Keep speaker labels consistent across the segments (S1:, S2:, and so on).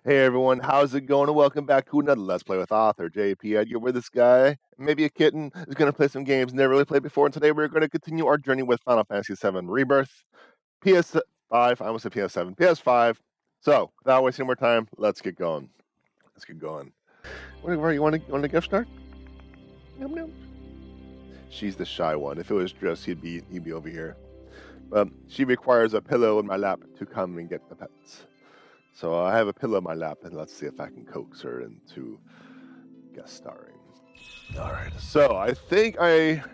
S1: Hey everyone, how's it going? And welcome back to another Let's Play with author J.P.Edgar, where this guy, maybe a kitten, is going to play some games never really played before. And today we're going to continue our journey with Final Fantasy VII Rebirth, PS5. I almost said PS7, PS5. So, without wasting more time, let's get going. Let's get going. Where you want a gift start? Yum, yum. She's the shy one. If it was Dress, he'd be over here. But she requires a pillow in my lap to come and get the pets. So I have a pillow in my lap, and let's see if I can coax her into guest starring. All right, so I think I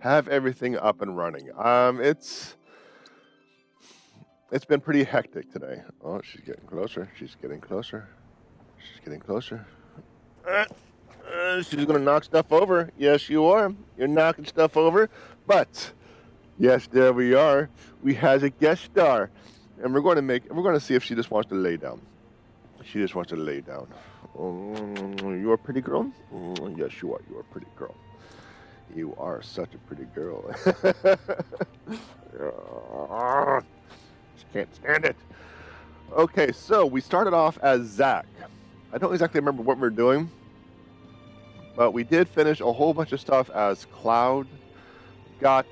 S1: have everything up and running. It's been pretty hectic today. Oh, she's getting closer. She's getting closer. She's getting closer. She's gonna knock stuff over. Yes, you are. You're knocking stuff over. But yes, there we are. We has a guest star. And we're going to see if she just wants to lay down. She just wants to lay down. You're a pretty girl? Yes, you are. You're a pretty girl. You are such a pretty girl. Just can't stand it. Okay, so we started off as Zack. I don't exactly remember what we're doing, but we did finish a whole bunch of stuff as Cloud. Got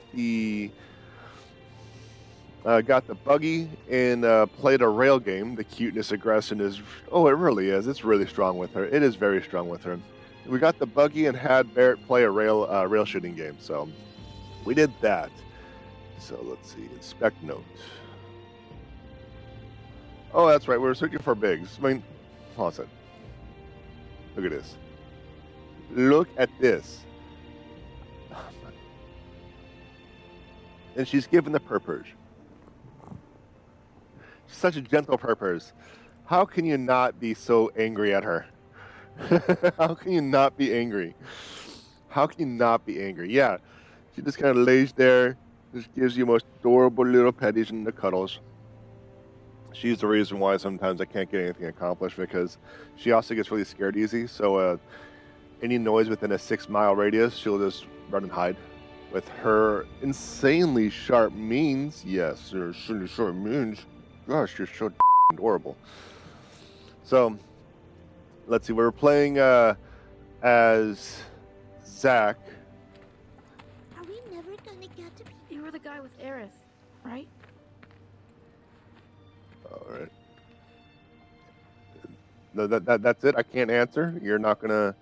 S1: the buggy and played a rail game. The cuteness aggression is, it really is. It's really strong with her. It is very strong with her. We got the buggy and had Barrett play a rail shooting game. So we did that. So let's see. Inspect note. Oh, that's right. We were searching for Biggs. I mean, hold on a second. Look at this. Look at this. And she's given the purpose. Such a gentle purpose. How can you not be so angry at her? How can you not be angry? How can you not be angry? Yeah, she just kind of lays there, just gives you most adorable little petties and the cuddles. She's the reason why sometimes I can't get anything accomplished, because she also gets really scared easy. So any noise within a 6-mile radius, she'll just run and hide. With her insanely sharp means, yes, her insanely sharp means. Gosh, you're so adorable. So, let's see. We're playing as Zack.
S2: Are we never gonna get to be?
S3: You were the guy with Aerith, right?
S1: All right. No, that's it. I can't answer. You're not gonna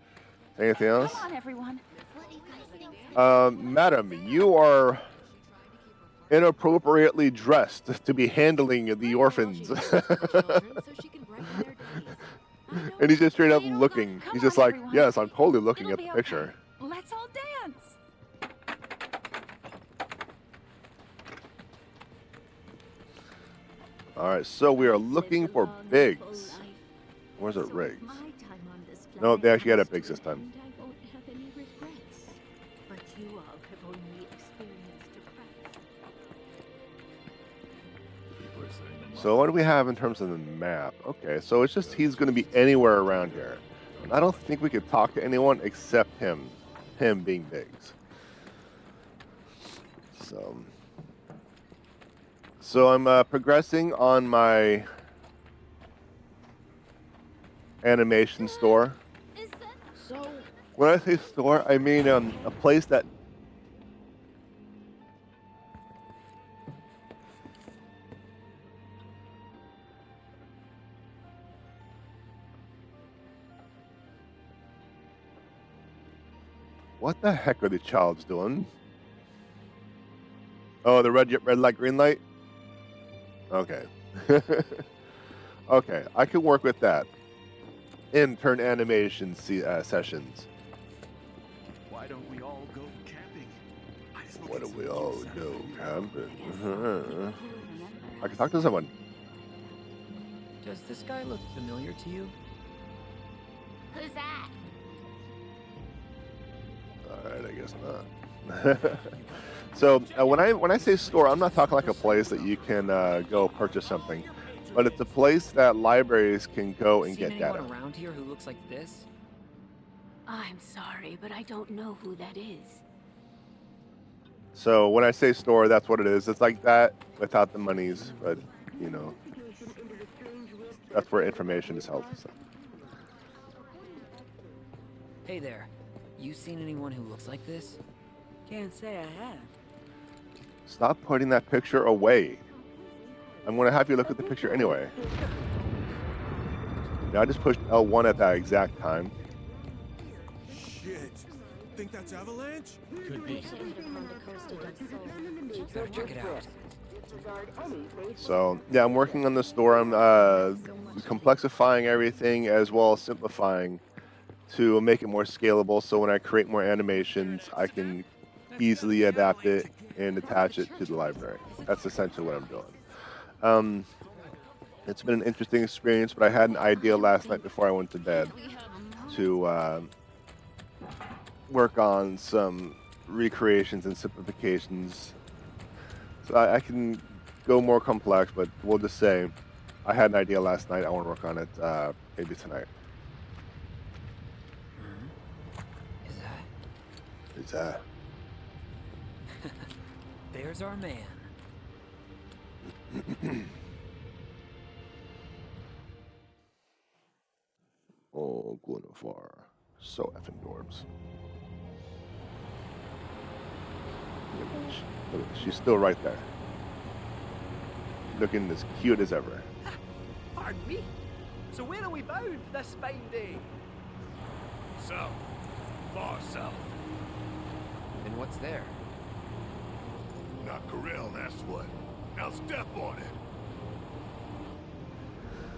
S1: say anything else.
S3: Come on, everyone.
S2: What do you guys think?
S1: Madam, you are inappropriately dressed to be handling the orphans. And he's just straight up looking. He's just like, yes, I'm totally looking at the picture.
S3: Let's all dance.
S1: All right, so we are looking for Biggs. Where's it, Riggs? No, they actually had a Biggs this time. So what do we have in terms of the map? Okay, so it's just he's going to be anywhere around here. I don't think we could talk to anyone except him being Biggs. So I'm progressing on my animation store. When I say store, I mean a place that... What the heck are the childs doing? Oh, the red light, green light? Okay. Okay, I can work with that. Intern animation sessions.
S4: Why don't we all go camping?
S1: Why don't we all go camping? I can talk to someone.
S5: Does this guy look familiar to you?
S2: Who's that?
S1: Alright, I guess not. So when I say store, I'm not talking like a place that you can go purchase something, but it's a place that libraries can go and get data.
S5: Anyone around here who looks like this?
S2: I'm sorry, but I don't know who that is.
S1: So when I say store, that's what it is. It's like that without the monies, but you know. that's where information is held. So.
S5: Hey there. You seen anyone who looks like this?
S6: Can't say I have.
S1: Stop putting that picture away. I'm going to have you look at the picture anyway. Now, I just pushed L1 at that exact time.
S4: Shit. Think that's Avalanche?
S5: Could be. Better check it out.
S1: So, yeah, I'm working on the store. I'm complexifying everything as well as simplifying to make it more scalable, so when I create more animations, I can easily adapt it and attach it to the library. That's essentially what I'm doing. It's been an interesting experience, but I had an idea last night before I went to bed to work on some recreations and simplifications. So I can go more complex, but we'll just say I had an idea last night. I want to work on it maybe tonight. Is that?
S5: There's our man.
S1: Oh, Glenafar. So effing Dorbs. Look, she's still right there. Looking as cute as ever.
S7: Pardon me? So where are we bound this fine day?
S4: South. Far south.
S5: And what's there?
S4: Not Corel, that's what. Now step on it.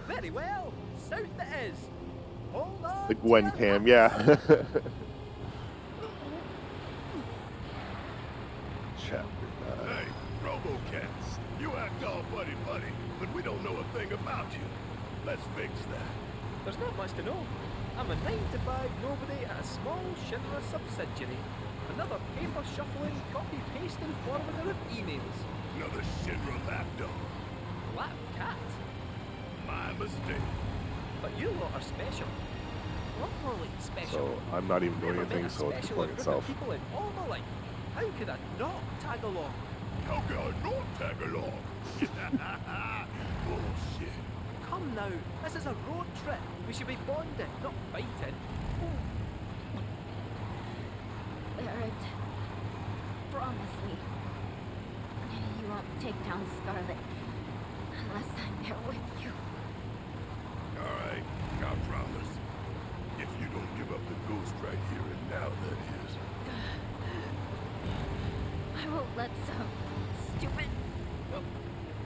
S7: Very well. South it is. Hold on.
S1: The Gwen cam, yeah. Chapter 9.
S4: Hey, Robocats. You act all buddy-buddy, but we don't know a thing about you. Let's fix that.
S7: There's not much to know. I'm a 9-to-5 nobody at a small Shinra subsidiary. Another paper-shuffling, copy-pasting forwarder of emails.
S4: Another Shinra lapdog.
S7: Lap cat.
S4: My mistake.
S7: But you lot are special. Properly special.
S1: So I'm not even doing
S7: Never met
S1: anything,
S7: a
S1: so it's
S7: special
S1: deploying
S7: group of
S1: itself.
S7: people in all my life. How could I not tag along?
S4: How can I not tag along? Bullshit.
S7: Come now, this is a road trip. We should be bonding, not fighting.
S2: Barrett, promise me you won't take down Scarlet unless I'm there with you.
S4: Alright, I promise. If you don't give up the ghost right here and now, that is.
S2: I won't let some stupid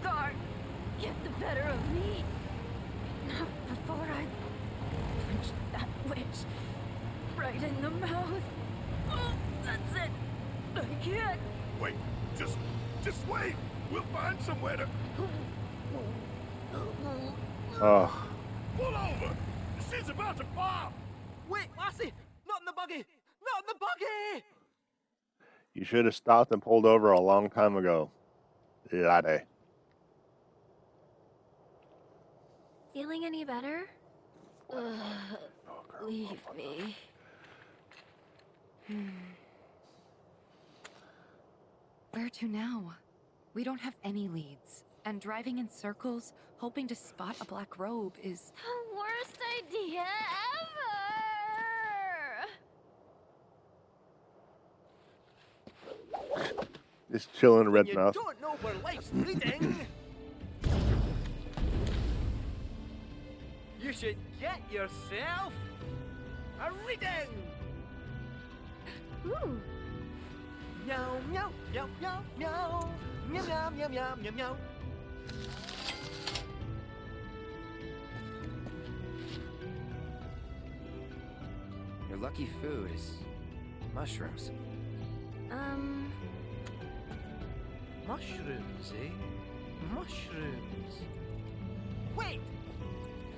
S2: guard get the better of me. Not before I punch that witch right in the mouth. Oh, that's it. I can't.
S4: Wait, just wait. We'll find somewhere to
S1: Oh,
S4: pull over. She's about to pop.
S7: Wait, Lassie! Not in the buggy! Not in the buggy!
S1: you should have stopped and pulled over a long time ago. Latte.
S2: Feeling any better? Leave me.
S8: Where to now? We don't have any leads, and driving in circles, hoping to spot a black robe is...
S2: The worst idea ever!
S1: Just chilling, red
S7: You
S1: mouth.
S7: don't know where life's leading! You should get yourself a reading!
S2: Ooh.
S7: Meow, meow, meow, meow, meow. Meow, meow, meow, meow, meow, meow.
S5: Your lucky food is mushrooms.
S7: Mushrooms, eh? Mushrooms. Wait!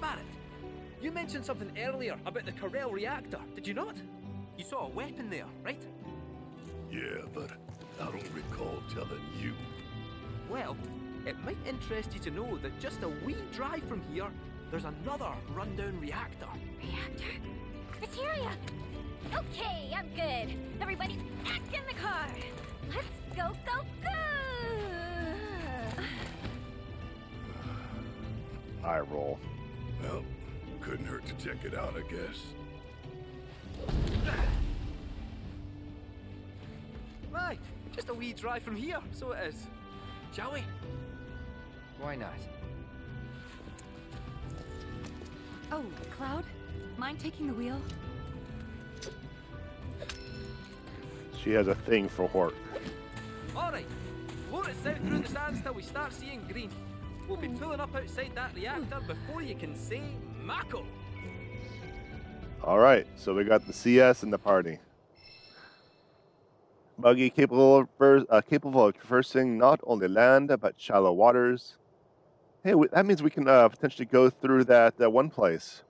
S7: Barrett, you mentioned something earlier about the Corel reactor, did you not? You saw a weapon there, right?
S4: Yeah, but I don't recall telling you.
S7: Well, it might interest you to know that just a wee drive from here, there's another rundown reactor.
S2: Reactor? Materia! Okay, I'm good. Everybody back in the car. Let's go, go, go!
S1: I roll.
S4: Well, couldn't hurt to check it out, I guess.
S7: Aye, just a wee drive from here, so it is. Shall we?
S5: Why not?
S8: Oh, Cloud? Mind taking the wheel?
S1: She has a thing for Hort.
S7: Alright, float it south through the sands till we start seeing green. We'll be pulling up outside that reactor before you can say Mako.
S1: All right, so we got the CS in the party. Buggy capable of traversing not only land but shallow waters. Hey, that means we can potentially go through that one place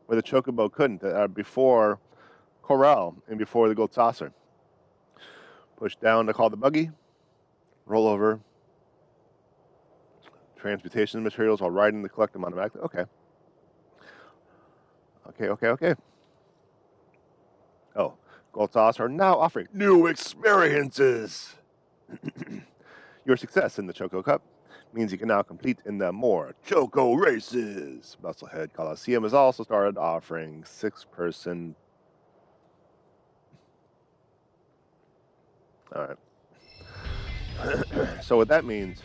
S1: where the Chocobo couldn't before Corral and before the Gold Saucer. Push down to call the buggy. Roll over. Transmutation materials while riding the collect them automatically. Okay. Oh, Gold Saucer are now offering new experiences. Your success in the Choco Cup means you can now compete in the more Choco races. Musclehead Coliseum has also started offering 6-person. All right. So what that means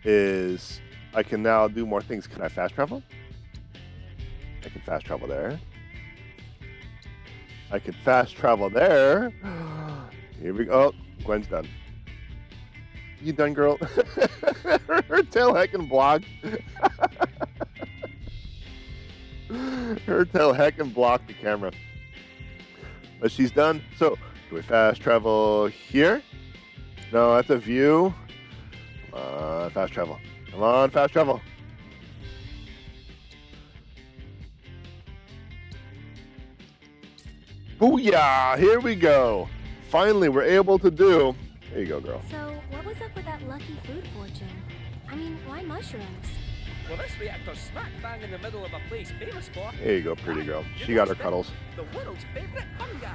S1: is I can now do more things. Can I fast travel? I can fast travel there. I can fast travel there. Here we go. Oh, Gwen's done. You done, girl? Her tail heckin' blocked. Her tail heckin' blocked the camera. But she's done. So, do we fast travel here? No, that's a view. Come on, fast travel. Come on, fast travel. Booyah! Here we go. Finally, we're able to do. There you go, girl.
S2: So, what was up with that lucky food fortune? I mean, why mushrooms?
S7: Well, this reactor's smack bang in the middle of a place famous for...
S1: There you go, pretty girl. She got her cuddles.
S7: The world's favorite hunger.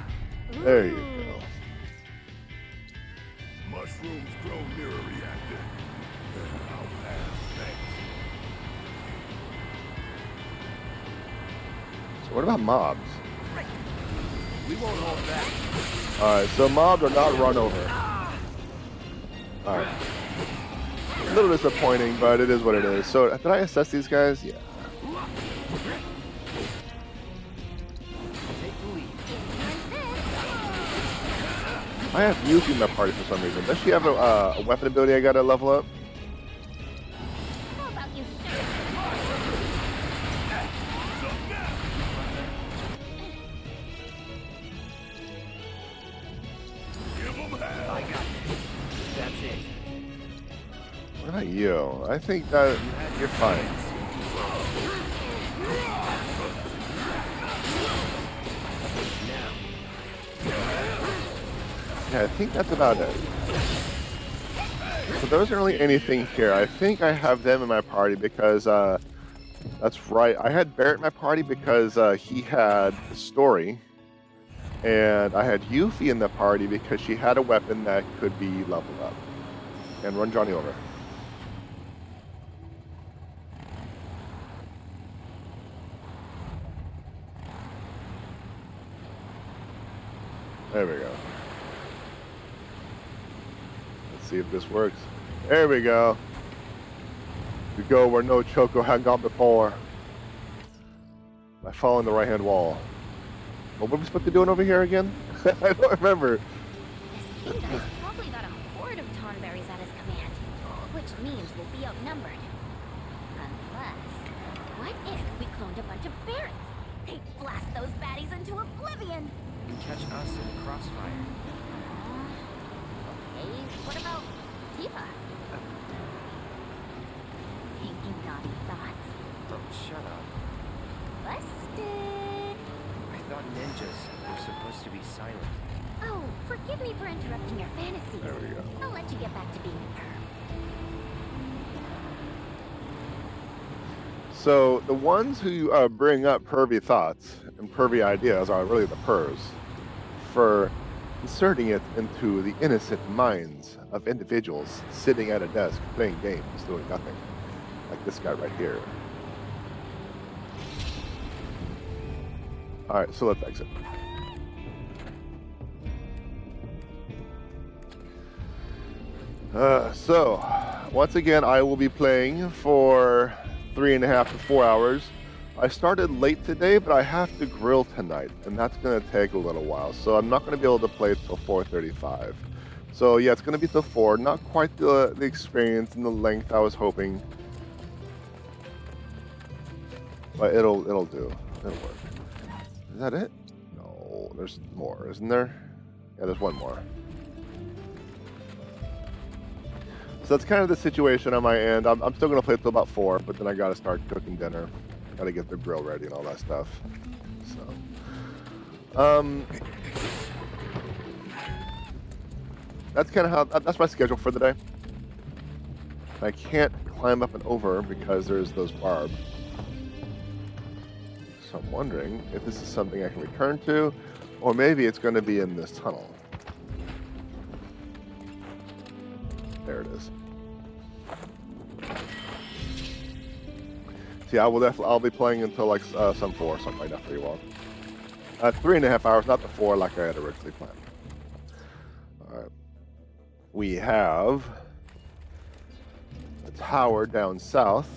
S1: There you go.
S4: Mushrooms grow near a reactor. I'll pass, thanks.
S1: So what about mobs?
S7: We won't hold back.
S1: Alright, so mobs are not run over. Alright. A little disappointing, but it is what it is. So, did I assess these guys? Yeah.
S5: Take the lead.
S1: I have Yuki in my party for some reason. Does she have a weapon ability I gotta level up?
S2: How about you
S5: I got this. That's it.
S1: What about you? I think that you're fine. Yeah, I think that's about it. So there isn't really anything here. I think I have them in my party because, that's right. I had Barrett in my party because he had the story. And I had Yuffie in the party because she had a weapon that could be leveled up. And run Johnny over. There we go. Let's see if this works. There we go. We go where no Choco had gone before. By following the right-hand wall. What were we supposed to be doing over here again? I don't remember.
S2: This king guy's probably got a horde of tonberries at his command, which means we'll be outnumbered. Unless, what if we cloned a bunch of Barretts? They'd blast those baddies into oblivion.
S5: And catch us in the crossfire.
S2: Okay, what about Tifa? Thinking naughty thoughts?
S5: Oh, shut up.
S2: Busted!
S5: I thought ninjas were supposed to be silent.
S2: Oh, forgive me for interrupting your fantasies.
S1: There we go.
S2: I'll let you get back to being a perv.
S1: So the ones who bring up pervy thoughts and pervy ideas are really the pervs for inserting it into the innocent minds of individuals sitting at a desk playing games, doing nothing. Like this guy right here. Alright, so let's exit. So, once again, I will be playing for 3.5 to 4 hours. I started late today, but I have to grill tonight, and that's going to take a little while. So I'm not going to be able to play till 4:35. So yeah, it's going to be till 4. Not quite the experience and the length I was hoping, but it'll do. It'll work. Is that it? No, there's more, isn't there? Yeah, there's one more. So that's kind of the situation on my end. I'm still going to play till about 4, but then I got to start cooking dinner. Got to get the grill ready and all that stuff. So, that's kind of how, that's my schedule for the day. I can't climb up and over because there's those barbs. So I'm wondering if this is something I can return to, or maybe it's going to be in this tunnel. There it is. So yeah, I'll be playing until like some 4 or something like that for you all. 3.5 hours, not the 4 like I had originally planned. All right. We have a tower down south.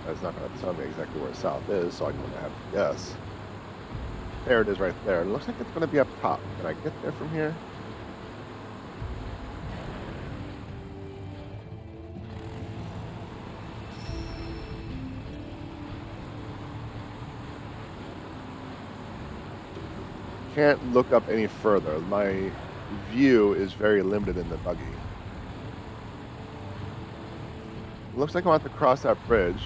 S1: That's not going to tell me exactly where south is, so I'm going to have to guess. There it is right there. It looks like it's going to be up top. Can I get there from here? Can't look up any further. My view is very limited in the buggy. Looks like I'm going to have to cross that bridge.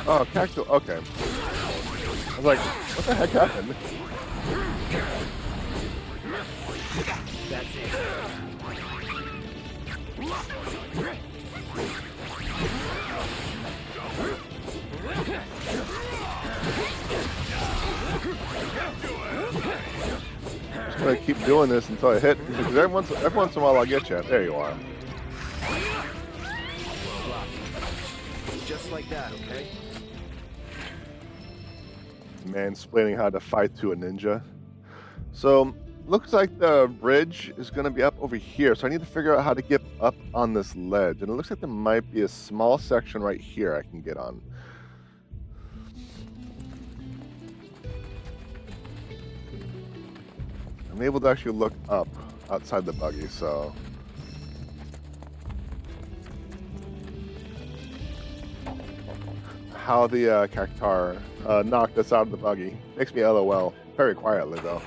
S1: Oh, cactus. Okay. I was like, what the heck happened?
S7: That's it.
S1: Just gonna keep doing this until I hit. Because every once in a while I'll get you. There you are.
S7: Just like that, okay?
S1: Mansplaining how to fight to a ninja. So, looks like the bridge is going to be up over here. So I need to figure out how to get up on this ledge. And it looks like there might be a small section right here I can get on. I'm able to actually look up outside the buggy, so... How the cactar knocked us out of the buggy. Makes me LOL. Very quietly, though.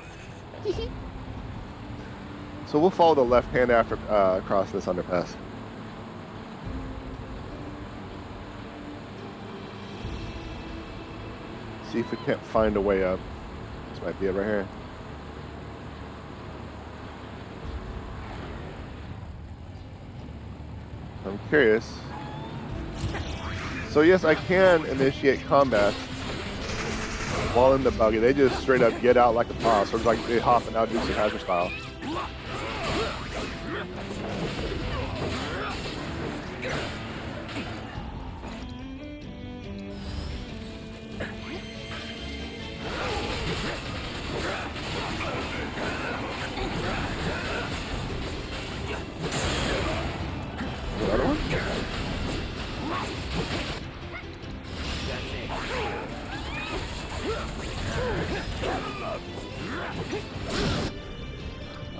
S1: So we'll follow the left hand after across this underpass. See if we can't find a way up. This might be it right here. I'm curious. So yes, I can initiate combat while in the buggy. They just straight up get out like a boss, or like they hopping out, do some hazard style. Another one?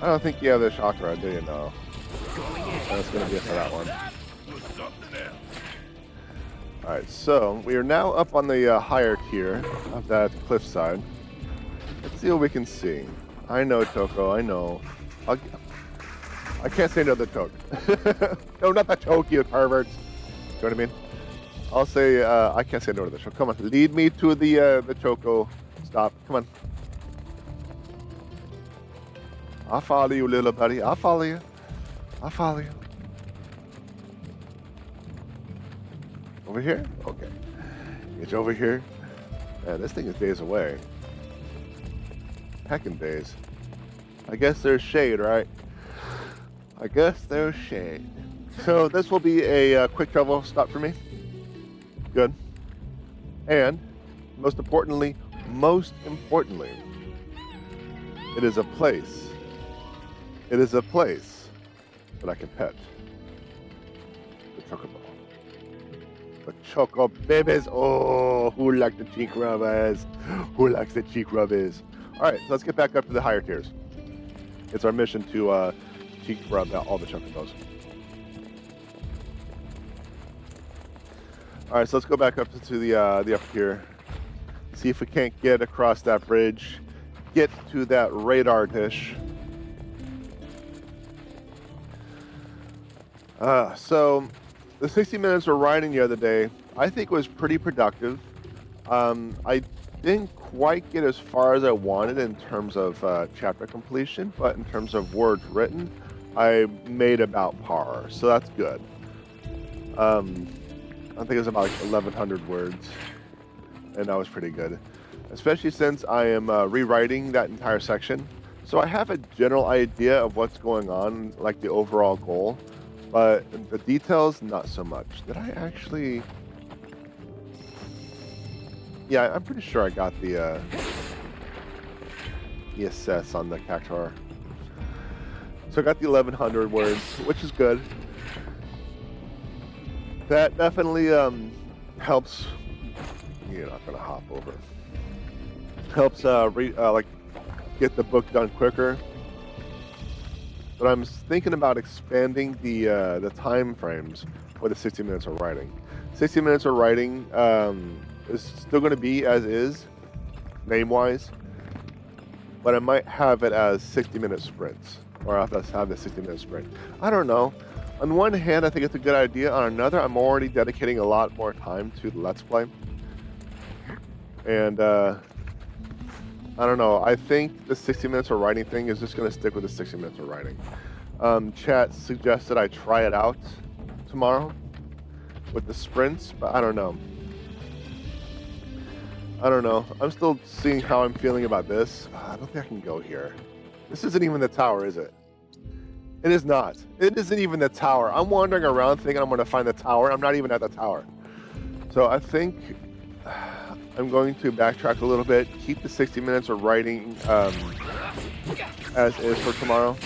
S1: I don't think you have the chakra, do you? No. That's going to be it for that one. Alright, so we are now up on the higher tier of that cliffside. Let's see what we can see. I know, Toko, I know. I can't say no to the choke. No, not the choke, you perverts. You know what I mean? I'll say, I can't say no to the choke. Come on, lead me to the Choco. Stop, come on. I'll follow you, little buddy. I'll follow you. I'll follow you. Over here? Okay. Get you over here. Man, this thing is days away. Heckin' days. I guess there's shade, right? I guess there's shade. So this will be a quick travel stop for me. Good. And most importantly, it is a place. It is a place that I can pet. The chocobo. The choco babies. Oh, who likes the cheek rubbers? Who likes the cheek rubbers? All right, so let's get back up to the higher tiers. It's our mission to cheek rub out all the chocobos. All right, so let's go back up to the upper tier. See if we can't get across that bridge. Get to that radar dish. So the 60 minutes of riding the other day, I think was pretty productive. I didn't quite get as far as I wanted in terms of chapter completion, but in terms of words written, I made about par, so that's good. I think it was about like 1,100 words, and that was pretty good. Especially since I am rewriting that entire section. So I have a general idea of what's going on, like the overall goal, but the details, not so much. Did I actually... Yeah, I'm pretty sure I got the assess on the Cactuar. So I got the 1,100 words, which is good. That definitely helps. You're not gonna hop over. Helps like get the book done quicker. But I'm thinking about expanding the time frames for the 60 minutes of writing. 60 minutes of writing is still going to be as is, name-wise, but I might have it as 60-minute sprints, or I'll have to have the 60-minute sprint. I don't know. On one hand, I think it's a good idea. On another, I'm already dedicating a lot more time to the Let's Play. And I don't know. I think the 60 minutes of writing thing is just going to stick with the 60 minutes of writing. Chat suggested I try it out tomorrow with the sprints, but I don't know. I'm still seeing how I'm feeling about this. I don't think I can go here. This isn't even the tower, is it? It is not. It isn't even the tower. I'm wandering around thinking I'm going to find the tower. I'm not even at the tower. So I think I'm going to backtrack a little bit, keep the 60 minutes of writing as is for tomorrow.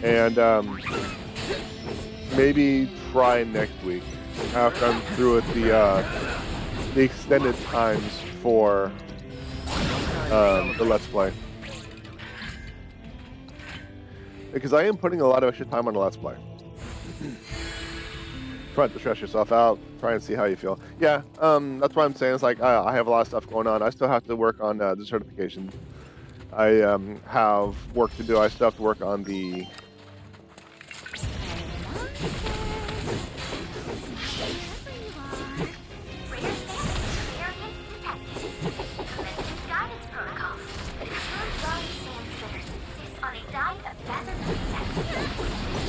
S1: And maybe try next week after I'm through with the extended times for the Let's Play. Because I am putting a lot of extra time on the Let's Play. Try to stress yourself out. Try and see how you feel. Yeah, that's what I'm saying. It's like I have a lot of stuff going on. I still have to work on the certification. I have work to do. I still have to work on the...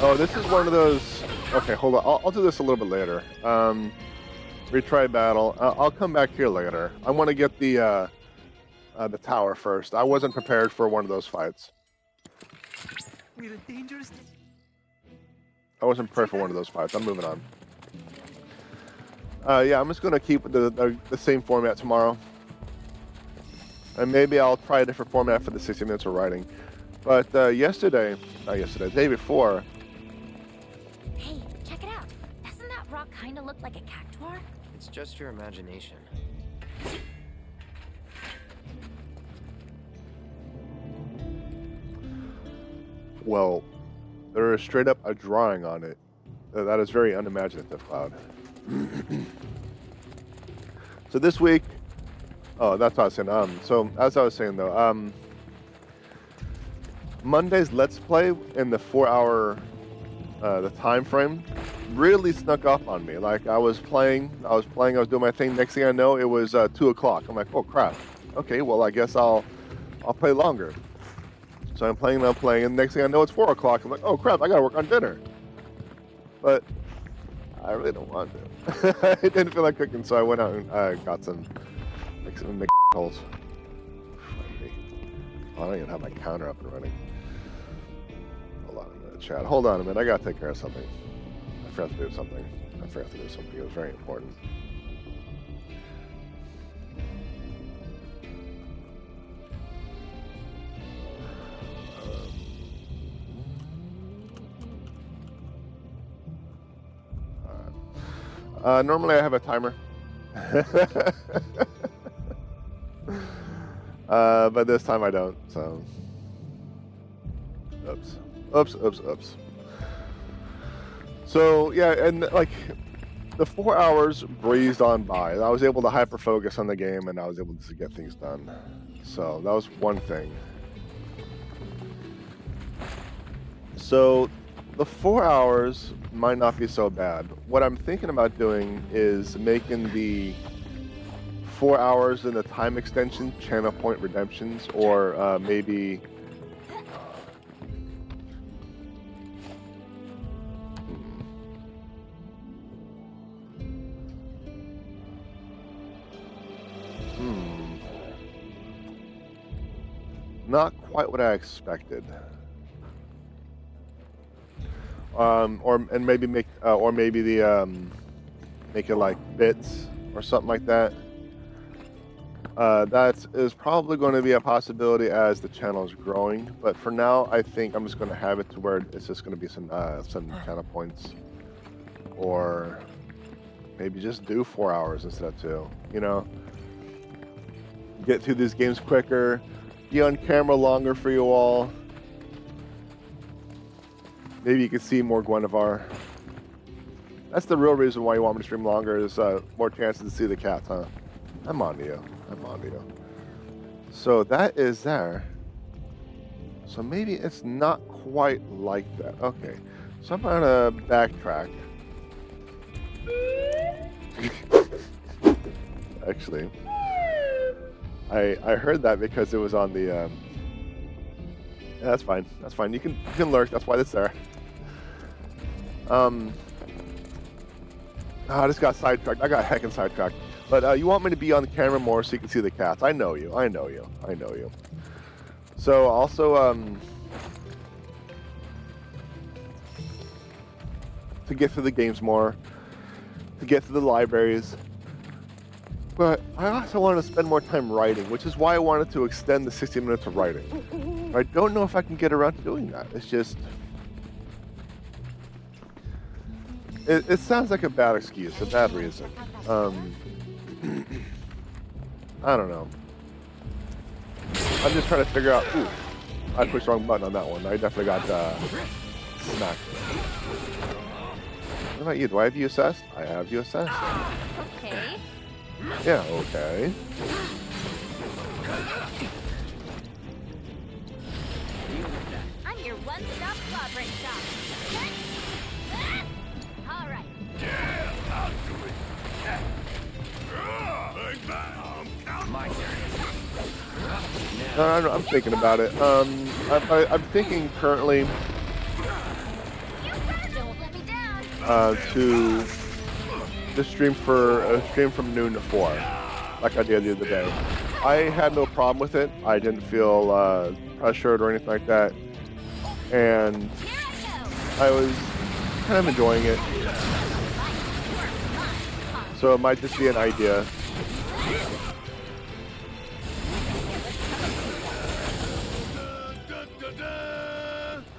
S1: Oh, this is one of those... Okay, hold on. I'll do this a little bit later. Retry battle. I'll come back here later. I want to get the tower first. I wasn't prepared for one of those fights. I wasn't prepared for one of those fights. I'm moving on. Yeah, I'm just going to keep the same format tomorrow. And maybe I'll try a different format for the 60 minutes of writing. But the day before...
S2: Hey, check it out. Doesn't that rock kind of look like a cactuar?
S5: It's just your imagination.
S1: Well, there is straight up a drawing on it. That is very unimaginative, Cloud. So this week... Oh, that's what I was saying. So, as I was saying, though, Monday's Let's Play in the 4-hour the time frame really snuck up on me. Like, I was playing, I was doing my thing. Next thing I know, it was 2 o'clock. I'm like, oh, crap. Okay, well, I guess I'll play longer. So I'm playing, and next thing I know, it's 4 o'clock. I'm like, oh, crap, I gotta work on dinner. But I really don't want to. I didn't feel like cooking, so I went out and got some McHolds. Oh, I don't even have my counter up and running. Hold on a minute, chat. Hold on a minute. I gotta take care of something. I forgot to do something. It was very important. Normally I have a timer. But this time I don't, so. Oops. So, yeah, and like, the 4 hours breezed on by. I was able to hyper focus on the game and I was able to get things done. So, that was one thing. So, the 4 hours might not be so bad. What I'm thinking about doing is making the 4 hours in the time extension channel point redemptions, or maybe not quite what I expected. Maybe make make it like bits or something like that. That is probably going to be a possibility as the channel is growing, but for now I think I'm just going to have it to where it's just going to be some channel points, or maybe just do 4 hours instead of 2. You know, get through these games quicker, be on camera longer for you all. Maybe you can see more Guinevere. That's the real reason why you want me to stream longer, is more chances to see the cats, huh? I'm on to you. So that is there. So maybe it's not quite like that. Okay. So I'm gonna backtrack. Actually, I heard that because it was on the yeah, that's fine. You can lurk, that's why it's there. I just got sidetracked. I got heckin' sidetracked. But you want me to be on the camera more so you can see the cats. I know you. So also, to get through the games more, to get through the libraries. But I also want to spend more time writing, which is why I wanted to extend the 60 minutes of writing. I don't know if I can get around to doing that. It's just... It sounds like a bad excuse, a bad reason. I don't know. I'm just trying to figure out... Ooh, I pushed the wrong button on that one. I definitely got smacked. What about you? Do I have you assessed? I have you assessed.
S2: Okay.
S1: Yeah, okay.
S2: I'm your one-stop claw break shop. All right.
S4: Yeah, I'll do it. My turn.
S1: No, I'm thinking about it. I'm thinking currently
S2: Don't let me down.
S1: To just stream from noon to 4, like I did the other day. I had no problem with it. I didn't feel pressured or anything like that, and I was kind of enjoying it. So it might just be an idea.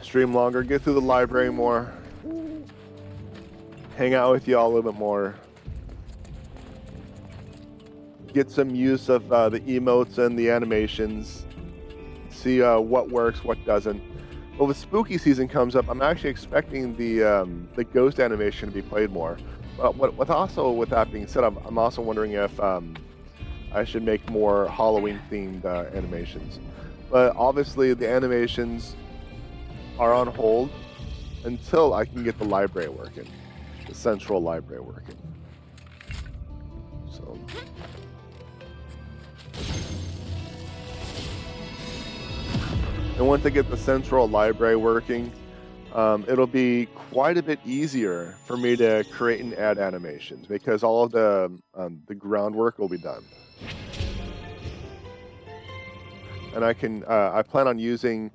S1: Stream longer, get through the library more, hang out with y'all a little bit more, get some use of the emotes and the animations, see what works, what doesn't. Well, the spooky season comes up, I'm actually expecting the ghost animation to be played more. With that being said, I'm also wondering if I should make more Halloween-themed animations. But obviously, the animations are on hold until I can get the library working, the central library working. So, and once I get the central library working, it'll be quite a bit easier for me to create and add animations because all of the groundwork will be done. And I plan on using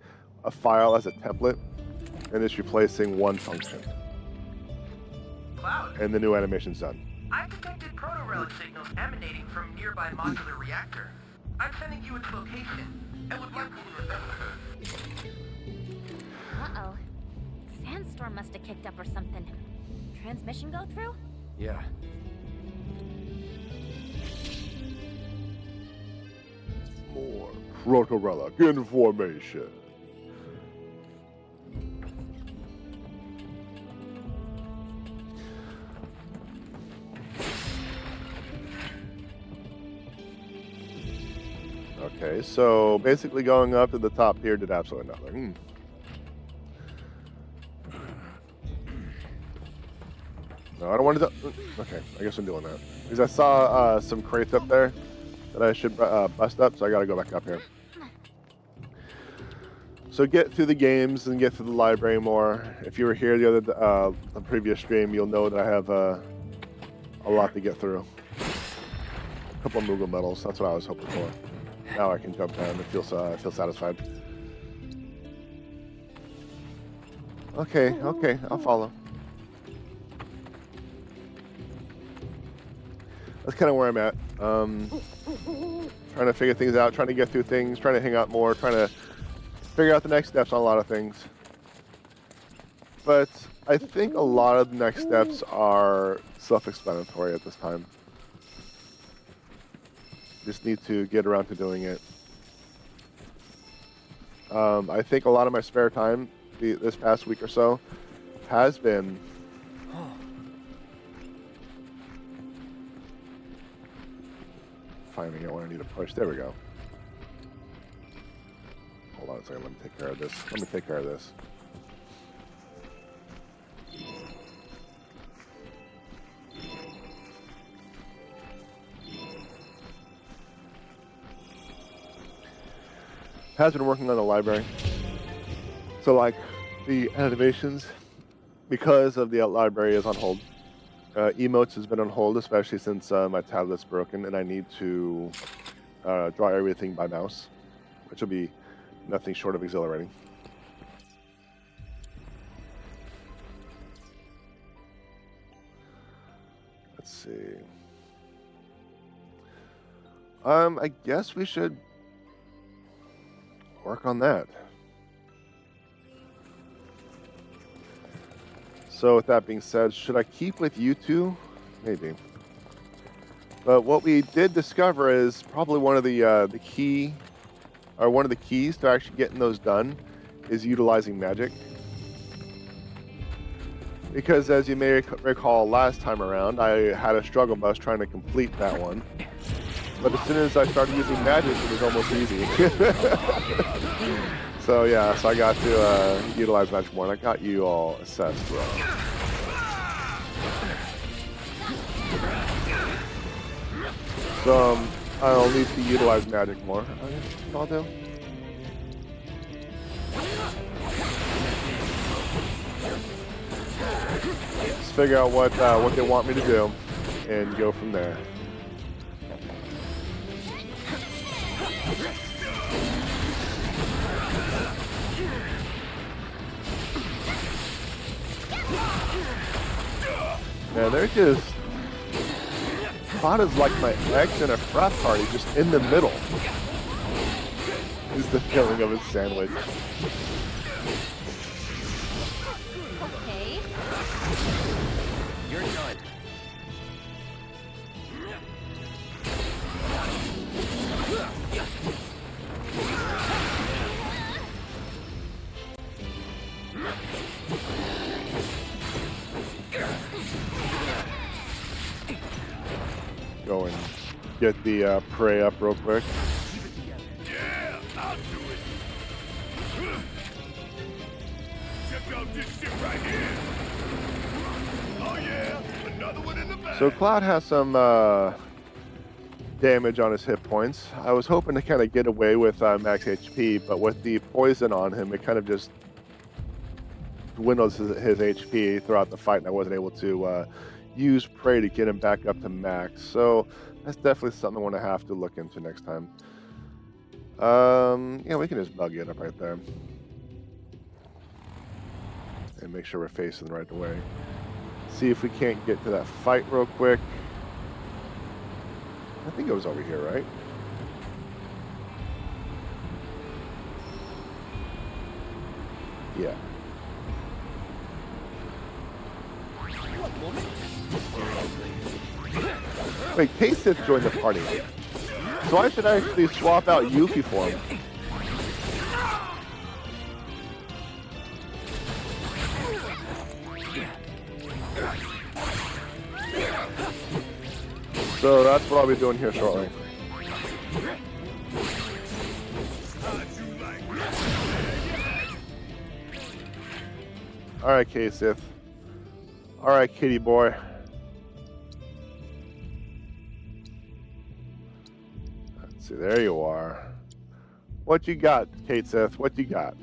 S1: a file as a template and just replacing one function.
S9: Cloud,
S1: And the new animation's done.
S9: I've detected proto-relic signals emanating from nearby modular reactor. I'm sending you its location, and would like you to investigate.
S2: Uh-oh. Sandstorm must have kicked up or something. Transmission go through?
S5: Yeah.
S1: More proto-relic information. Okay, so basically going up to the top here did absolutely nothing. No, I don't want to do... Okay, I guess I'm doing that. Because I saw some crates up there that I should bust up, so I gotta go back up here. So get through the games and get through the library more. If you were here the previous stream, you'll know that I have a lot to get through. A couple of Moogle medals, that's what I was hoping for. Now I can jump down and feel satisfied. Okay, I'll follow. That's kind of where I'm at. Trying to figure things out, trying to get through things, trying to hang out more, trying to figure out the next steps on a lot of things. But I think a lot of the next steps are self-explanatory at this time. Just need to get around to doing it. I think a lot of my spare time this past week or so has been finding out what I need to push. There we go. Hold on a second. Let me take care of this. Has been working on the library. So like the animations, because of the library is on hold. Emotes has been on hold, especially since my tablet's broken and I need to draw everything by mouse, which will be nothing short of exhilarating. Let's see. I guess we should work on that. So with that being said, should I keep with you two? Maybe. But what we did discover is probably one of the keys to actually getting those done is utilizing magic. Because as you may recall last time around, I had a struggle bus trying to complete that one. But as soon as I started using magic, it was almost easy. So yeah, so I got to utilize magic more, and I got you all assessed. So I'll need to utilize magic more. I'll do. Just figure out what they want me to do, and go from there. Man, they're just... Cloud is like my ex in a frat party, just in the middle. Is the filling of his sandwich.
S2: Okay.
S5: You're done.
S1: Go and get the prey up real quick.
S4: Yeah, I'll do it. Check out this shit right here. Oh yeah, another one in the bag.
S1: So Cloud has some damage on his hit points. I was hoping to kind of get away with max HP, but with the poison on him, it kind of just dwindles his HP throughout the fight, and I wasn't able to use Prey to get him back up to max. So that's definitely something I want to have to look into next time. Yeah, we can just bug it up right there. And make sure we're facing the right way. See if we can't get to that fight real quick. I think it was over here, right? Yeah. Wait, K-Sith joined the party. So I should actually swap out Yuffie for him. So that's what I'll be doing here shortly. Alright, K-Sith. Alright, kitty boy. Let's see, there you are. What you got, K-Sith? What you got?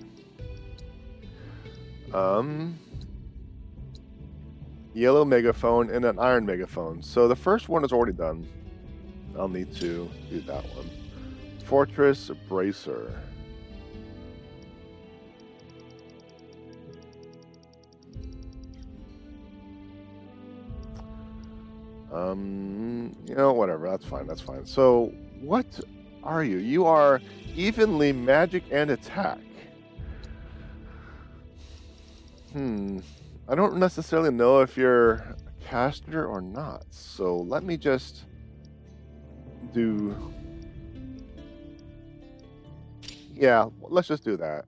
S1: Yellow megaphone and an iron megaphone. So the first one is already done. I'll need to do that one. Fortress Bracer. You know, whatever. That's fine. That's fine. So what are you? You are evenly magic and attack. I don't necessarily know if you're a caster or not, so let me just do... Yeah, let's just do that.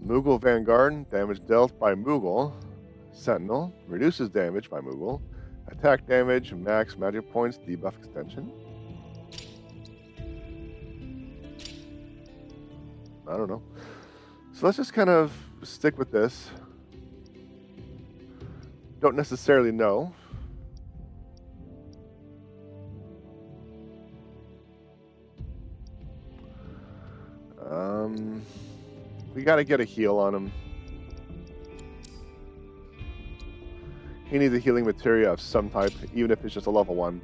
S1: Moogle Vanguard, damage dealt by Moogle. Sentinel, reduces damage by Moogle. Attack damage, max magic points, debuff extension. I don't know. So let's just kind of stick with this. Don't necessarily know. We gotta get a heal on him. He needs a healing materia of some type, even if it's just a level 1.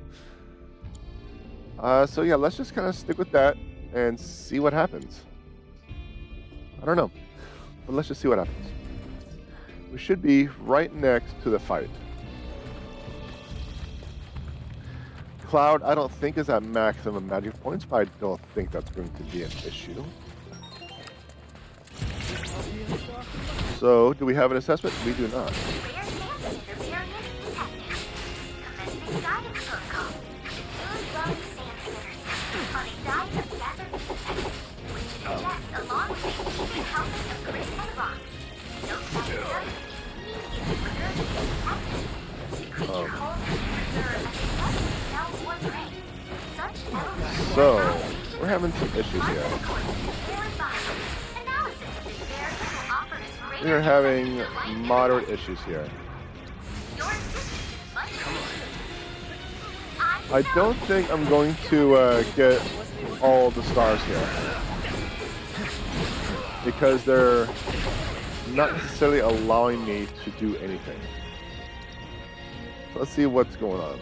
S1: So yeah, let's just kind of stick with that and see what happens. I don't know, but let's just see what happens. We should be right next to the fight. Cloud, I don't think is at maximum magic points, but I don't think that's going to be an issue. So, do we have an assessment? We do not. So, we're having some issues here. We are having moderate issues here. I don't think I'm going to get all the stars here, because they're not necessarily allowing me to do anything. So let's see what's going on.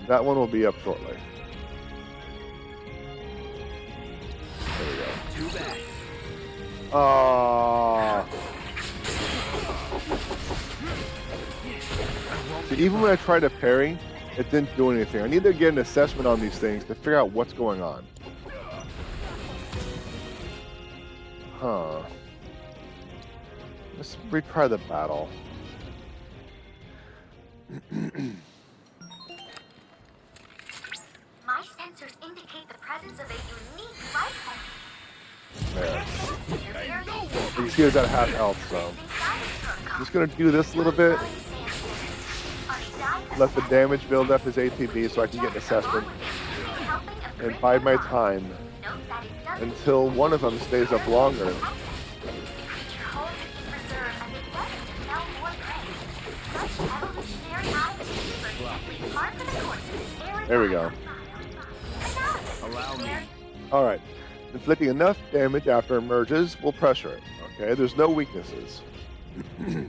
S1: That one will be up shortly. There we go.
S7: Too bad.
S1: So even when I tried to parry, it didn't do anything. I need to get an assessment on these things to figure out what's going on. Huh. Let's retry the battle.
S2: My sensors indicate the presence of a unique life form.
S1: There. You can see it's at half health, so I'm just gonna do this a little bit. Let the damage build up his ATB so I can get an assessment, and bide my time until one of them stays up longer. There we go. Alright. Inflicting enough damage after it emerges will pressure it. Okay, there's no weaknesses.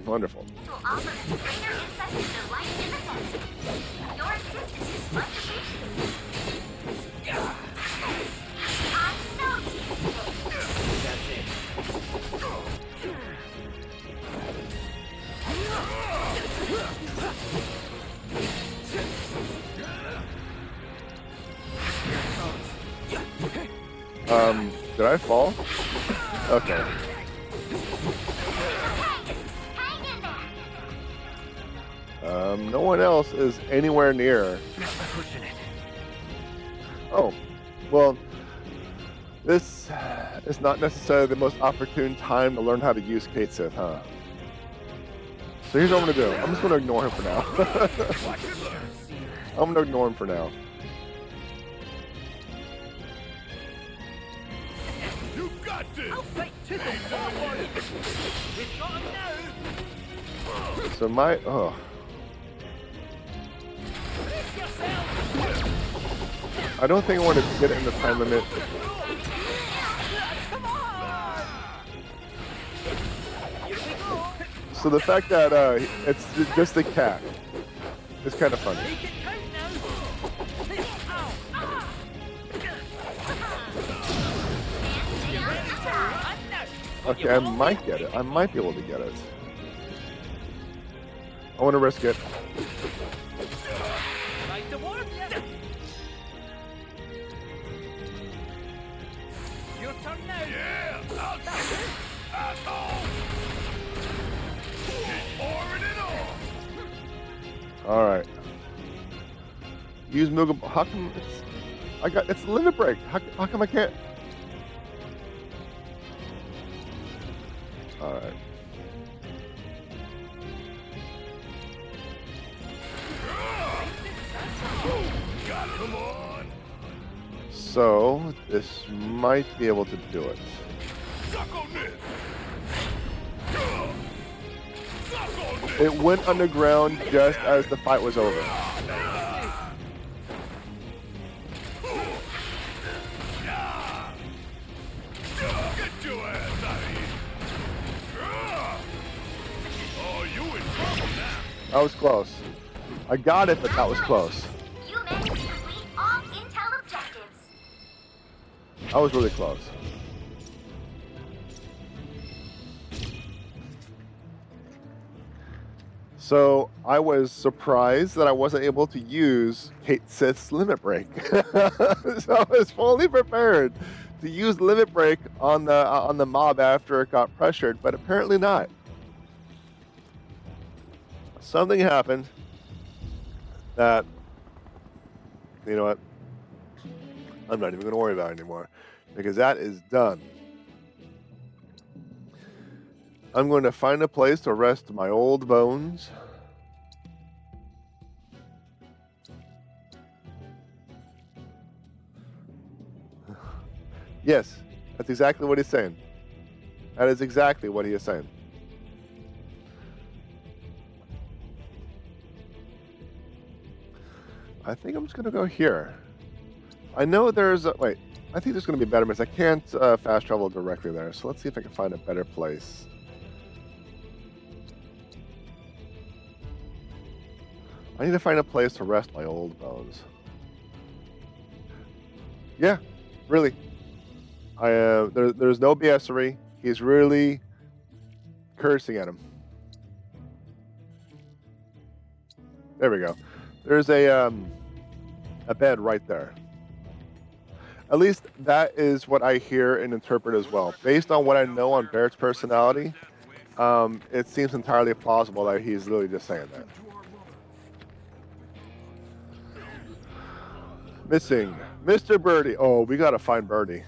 S1: Wonderful.
S10: Will offer greater insight into the light in the test. Your assistance is much appreciated. I know you.
S7: That's it.
S1: Did I fall? Okay.
S10: Hang in there.
S1: No one else is anywhere near. Oh, well, this is not necessarily the most opportune time to learn how to use Kate Sith, huh? So here's what I'm gonna do. I'm just gonna ignore him for now. I'm gonna ignore him for now.
S4: You got this!
S1: So my I don't think I want to get it in the time limit. So the fact that it's just a cat is kind of funny. Okay, I might get it. I might be able to get it. I want to risk it.
S7: Your turn now.
S4: Yeah! Out asshole! Keep pouring it on!
S1: All right. Use Muga. How come it's limit break? How come I can't? All right.
S4: Come on!
S1: So this might be able to do it.
S4: Suck on this! Suck on this!
S1: It went underground just as the fight was over.
S4: Get your ass out of here! Oh, you in trouble now!
S1: That was close. I got it, but that was close.
S10: You managed to complete all intel objectives.
S1: That was really close. So I was surprised that I wasn't able to use Kate Sith's limit break. So I was fully prepared to use limit break on the mob after it got pressured, but apparently not. Something happened that, you know what, I'm not even going to worry about it anymore, because that is done. I'm going to find a place to rest my old bones. Yes, that's exactly what he's saying. That is exactly what he is saying. I think I'm just going to go here. I know there's a... Wait, I think there's going to be better because I can't fast travel directly there. So let's see if I can find a better place. I need to find a place to rest my old bones. Yeah, really. There's no BSery. He's really cursing at him. There we go. There's a bed right there. At least that is what I hear and interpret as well. Based on what I know on Barrett's personality, it seems entirely plausible that he's literally just saying that. Missing Mr. Birdie. Oh, we gotta find Birdie.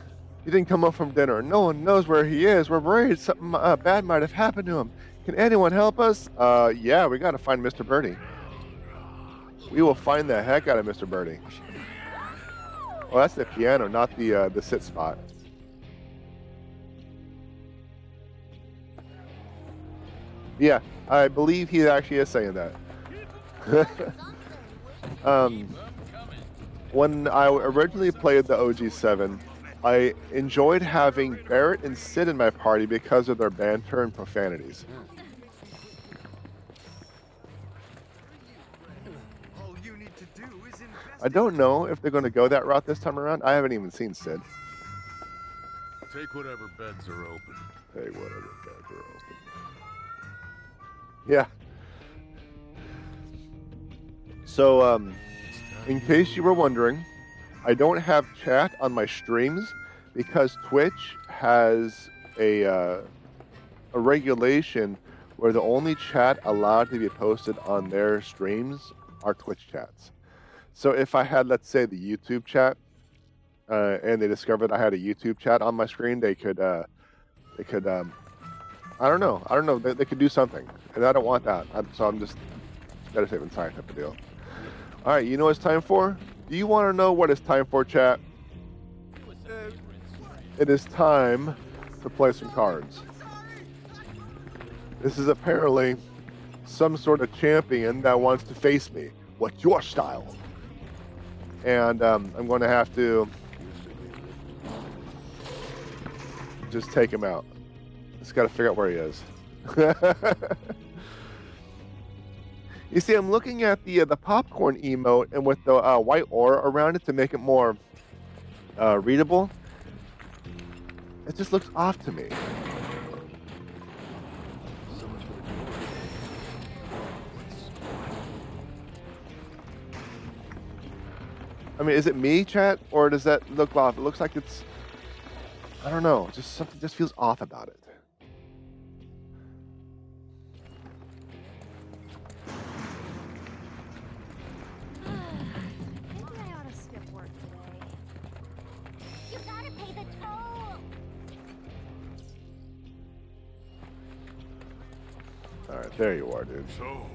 S1: He didn't come up from dinner. No one knows where he is. We're worried something bad might have happened to him. Can anyone help us? Yeah, we gotta find Mr. Birdie. We will find the heck out of Mr. Birdie. Oh, that's the piano, not the sit spot. Yeah, I believe he actually is saying that. when I originally played the OG7, I enjoyed having Barrett and Sid in my party because of their banter and profanities. I don't know if they're going to go that route this time around. I haven't even seen Sid.
S4: Take whatever beds are open.
S1: Take whatever beds are open. Yeah. So, in case you were wondering, I don't have chat on my streams because Twitch has a regulation where the only chat allowed to be posted on their streams are Twitch chats. So if I had, let's say, the YouTube chat, and they discovered I had a YouTube chat on my screen, they could, I don't know, they could do something, and I don't want that. So I'm just better safe than sorry type of deal. All right, you know what it's time for? Do you want to know what it's time for, chat? It is time to play some cards. This is apparently some sort of champion that wants to face me. What's your style? And I'm going to have to just take him out. Just got to figure out where he is. You see, I'm looking at the popcorn emote and with the white aura around it to make it more readable. It just looks off to me. I mean, is it me, chat, or does that look off? It looks like it's, I don't know, just something just feels off about it.
S2: Maybe I ought to skip work today.
S10: You gotta pay the toll.
S1: All right, there you are, dude.
S4: So,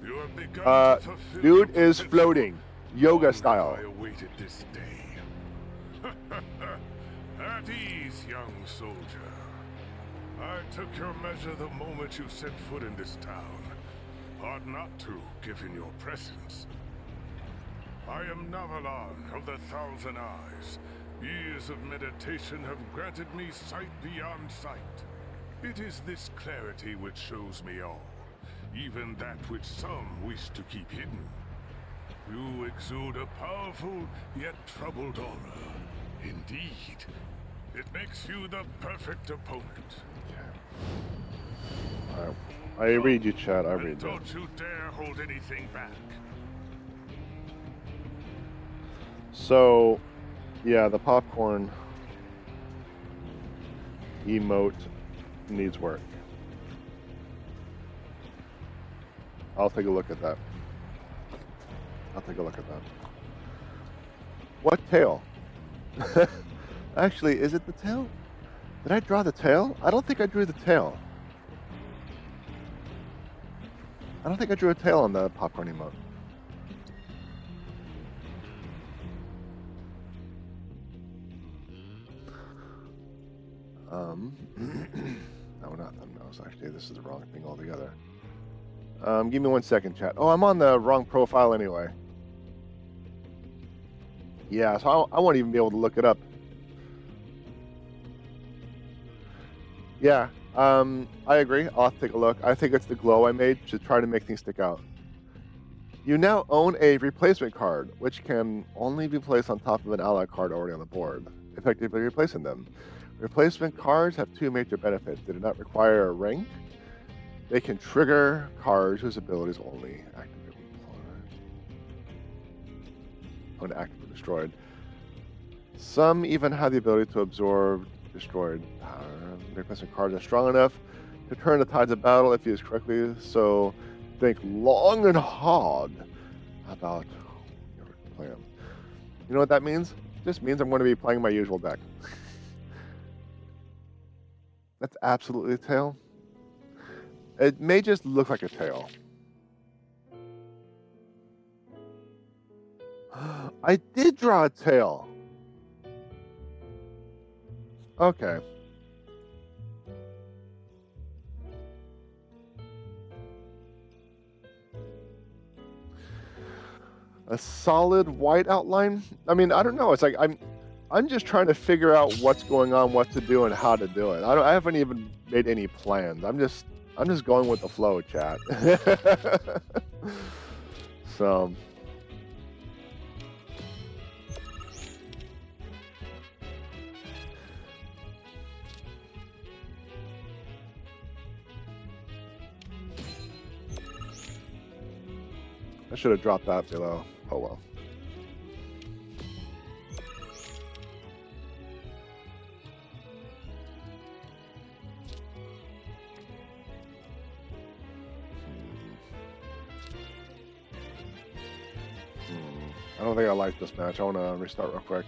S4: you have begun to fulfill
S1: Dude
S4: your
S1: is
S4: potential.
S1: floating, yoga style.
S4: I awaited this day. At ease, young soldier. I took your measure the moment you set foot in this town. Hard not to, given your presence. I am Navalon of the Thousand Eyes. Years of meditation have granted me sight beyond sight. It is this clarity which shows me all, even that which some wish to keep hidden. You exude a powerful, yet troubled aura. Indeed. It makes you the perfect opponent.
S1: I read you, chat. I
S4: And
S1: read that.
S4: don't you dare hold anything back.
S1: So, yeah, the popcorn emote needs work. I'll take a look at that. What tail? Actually, is it the tail? Did I draw the tail? I don't think I drew the tail. I don't think I drew a tail on the popcorn emote. No, not thumbnails. Actually, this is the wrong thing altogether. Give me 1 second, chat. Oh, I'm on the wrong profile anyway. Yeah, so I won't even be able to look it up. Yeah, I agree. I'll have to take a look. I think it's the glow I made to try to make things stick out. You now own a replacement card, which can only be placed on top of an ally card already on the board, effectively replacing them. Replacement cards have two major benefits. They do not require a rank. They can trigger cards whose abilities only activate when active or destroyed. Some even have the ability to absorb destroyed power. Replacement cards are strong enough to turn the tides of battle if used correctly, so think long and hard about your plan. You know what that means? It just means I'm going to be playing my usual deck. That's absolutely a tail. It may just look like a tail. I did draw a tail. Okay. A solid white outline? I mean, I don't know. It's like I'm just trying to figure out what's going on, what to do, and how to do it. I haven't even made any plans. I'm just going with the flow, chat. So. I should have dropped that below. Oh well. I don't think I like this match. I want to restart real quick.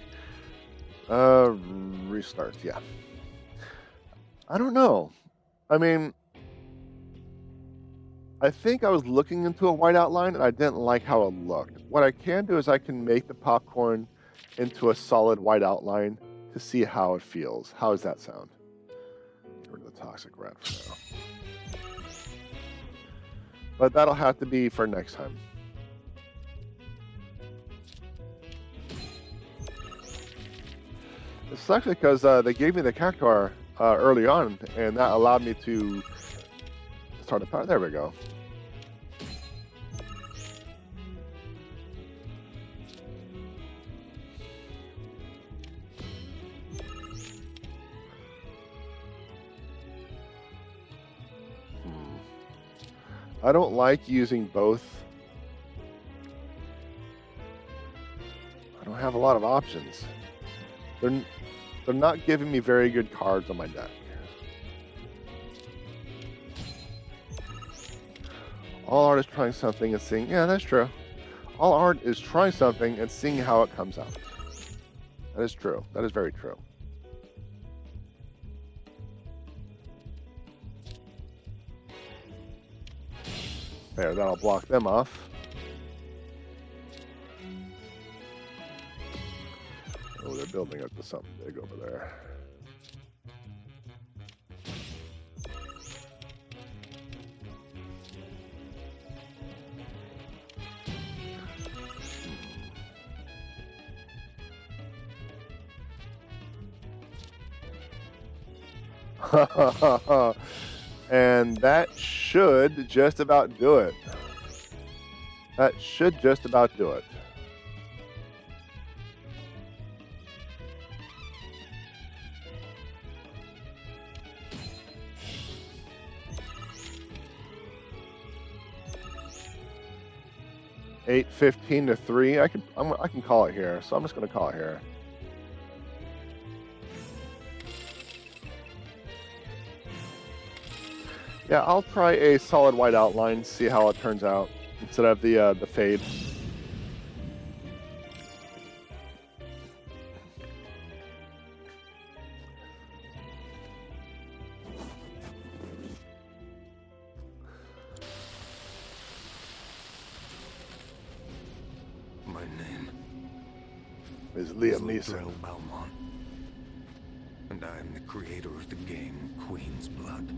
S1: Restart, yeah. I don't know. I mean, I think I was looking into a white outline and I didn't like how it looked. What I can do is I can make the popcorn into a solid white outline to see how it feels. How does that sound? Get rid of the toxic red for now. But that'll have to be for next time. It sucks because they gave me the cactuar early on, and that allowed me to start a part. There we go. I don't like using both. I don't have a lot of options. They're not giving me very good cards on my deck. All art is trying something and seeing. Yeah, that's true. All art is trying something and seeing how it comes out. That is true. That is very true. There, that'll block them off. Oh, they're building up to something big over there. And that should just about do it. That should just about do it. $8.15 to 3. I can call it here, so I'm just going to call it here. Yeah, I'll try a solid white outline, see how it turns out, instead of the fade.
S4: My name
S1: is Liam Neeson.
S4: Latrell Belmont, and I am the creator of the game Queen's Blood.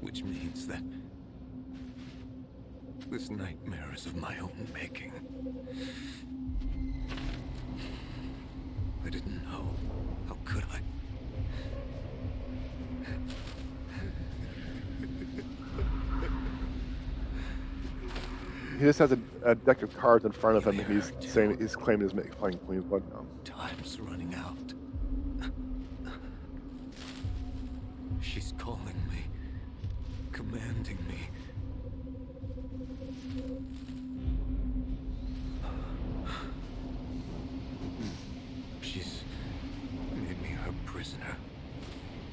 S4: Which means that this nightmare is of my own making. I didn't know. How could I?
S1: He just has a deck of cards in front of him, and he's saying he's claiming he's playing Queen's Blood now.
S4: Time's running out. She's calling me, commanding me. She's made me her prisoner.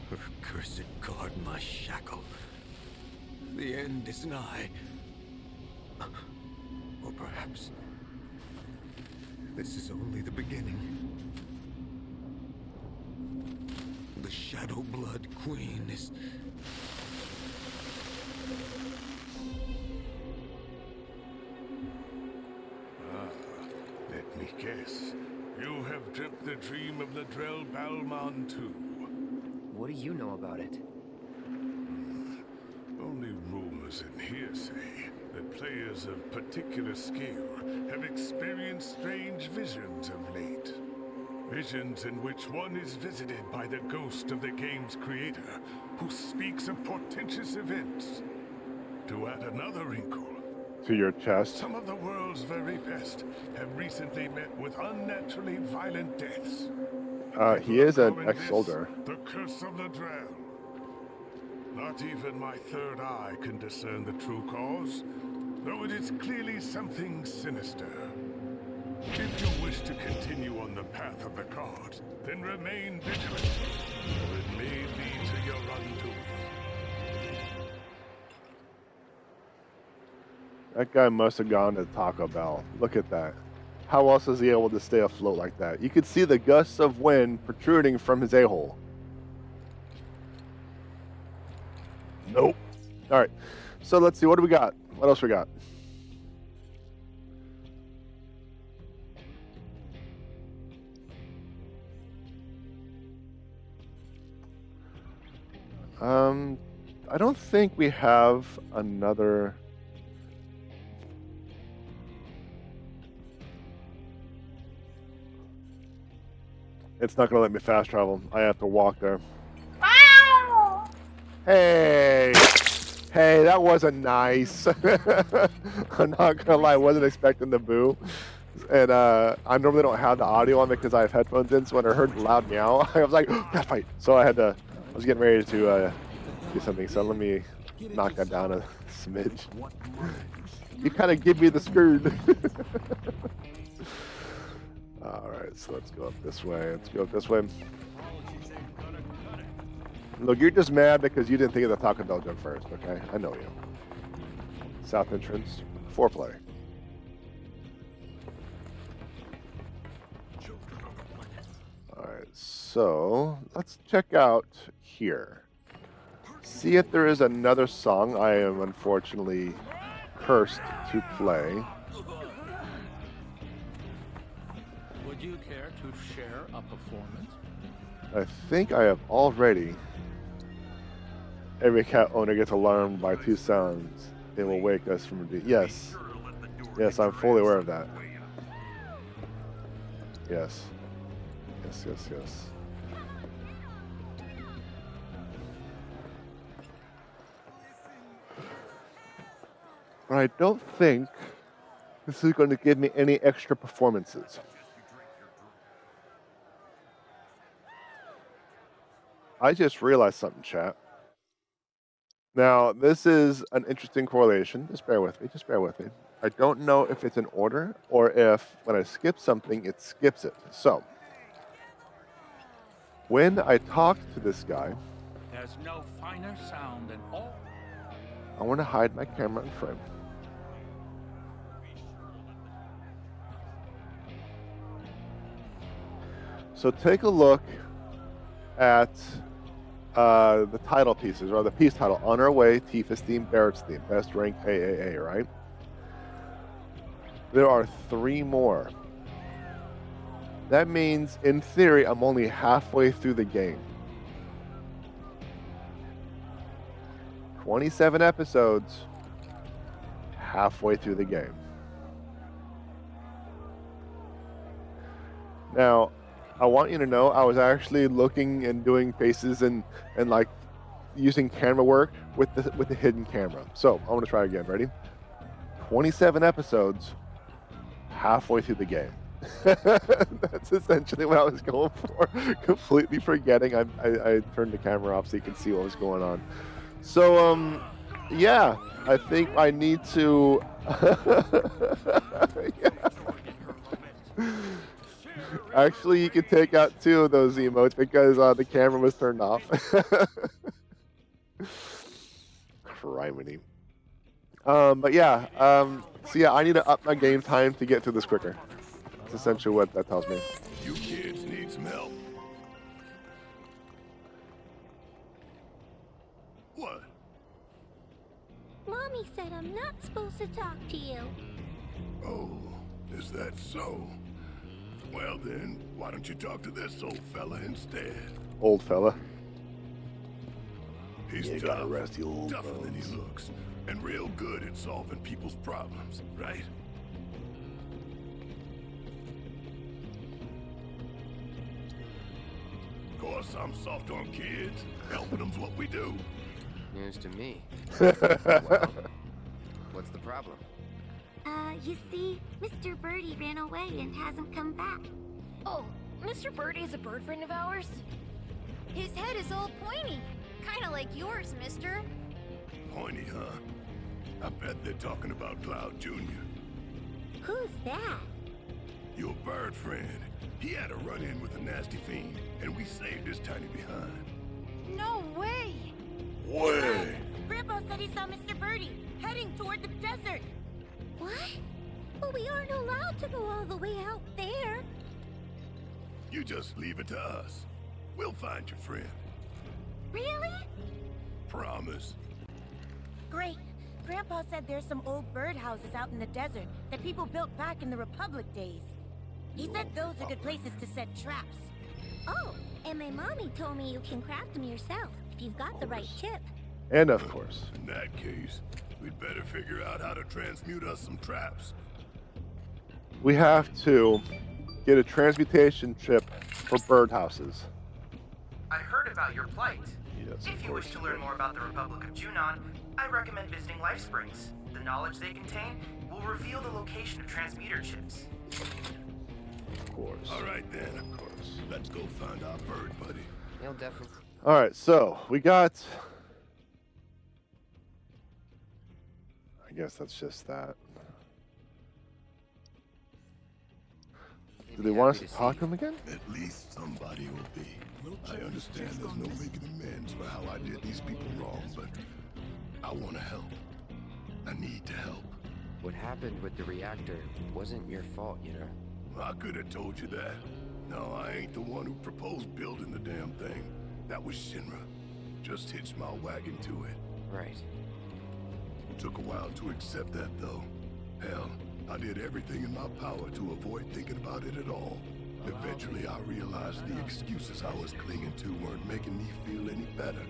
S4: Her cursed guard, my shackle. The end is nigh. Or perhaps this is only the beginning. The Shadow Blood Queen is... Let me guess. You have dreamt the dream of Latrell Belmont too.
S5: What do you know about it?
S4: Only rumors rumors and hearsay that players of particular skill have experienced strange visions of late. Visions in which one is visited by the ghost of the game's creator, who speaks of portentous events. To add another wrinkle,
S1: to your chest.
S4: some of the world's very best have recently met with unnaturally violent deaths.
S1: He is an ex-soldier.
S4: The curse of the drowned. Not even my third eye can discern the true cause, though it is clearly something sinister. If you wish to continue on the path of the cards, then remain vigilant, or it may lead to your undoing.
S1: That guy must have gone to Taco Bell. Look at that. How else is he able to stay afloat like that? You could see the gusts of wind protruding from his a-hole. Nope. All right. So let's see. What do we got? What else we got? I don't think we have another. It's not going to let me fast travel. I have to walk there. Hey! Hey, that wasn't nice. I'm not going to lie, I wasn't expecting the boo. And I normally don't have the audio on because I have headphones in, so when I heard the loud meow, I was like, God, fight. So I was getting ready to do something, so let me knock that down a smidge. You kind of give me the screwed. Alright, so let's go up this way. Let's go up this way. Look, you're just mad because you didn't think of the Taco Bell joke first, okay? I know you. South entrance, foreplay. Alright, so let's check out here. See if there is another song I am unfortunately cursed to play.
S5: Would you care to share a performance?
S1: I think I have already. Every cat owner gets alarmed by two sounds. It will wake us from a dream. Yes. Yes, I'm fully aware of that. Yes. Yes, yes, yes. But I don't think this is going to give me any extra performances. I just realized something, chat. Now, this is an interesting correlation. Just bear with me. Just bear with me. I don't know if it's in order or if when I skip something, it skips it. So, when I talk to this guy,
S5: There's no finer sound than all.
S1: I want to hide my camera in frame. So take a look at the title pieces, or the piece title, On Our Way, Tifa's Theme, Barrett's Theme, Best Rank AAA, right? There are 3 more. That means, in theory, I'm only halfway through the game. 27 episodes, halfway through the game. Now, I want you to know I was actually looking and doing faces and like using camera work with the hidden camera. So I want to try again. Ready? 27 episodes, halfway through the game. That's essentially what I was going for. Completely forgetting. I turned the camera off so you can see what was going on. So yeah, I think I need to. Yeah. Actually, you can take out 2 of those emotes because the camera was turned off. Criminy. But yeah, so yeah, I need to up my game time to get through this quicker. That's essentially what that tells me.
S4: You kids need some help. What?
S10: Mommy said I'm not supposed to talk to you.
S4: Oh, is that so? Well then, why don't you talk to this old fella instead?
S1: Old fella.
S4: He's
S1: You
S4: tough,
S1: gotta rest the old
S4: tougher than he
S1: bones.
S4: looks, and real good at solving people's problems, right? Of course, I'm soft on kids. Helping them's what we do.
S5: News to me. Well, what's the problem?
S10: You see, Mr. Birdie ran away and hasn't come back.
S2: Oh, Mr. Birdie is a bird friend of ours?
S3: His head is all pointy. Kinda like yours, mister.
S4: Pointy, huh? I bet they're talking about Cloud Jr.
S10: Who's that?
S4: Your bird friend. He had a run-in with a nasty fiend, and we saved his tiny behind.
S3: No way!
S1: Way.
S3: Grandpa said he saw Mr. Birdie heading toward the desert.
S10: What? But we aren't allowed to go all the way out there.
S4: You just leave it to us. We'll find your friend.
S10: Really?
S4: Promise.
S3: Great. Grandpa said there's some old birdhouses out in the desert that people built back in the Republic days. He said those are good places to set traps.
S10: Oh, and my mommy told me you can craft them yourself if you've got the right chip.
S1: And of course.
S4: In that case, we'd better figure out how to transmute us some traps.
S1: We have to get a transmutation chip for birdhouses.
S9: I heard about your plight.
S1: Yes,
S9: If
S1: of
S9: you wish
S1: course.
S9: to learn more about the Republic of Junon, I recommend visiting Life Springs. The knowledge they contain will reveal the location of transmuter chips.
S1: Of course.
S4: All right then.
S1: Of course.
S4: Let's go find our bird buddy.
S5: He'll definitely.
S1: All right, so we got. I guess that's just that. Do they want us to talk to him again?
S4: At least somebody will be. I understand there's no making amends for how I did these people wrong, but I want to help. I need to help.
S5: What happened with the reactor wasn't your fault, you know?
S4: I could have told you that. No, I ain't the one who proposed building the damn thing. That was Shinra. Just hitched my wagon to it.
S5: Right.
S4: Took a while to accept that, though. Hell, I did everything in my power to avoid thinking about it at all. Eventually, I realized the excuses I was clinging to weren't making me feel any better.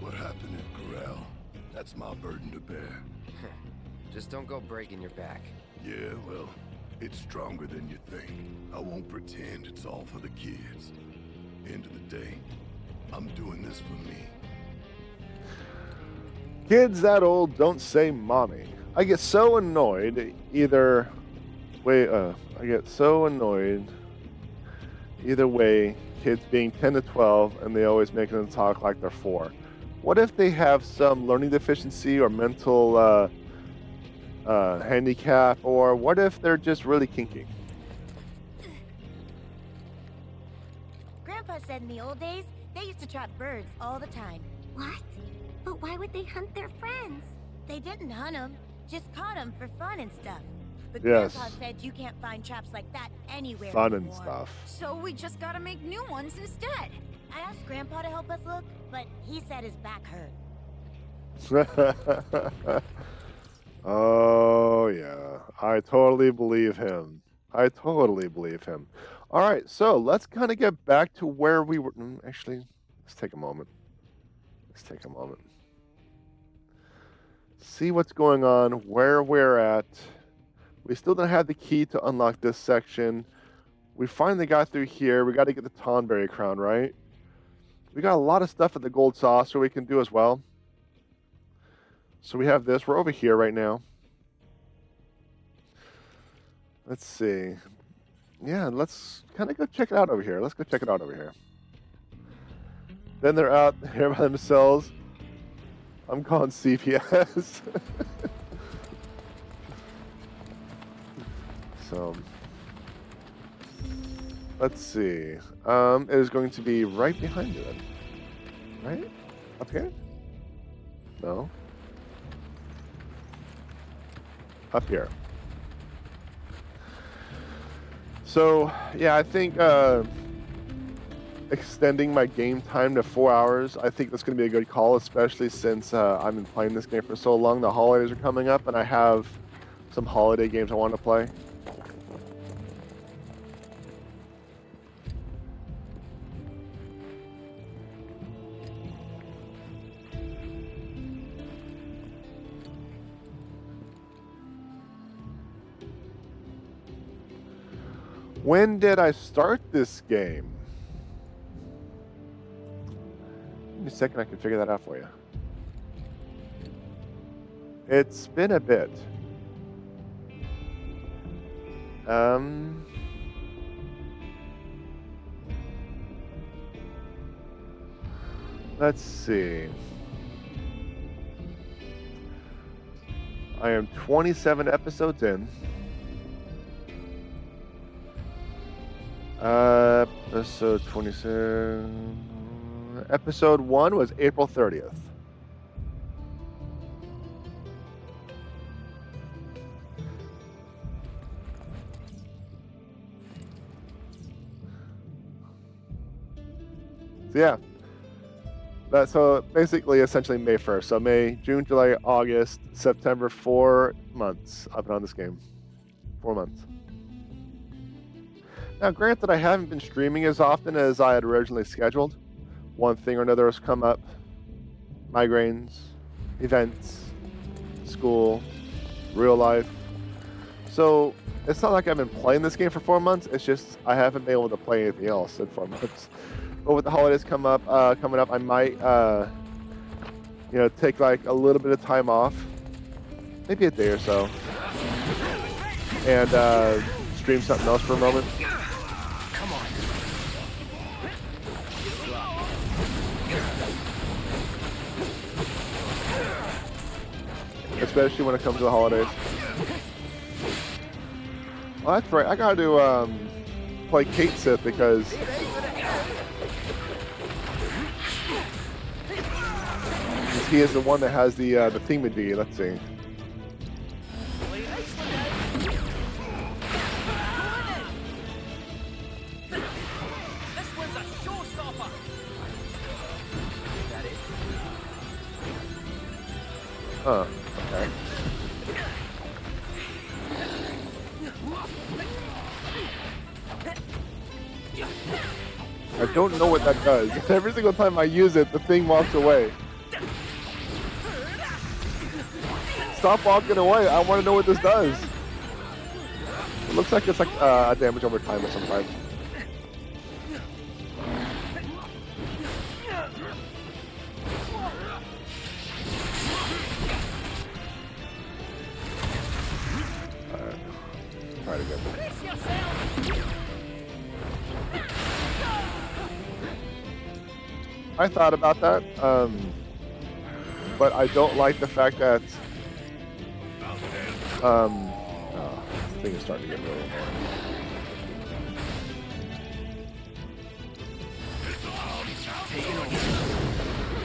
S4: What happened at Corral, that's my burden to bear.
S5: Just don't go breaking your back.
S4: Yeah, well, it's stronger than you think. I won't pretend it's all for the kids. End of the day, I'm doing this for me.
S1: Kids that old don't say mommy. I get so annoyed either way. I get so annoyed either way. Kids being 10 to 12 and they always make them talk like they're 4. What if they have some learning deficiency or mental handicap, or what if they're just really kinky?
S3: Grandpa said in the old days, they used to trap birds all the time.
S10: What? But why would they hunt their friends?
S3: They didn't hunt them, just caught them for fun and stuff. But
S1: Yes.
S3: Grandpa said you can't find traps like that anywhere
S1: Fun and
S3: anymore.
S1: stuff.
S3: So we just gotta make new ones instead. I asked Grandpa to help us look, but he said his back hurt.
S1: Oh, yeah. I totally believe him. I totally believe him. All right, so let's kind of get back to where we were. Actually, let's take a moment. Let's take a moment. See what's going on, where we're at. We still don't have the key to unlock this section. We finally got through here. We got to get the Tonberry crown, right? We got a lot of stuff at the gold saucer we can do as well. So we have this. We're over here right now. Let's see. Yeah, let's kind of go check it out over here. Let's go check it out over here. Then they're out here by themselves. I'm calling CPS. So, let's see. It is going to be right behind you then. Right? Up here? No. Up here. So, yeah, I think extending my game time to 4 hours, I think that's going to be a good call, especially since I've been playing this game for so long. The holidays are coming up, and I have some holiday games I want to play. When did I start this game? Give me a second, I can figure that out for you. It's been a bit. Let's see. I am 27 episodes in. Episode 27. Episode 1 was April 30th. So yeah. So basically, essentially May 1st. So May, June, July, August, September, 4 months I've been on this game. 4 months. Now, granted, I haven't been streaming as often as I had originally scheduled. One thing or another has come up. Migraines, events, school, real life. So it's not like I've been playing this game for 4 months. It's just I haven't been able to play anything else in 4 months. But with the holidays coming up, I might, take like a little bit of time off, maybe a day or so, and stream something else for a moment.
S7: Come on.
S1: Especially when it comes to the holidays. Well, that's right. I gotta do play Kate Sith because he is the one that has the thingamajig. Let's see.
S7: This one's a showstopper. That it?
S1: Huh. Okay. I don't know what that does. Every single time I use it, the thing walks away. Stop walking away. I want to know what this does. It looks like it's like a damage over time or something. Alright. Try it again. I thought about that, but I don't like the fact that this thing is starting to get really annoying.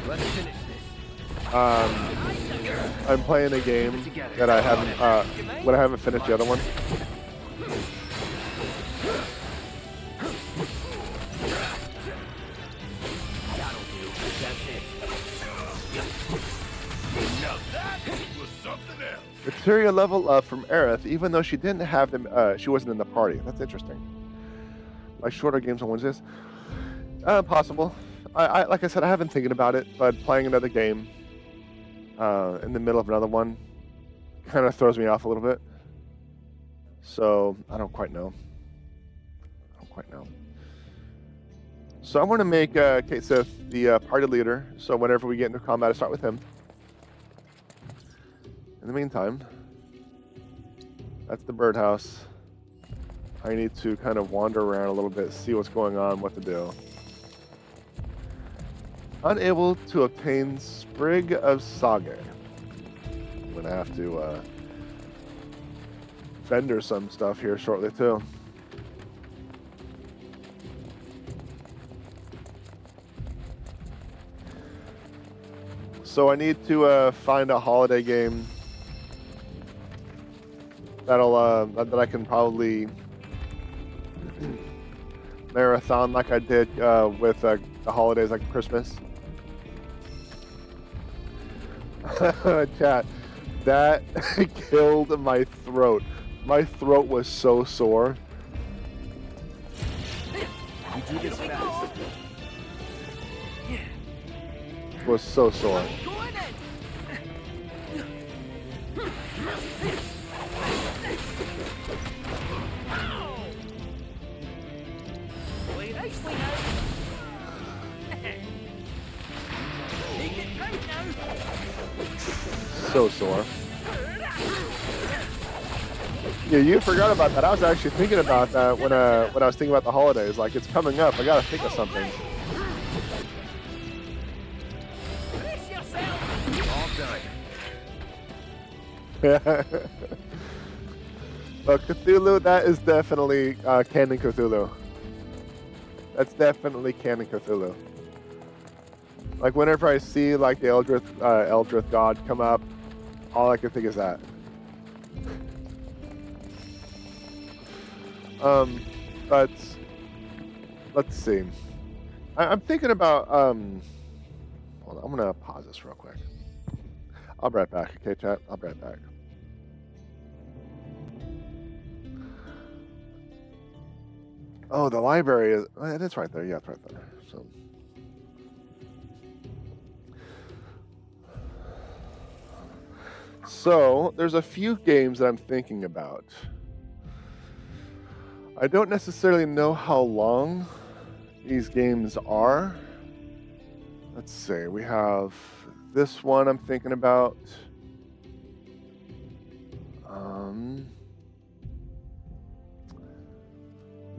S7: Let's finish this.
S1: I'm playing a game that I haven't finished the other one. Materia level up from Aerith, even though she didn't have them. She wasn't in the party. That's interesting. Like shorter games on Wednesdays. Possible. I like I said, I haven't thinking about it, but playing another game in the middle of another one kind of throws me off a little bit. So I don't quite know. So I want to make Kate Sith the party leader. So whenever we get into combat, I start with him. In the meantime, that's the birdhouse. I need to kind of wander around a little bit, see what's going on, what to do. Unable to obtain Sprig of Sage. I'm gonna have to vendor some stuff here shortly too. So I need to find a holiday game that I can probably marathon like I did with the holidays like Christmas. Chat, that killed my throat. My throat was so sore.
S7: You do this fast.
S1: It was so sore. so sore. Yeah, you forgot about that. I was actually thinking about that when I was thinking about the holidays. Like, it's coming up. I gotta think of something.
S5: All done.
S1: But Cthulhu, that is definitely canon Cthulhu. That's definitely canon Cthulhu. Like, whenever I see like the Eldritch God come up, all I can think is that. But let's see. I'm thinking about hold on, I'm gonna pause this real quick. I'll be right back, okay, chat? I'll be right back. Oh, the library is. It's right there. Yeah, it's right there. So there's a few games that I'm thinking about. I don't necessarily know how long these games are. Let's see. We have this one I'm thinking about.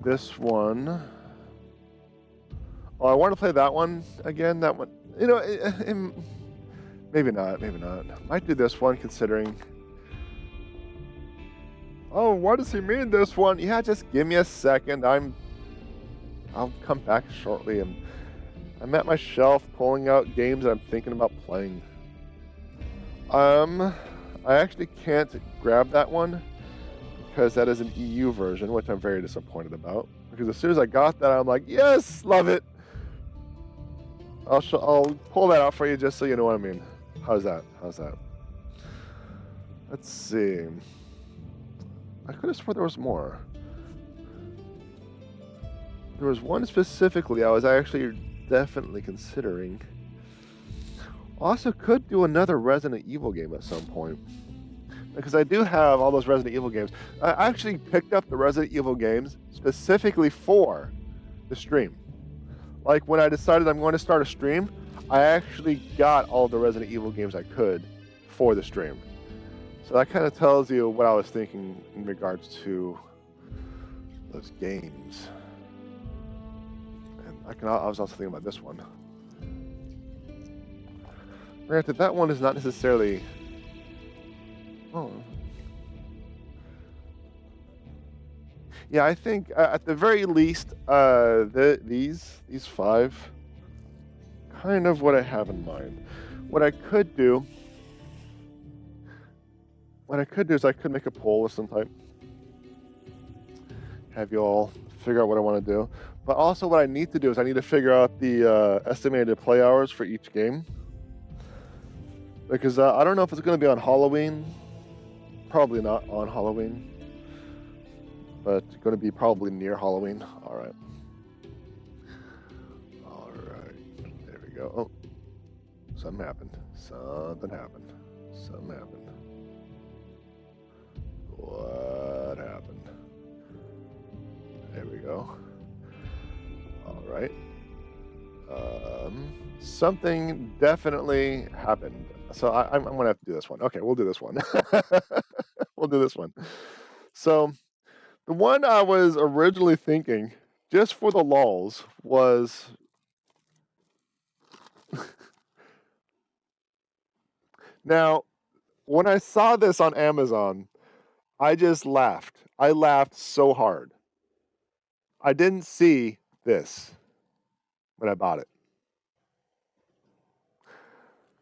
S1: This one. Oh, I want to play that one again. That one, you know, maybe not. Maybe not. Might do this one considering. Oh, what does he mean this one? Yeah, just give me a second. I'll come back shortly. And I'm at my shelf pulling out games that I'm thinking about playing. I actually can't grab that one because that is an EU version, which I'm very disappointed about. Because as soon as I got that, I'm like, yes, love it. I'll pull that out for you just so you know what I mean. How's that? Let's see. I could have sworn there was more. There was one specifically I was actually definitely considering. Also could do another Resident Evil game at some point. Because I do have all those Resident Evil games. I actually picked up the Resident Evil games specifically for the stream. Like, when I decided I'm going to start a stream, I actually got all the Resident Evil games I could for the stream. So that kind of tells you what I was thinking in regards to those games. And I was also thinking about this one. Granted, that one is not necessarily... Oh. Yeah, I think at the very least, these 5, kind of what I have in mind. What I could do is I could make a poll of some type. Have you all figure out what I want to do. But also what I need to do is I need to figure out the estimated play hours for each game. Because I don't know if it's going to be on Halloween. Probably not on Halloween. But going to be probably near Halloween. Alright. Alright. There we go. Oh. Something happened. What happened? There we go. Alright. Something definitely happened. So I'm going to have to do this one. Okay, we'll do this one. We'll do this one. So the one I was originally thinking, just for the lulz, was... Now, when I saw this on Amazon, I just laughed. I laughed so hard. I didn't see this when I bought it.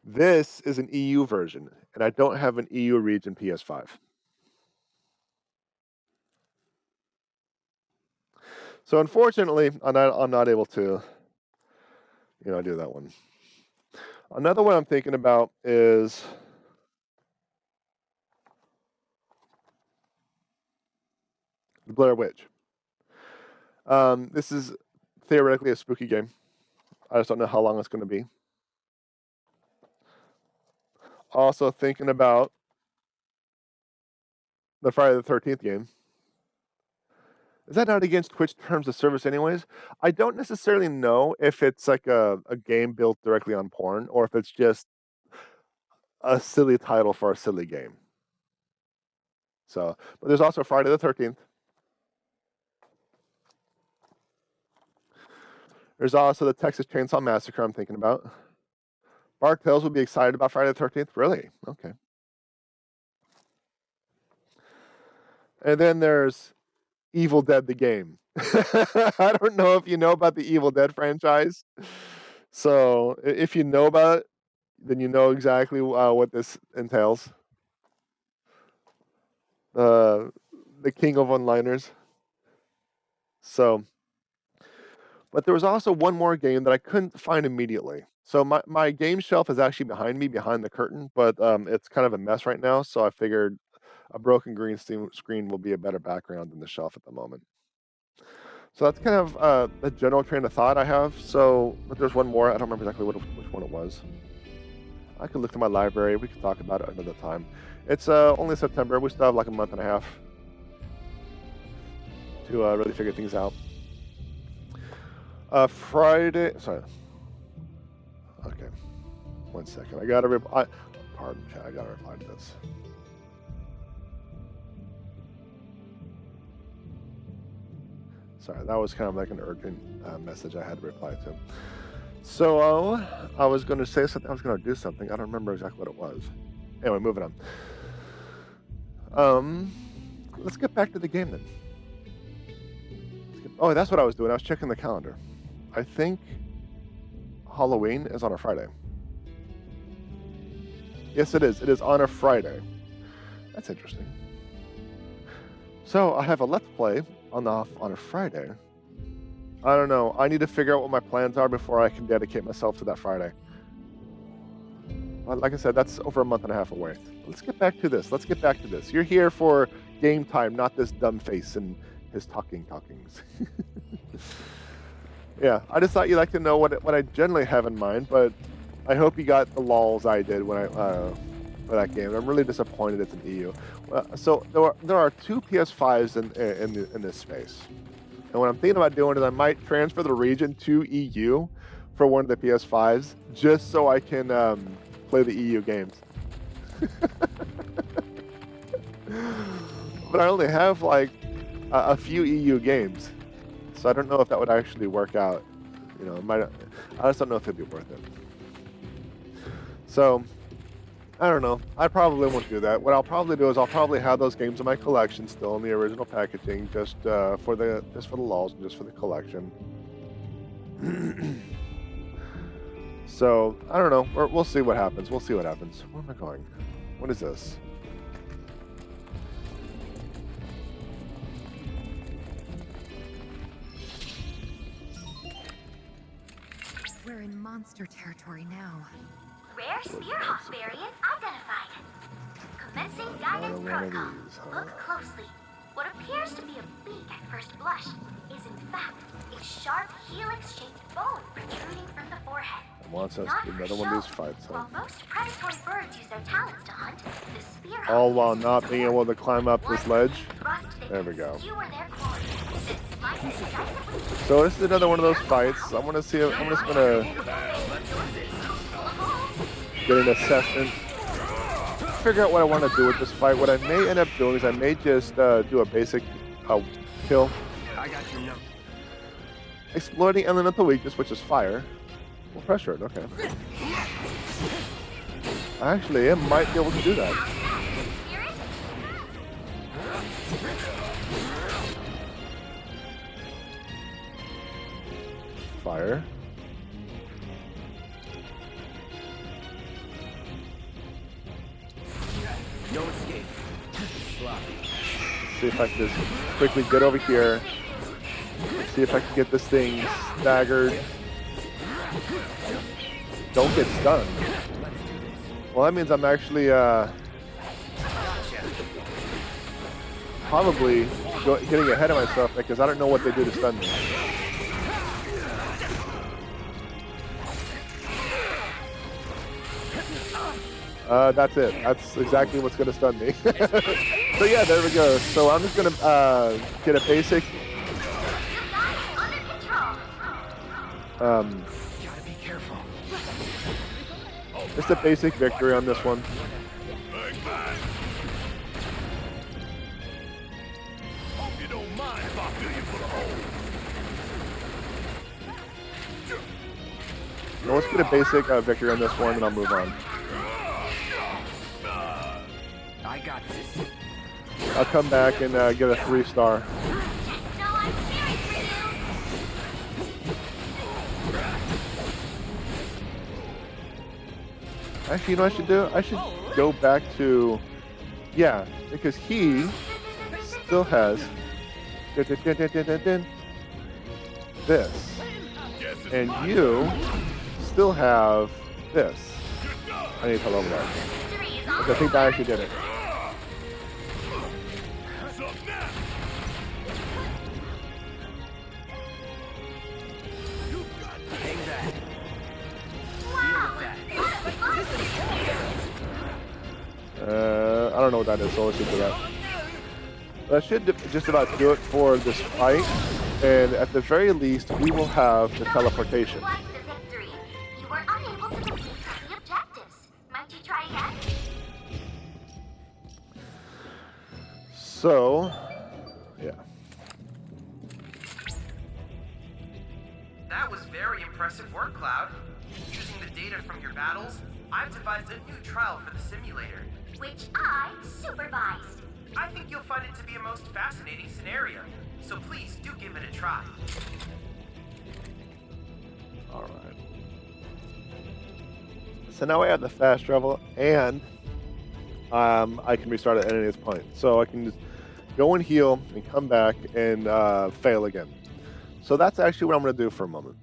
S1: This is an EU version, and I don't have an EU region PS5. So unfortunately, I'm not able to, do that one. Another one I'm thinking about is the Blair Witch. This is theoretically a spooky game. I just don't know how long it's going to be. Also thinking about the Friday the 13th game. Is that not against Twitch terms of service anyways? I don't necessarily know if it's like a game built directly on porn or if it's just a silly title for a silly game. So, but there's also Friday the 13th. There's also the Texas Chainsaw Massacre I'm thinking about. Bark Tales would be excited about Friday the 13th. Really? Okay. And then there's Evil Dead the game. I don't know if you know about the Evil Dead franchise. So if you know about it, then you know exactly what this entails. The king of one-liners. So, but there was also one more game that I couldn't find immediately. So my game shelf is actually behind me, behind the curtain, but it's kind of a mess right now. So I figured a broken green screen will be a better background than the shelf at the moment. So that's kind of the general train of thought I have. So, but there's one more. I don't remember exactly which one it was. I could look through my library. We could talk about it another time. It's only September. We still have like a month and a half to really figure things out. Friday. Sorry. Okay. 1 second. I gotta reply. Pardon, chat. I gotta reply to this. Sorry, that was kind of like an urgent message I had to reply to. So I was going to say something. I was going to do something. I don't remember exactly what it was. Anyway, moving on. Let's get back to the game then. Oh, that's what I was doing. I was checking the calendar. I think Halloween is on a Friday. Yes, it is. It is on a Friday. That's interesting. So I have a Let's Play on a Friday. I don't know. I need to figure out what my plans are before I can dedicate myself to that Friday. But like I said, that's over a month and a half away. Let's get back to this. You're here for game time, not this dumb face and his talkings. Yeah, I just thought you'd like to know what I generally have in mind, but I hope you got the lols I did when I for that game. I'm really disappointed it's an EU. So there are two PS5s in this space. And what I'm thinking about doing is I might transfer the region to EU for one of the PS5s, just so I can play the EU games. But I only have like a few EU games, so I don't know if that would actually work out. You know, I just don't know if it'd be worth it. So I don't know. I probably won't do that. What I'll probably do is I'll probably have those games in my collection still in the original packaging, just for the lulz and just for the collection. So I don't know. We'll see what happens. Where am I going? What is this?
S8: We're in monster territory now.
S10: Rare Spearhawk variant identified. Commencing guidance protocol. Look closely. What appears to be a beak at first blush is in fact a sharp helix-shaped bone protruding from the forehead.
S1: Wants us to do another one of these fights, huh?
S10: While most predatory birds use their talons to hunt, the Spearhawk
S1: all while not being able to climb up this ledge. There we go. So this is another one of those fights. I'm just gonna get an assessment, figure out what I want to do with this fight. What I may end up doing is I may just do a basic kill.
S5: I got your number.
S1: Exploiting elemental weakness, which is fire. Well, pressure it, okay. Actually, I might be able to do that. Fire.
S5: No escape. Sloppy.
S1: See if I can just quickly get over here. See if I can get this thing staggered. Don't get stunned. Well, that means I'm actually probably getting ahead of myself because I don't know what they do to stun me. That's it. That's exactly what's going to stun me. So yeah, there we go. So I'm just going to get a basic.
S5: Gotta be careful.
S1: Just a basic victory on this one.
S4: Like that. Hope you don't mind if I fill you full of holes.
S1: Now let's get a basic victory on this one, and I'll move on.
S5: I got this.
S1: I'll come back and get a 3-star.
S10: No, I'm cheering for you.
S1: Actually, you know what I should do? I should go back to... Yeah, because he still has... this. And you still have this. I need to tell over that. I think I actually did it. I don't know what that is, so let's just do that. That should just about do it for this fight, and at the very least, we will have the teleportation.
S10: Quite the victory. You were unable to complete the objectives. Might you try again?
S1: So, yeah.
S9: That was very impressive work, Cloud. Using the data from your battles, I've devised a new trial for the simulator.
S10: Which I supervised.
S9: I think you'll find it to be a most fascinating scenario, so please do give it a try.
S1: Alright. So now I have the fast travel, and I can restart at any point. So I can just go and heal, and come back, and fail again. So that's actually what I'm going to do for a moment.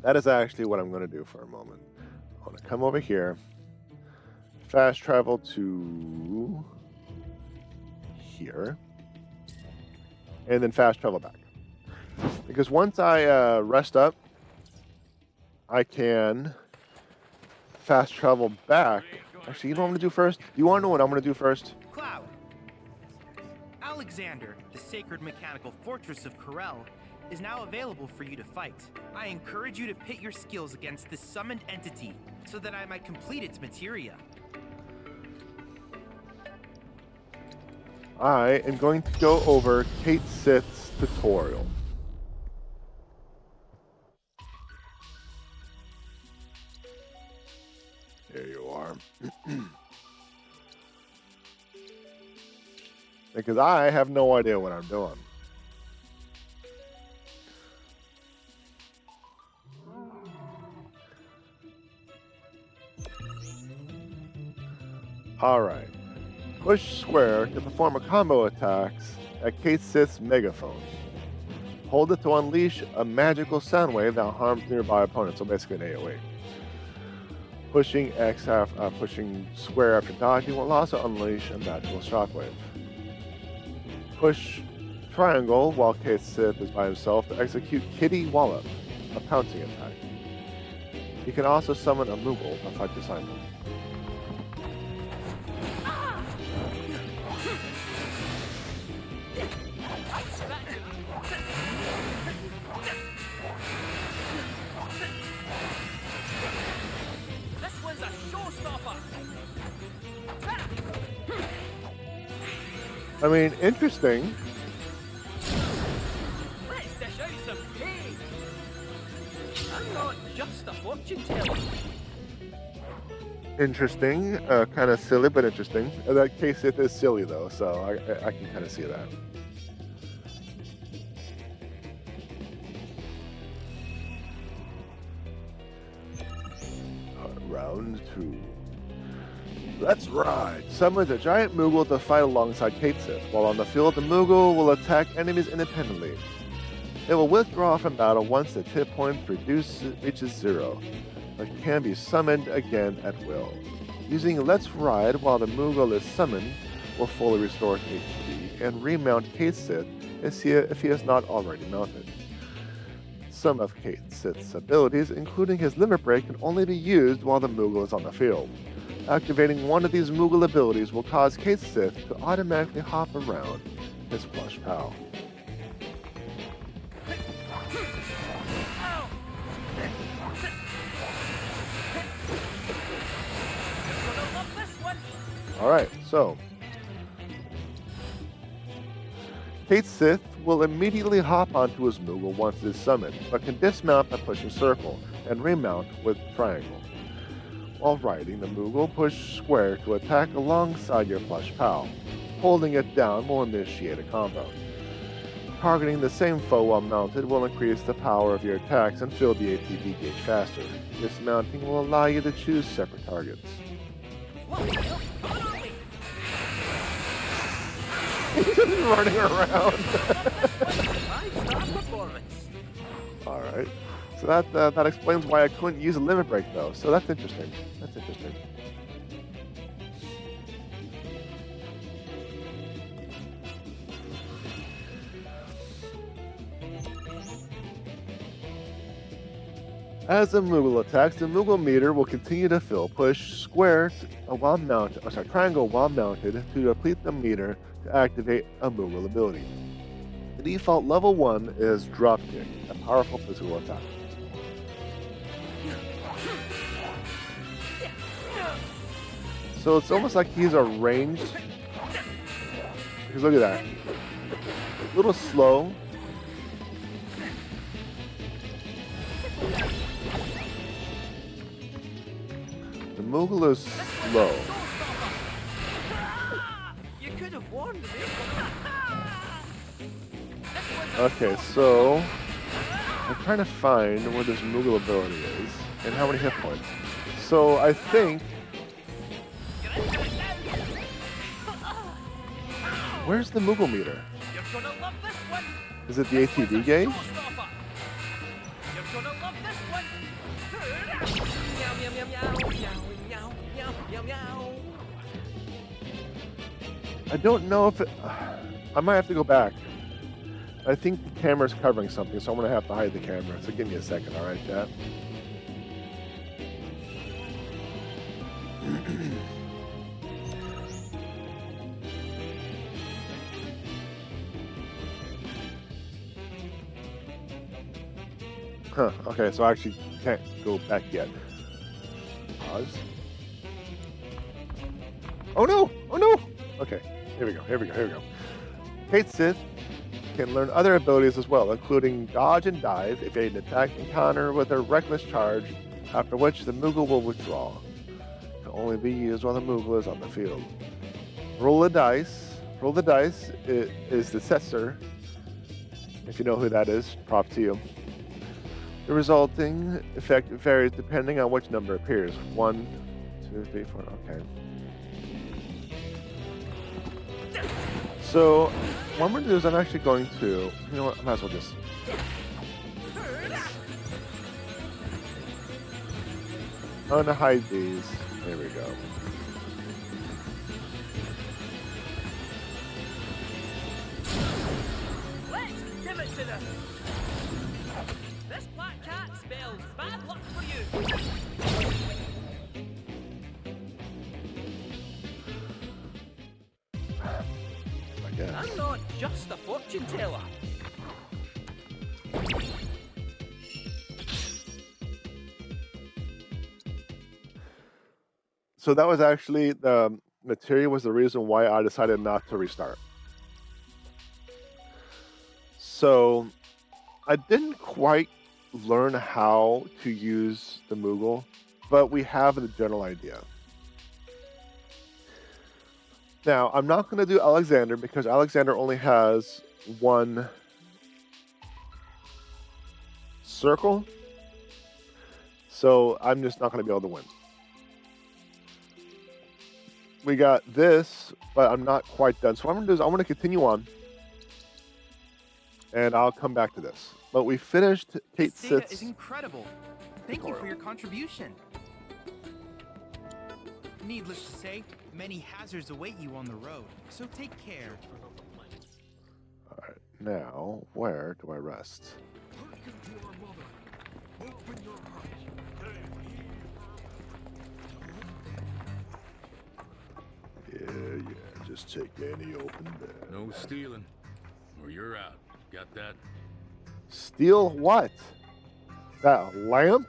S1: That is actually what I'm going to do for a moment. I'm going to come over here, fast travel to here, and then fast travel back. Because once I rest up, I can fast travel back. Actually, you know what I'm going to do first? Do you want to know what I'm going to do first?
S9: Cloud. Alexander, the sacred mechanical fortress of Corel, is now available for you to fight. I encourage you to pit your skills against this summoned entity so that I might complete its materia.
S1: I am going to go over Kate Sith's tutorial. Here you are. Because I have no idea what I'm doing. Alright. Push square to perform a combo attacks at Kate Sith's megaphone. Hold it to unleash a magical sound wave that harms nearby opponents, so basically an AoE. Pushing pushing square after dodging will also unleash a magical shockwave. Push triangle while Kate Sith is by himself to execute Kitty Wallop, a pouncing attack. He can also summon a Moogle to fight beside him.
S7: This one's a showstopper.
S1: I mean, interesting.
S7: Let's dish out some cake. I'm not just a fortune teller.
S1: Interesting. Kind of silly, but interesting. That Kate Sith is silly, though, so I can kind of see that. Round 2. Let's ride! Summons a giant Moogle to fight alongside Kate Sith. While on the field, the Moogle will attack enemies independently. It will withdraw from battle once its hit point reaches 0, but can be summoned again at will. Using Let's Ride while the Moogle is summoned will fully restore HP and remount Kate Sith if he is not already mounted. Some of Kate Sith's abilities, including his limit break, can only be used while the Moogle is on the field. Activating one of these Moogle abilities will cause Kate Sith to automatically hop around his plush pal. Alright, so Kate Sith will immediately hop onto his Moogle once it is summoned, but can dismount by pushing circle and remount with triangle. While riding, the Moogle will push square to attack alongside your plush pal. Holding it down will initiate a combo. Targeting the same foe while mounted will increase the power of your attacks and fill the ATB gauge faster. Dismounting will allow you to choose separate targets. He's just running around. Alright. So that explains why I couldn't use a limit break though. So that's interesting. That's interesting. As the Moogle attacks, the Moogle meter will continue to fill. Push square triangle while mounted to deplete the meter to activate a Moogle ability. The default level 1 is Dropkick, a powerful physical attack. So it's almost like he's a ranged. Because look at that. A little slow. The Moogle is slow.
S7: You could have warned me.
S1: Okay, so I'm trying to find where this Moogle ability is and how many hit points. So I think. Where's the Moogle meter? Is it the ATB gauge? I don't know if it. I might have to go back. I think the camera's covering something, so I'm gonna have to hide the camera. So give me a second, all right, chat? Huh, okay, so I actually can't go back yet. Pause. Oh no! Oh no! Okay, here we go. Kate Sith can learn other abilities as well, including dodge and dive if an attack encounter with a reckless charge, after which the Moogle will withdraw. It can only be used while the Moogle is on the field. Roll the dice. Roll the dice is the Cessor. If you know who that is, props to you. The resulting effect varies depending on which number appears. 1, 2, 3, 4, okay. So, what I'm going to do is I'm actually going to, you know what, I might as well just. I'm going to hide these. There we go.
S7: Let's give it to them. This black cat spells bad luck for you. I'm not just a fortune teller.
S1: So that was actually the materia was the reason why I decided not to restart. So I didn't quite learn how to use the Moogle, but we have the general idea. Now, I'm not going to do Alexander because Alexander only has one circle. So I'm just not going to be able to win. We got this, but I'm not quite done. So what I'm going to do is I'm going to continue on. And I'll come back to this. But we finished Kate Sith's.
S9: This data is incredible. Thank you for your contribution. Needless to say, many hazards await you on the road, so take care.
S1: Alright, now, where do I rest? Yeah, just take any open bed.
S11: No stealing, or you're out. Got that?
S1: Steal what? That lamp?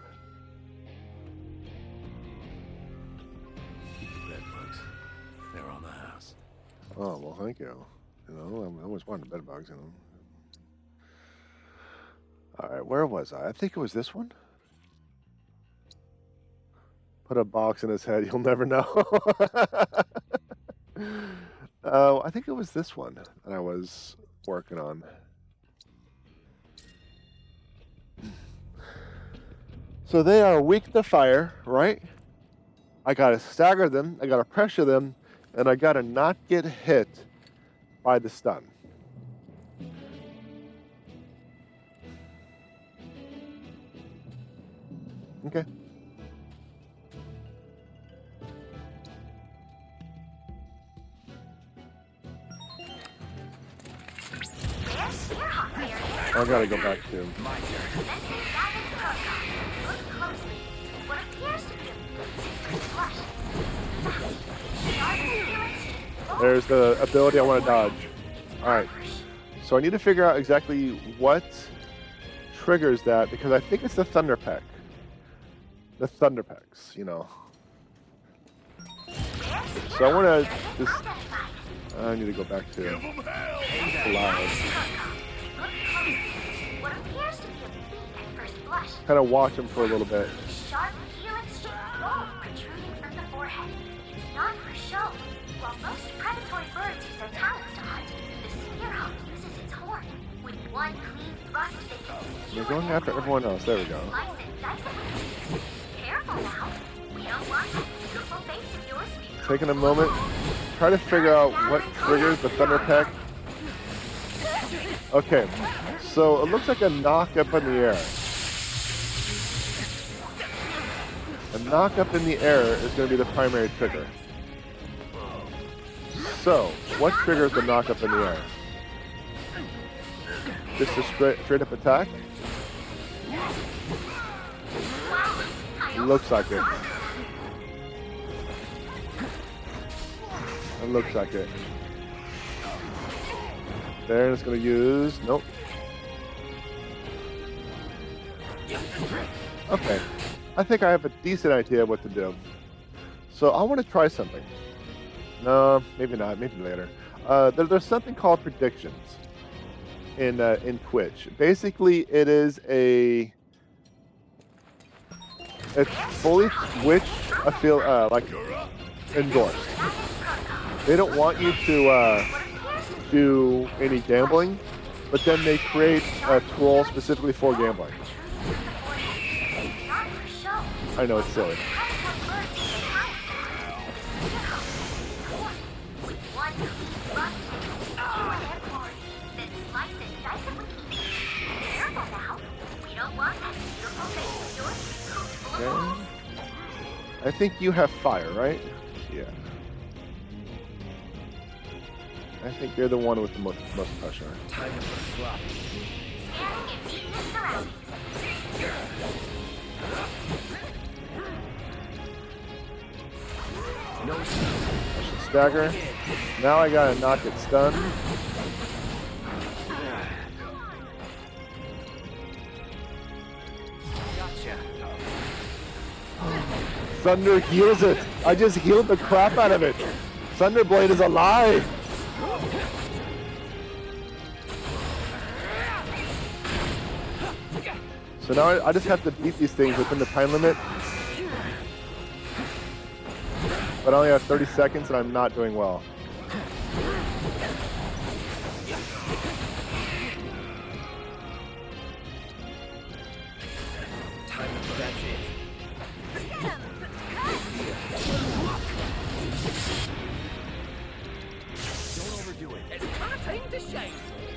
S11: Bed bugs. They're
S1: Oh, well, thank you. You know, I always wanted bed bugs, you know. All right, where was I? I think it was this one. Put a box in his head, you'll never know. I think it was this one that I was working on. So they are weak to fire, right? I gotta stagger them, I gotta pressure them, and I gotta not get hit by the stun. Okay. I gotta go back to There's the ability I want to dodge. Alright. So I need to figure out exactly what triggers that, because I think it's the Thunder Peck. The Thunder Pecks, you know. So I want to just... I need to go back to Loud. Kind of watch him for a little bit.
S10: Sharp healing strip protruding from the forehead. It's not for show. While most predatory birds use their talons to hunt, the spearhawk uses its horn. With one clean thrust, they can
S1: You're going after everyone else. There we go.
S10: Careful now. We don't want that beautiful face of yours to be
S1: Taking a moment, try to figure out what triggers the Thunder Peck. Okay, so it looks like a knock up in the air. A knock up in the air is going to be the primary trigger. So, what triggers the knock up in the air? Just a straight up attack? Looks like it. It looks like it. There, it's going to use... Nope. Okay. I think I have a decent idea of what to do. So I want to try something. No, maybe not. Maybe later. There's something called predictions in Twitch. Basically, it is a... It's fully Twitch, I feel, like, endorsed. They don't want you to do any gambling, but then they create a tool specifically for gambling. I know, it's silly. Okay. I think you have fire, right? Yeah. I think you're the one with the most pressure. I should stagger. Now I gotta not get stunned. Thunder heals it. I just healed the crap out of it. Thunderblade is alive. So now I just have to beat these things within the time limit. But I only have 30 seconds and I'm not doing well.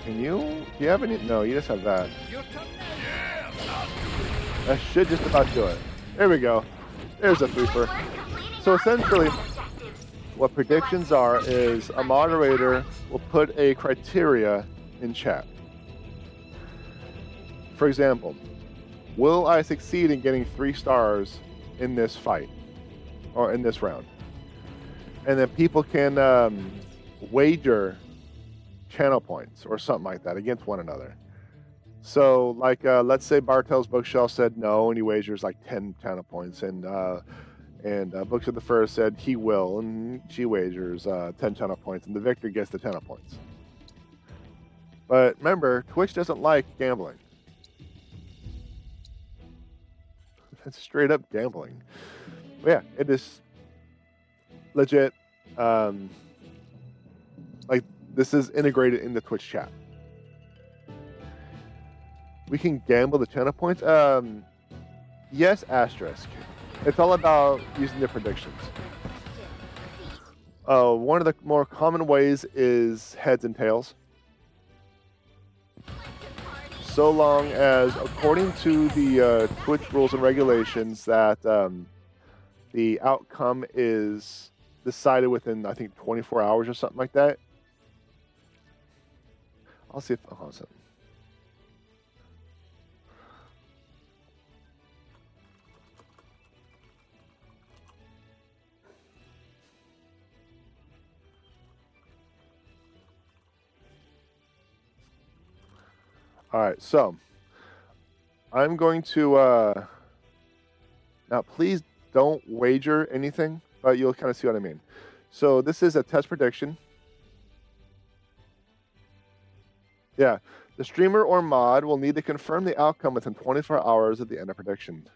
S1: Can you? Do you have any? No, you just have that. That should just about do it. There we go. There's a threefer. So essentially, what predictions are is a moderator will put a criteria in chat. For example, will I succeed in getting 3 stars in this fight or in this round? And then people can wager channel points or something like that against one another. So, like, let's say Bartel's Bookshelf said no, and he wagers like 10 channel points, and And Books of the Fur said he will, and she wagers 10 channel points, and the victor gets the channel points. But remember, Twitch doesn't like gambling. That's straight up gambling. But yeah, it is legit. Like, this is integrated in the Twitch chat. We can gamble the channel points. Yes, asterisk. It's all about using the predictions. One of the more common ways is heads and tails. So long as, according to the Twitch rules and regulations, that the outcome is decided within, I think, 24 hours or something like that. I'll see if... Oh, so. All right, so I'm going to now please don't wager anything, but you'll kind of see what I mean. So this is a test prediction. Yeah, the streamer or mod will need to confirm the outcome within 24 hours at the end of prediction.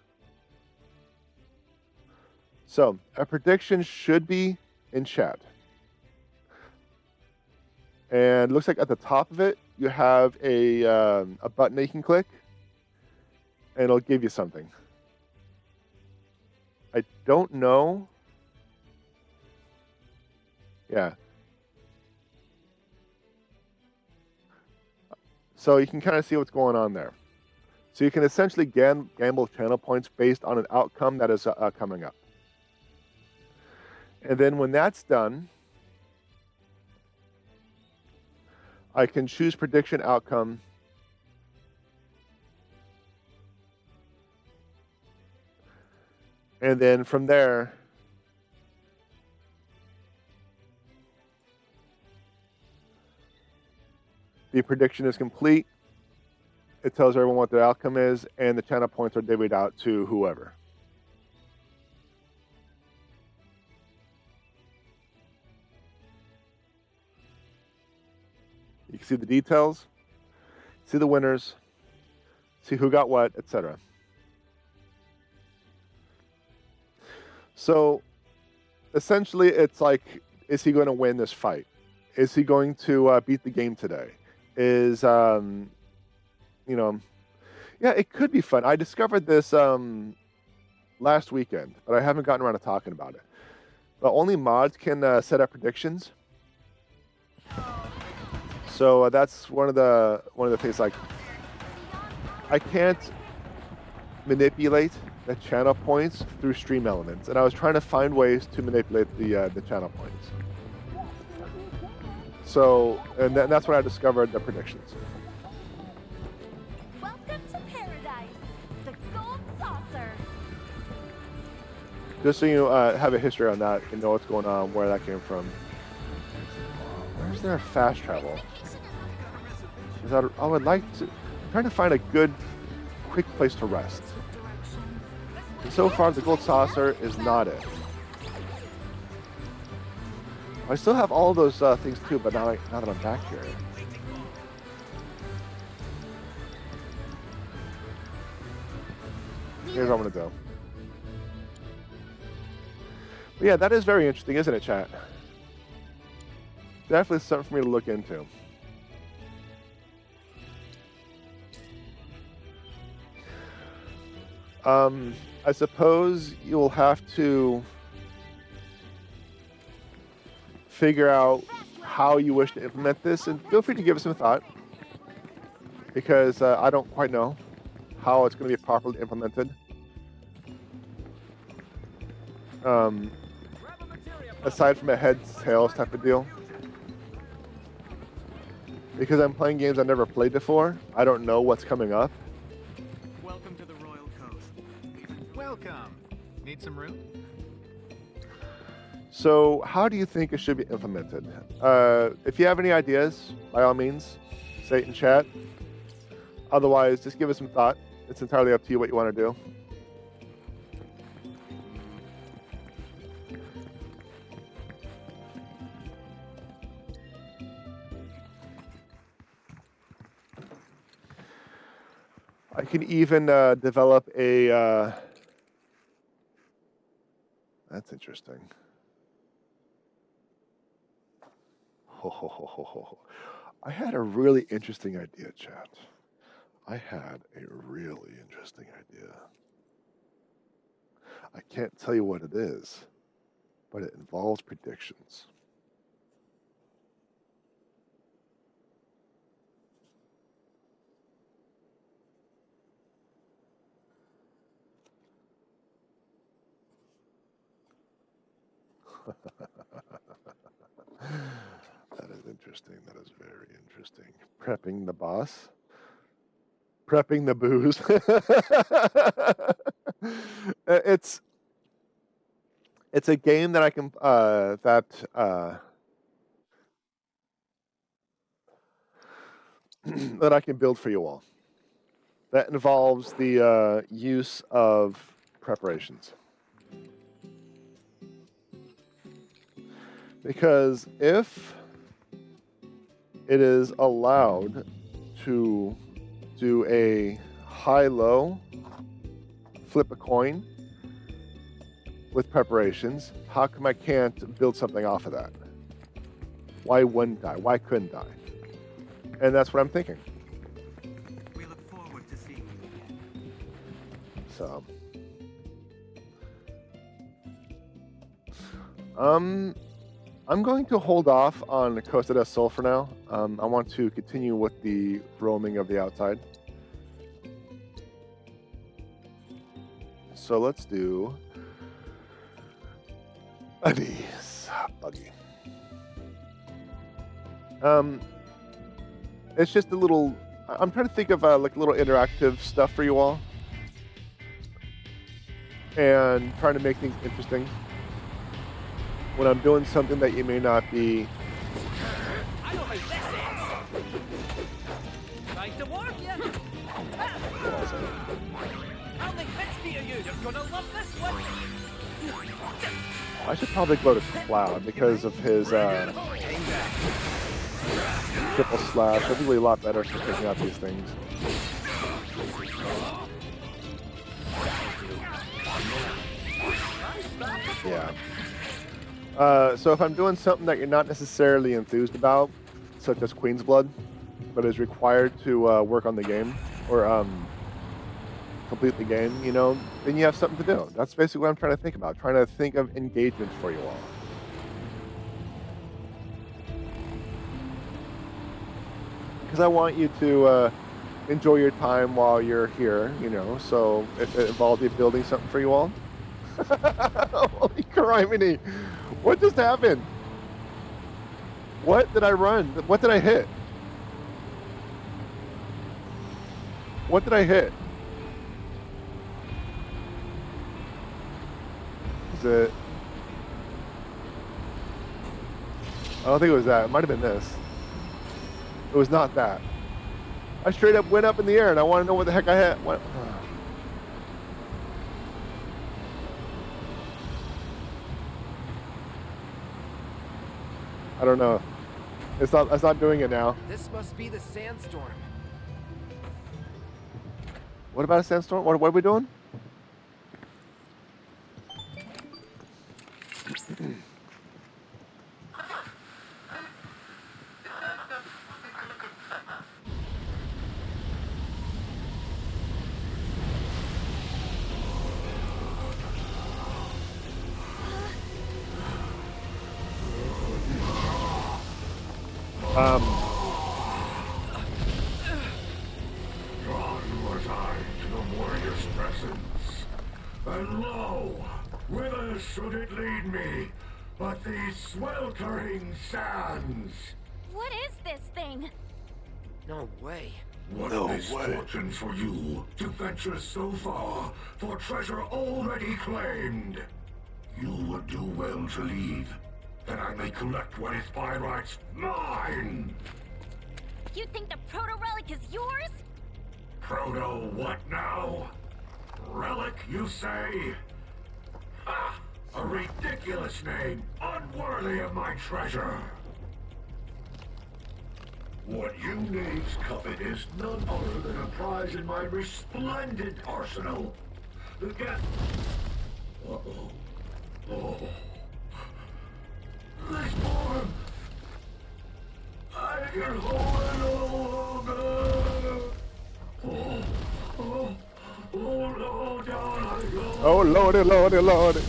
S1: So a prediction should be in chat. And it looks like at the top of it, you have a button that you can click, and it'll give you something. I don't know. Yeah. So you can kind of see what's going on there. So you can essentially gamble channel points based on an outcome that is coming up. And then when that's done, I can choose prediction outcome. And then from there, the prediction is complete. It tells everyone what the outcome is, and the channel points are divvied out to whoever. You can see the details, see the winners, see who got what, etc. So essentially, it's like, is he going to win this fight? Is he going to beat the game today? Is, you know, yeah, it could be fun. I discovered this last weekend, but I haven't gotten around to talking about it. But only mods can set up predictions. So that's one of the things. Like, I can't manipulate the channel points through stream elements, and I was trying to find ways to manipulate the channel points. So, and that's when I discovered the predictions.
S2: Welcome to paradise, the gold saucer.
S1: Just so you have a history on that and know what's going on, where that came from. Where's there fast travel? I would like to. I'm trying to find a good, quick place to rest. And so far, the gold saucer is not it. I still have all of those things too, but now that I'm back here. Here's where I'm gonna go. But yeah, that is very interesting, isn't it, chat? Definitely something for me to look into. I suppose you'll have to figure out how you wish to implement this, and feel free to give it some thought, because I don't quite know how it's going to be properly implemented. Aside from a heads tails type of deal, because I'm playing games I've never played before, I don't know what's coming up.
S12: Welcome to the Royal Coast. Welcome. Need some room?
S1: So how do you think it should be implemented? If you have any ideas, by all means, say it in chat. Otherwise, just give it some thought. It's entirely up to you what you want to do. can even develop a... that's interesting. I had a really interesting idea, chat. I had a really interesting idea. I can't tell you what it is, but it involves predictions. That is interesting. That is very interesting. Prepping the boss. Prepping the booze. It's a game that I can that I can build for you all. That involves the use of preparations. Because if it is allowed to do a high-low, flip a coin with preparations, how come I can't build something off of that? Why wouldn't I? Why couldn't I? And that's what I'm thinking.
S12: We look forward to seeing you again.
S1: So, I'm going to hold off on Costa del Sol for now. I want to continue with the roaming of the outside. So let's do Buddies. Buggy. It's just a little... I'm trying to think of like little interactive stuff for you all. And trying to make things interesting. When I'm doing something that you may not be...
S7: I know how this ends. Trying to warn you. I'll convince me of you. You're gonna love this one.
S1: I should probably go to Cloud because of his triple slash. I think he'll be a lot better for picking out these things. Yeah. So if I'm doing something that you're not necessarily enthused about, such as Queen's Blood, but is required to work on the game, or complete the game, you know, then you have something to do. That's basically what I'm trying to think about, trying to think of engagements for you all. Because I want you to enjoy your time while you're here, you know, so it involves me building something for you all. Holy criminy! What just happened? What did I run? What did I hit? What did I hit? Is it? I don't think it was that. It might have been this. It was not that. I straight up went up in the air and I want to know what the heck I hit. What? I don't know. It's not doing it now.
S5: This must be the sandstorm.
S1: What about a sandstorm? What are we doing?
S4: Drawn was I to the warrior's presence, and lo, whither should it lead me but these sweltering sands?
S2: What is this thing?
S5: No way.
S4: What a misfortune for you to venture so far for treasure already claimed. You would do well to leave, that I may collect what is by rights mine!
S2: You think the proto-relic is yours?
S4: Proto what now? Relic, you say? Ha! A ridiculous name, unworthy of my treasure!
S13: What you knaves covet is none other than a prize in my resplendent arsenal. The gas... Uh-oh. Oh. This form... I can hold it no longer. Oh, Lord, down I go.
S1: Oh, lordy, lordy, lordy.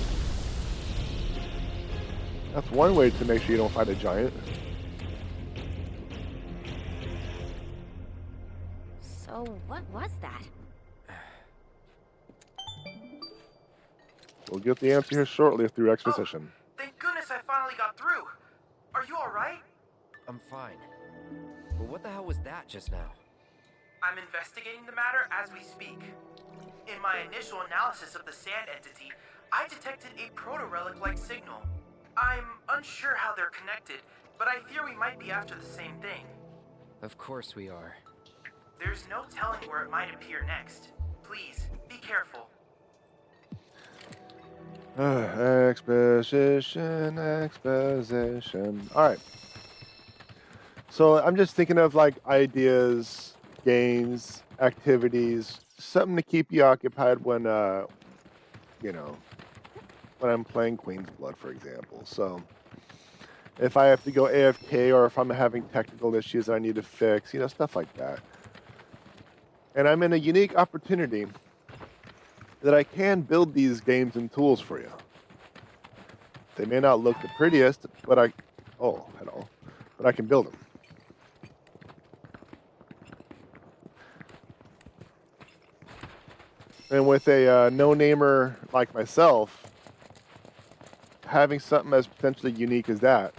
S1: That's one way to make sure you don't fight a giant.
S2: So, what was that?
S1: We'll get the answer here shortly through exposition.
S9: Thank goodness I finally got through. Are you alright?
S5: I'm fine. But what the hell was that just now?
S9: I'm investigating the matter as we speak. In my initial analysis of the sand entity, I detected a proto-relic-like signal. I'm unsure how they're connected, but I fear we might be after the same thing.
S5: Of course we are.
S9: There's no telling where it might appear next. Please, be careful.
S1: Exposition, exposition. Alright. So I'm just thinking of like ideas, games, activities, something to keep you occupied when, you know, when I'm playing Queen's Blood, for example. So if I have to go AFK or if I'm having technical issues that I need to fix, you know, stuff like that. And I'm in a unique opportunity that I can build these games and tools for you. They may not look the prettiest, but I can build them. And with a no-namer like myself, having something as potentially unique as that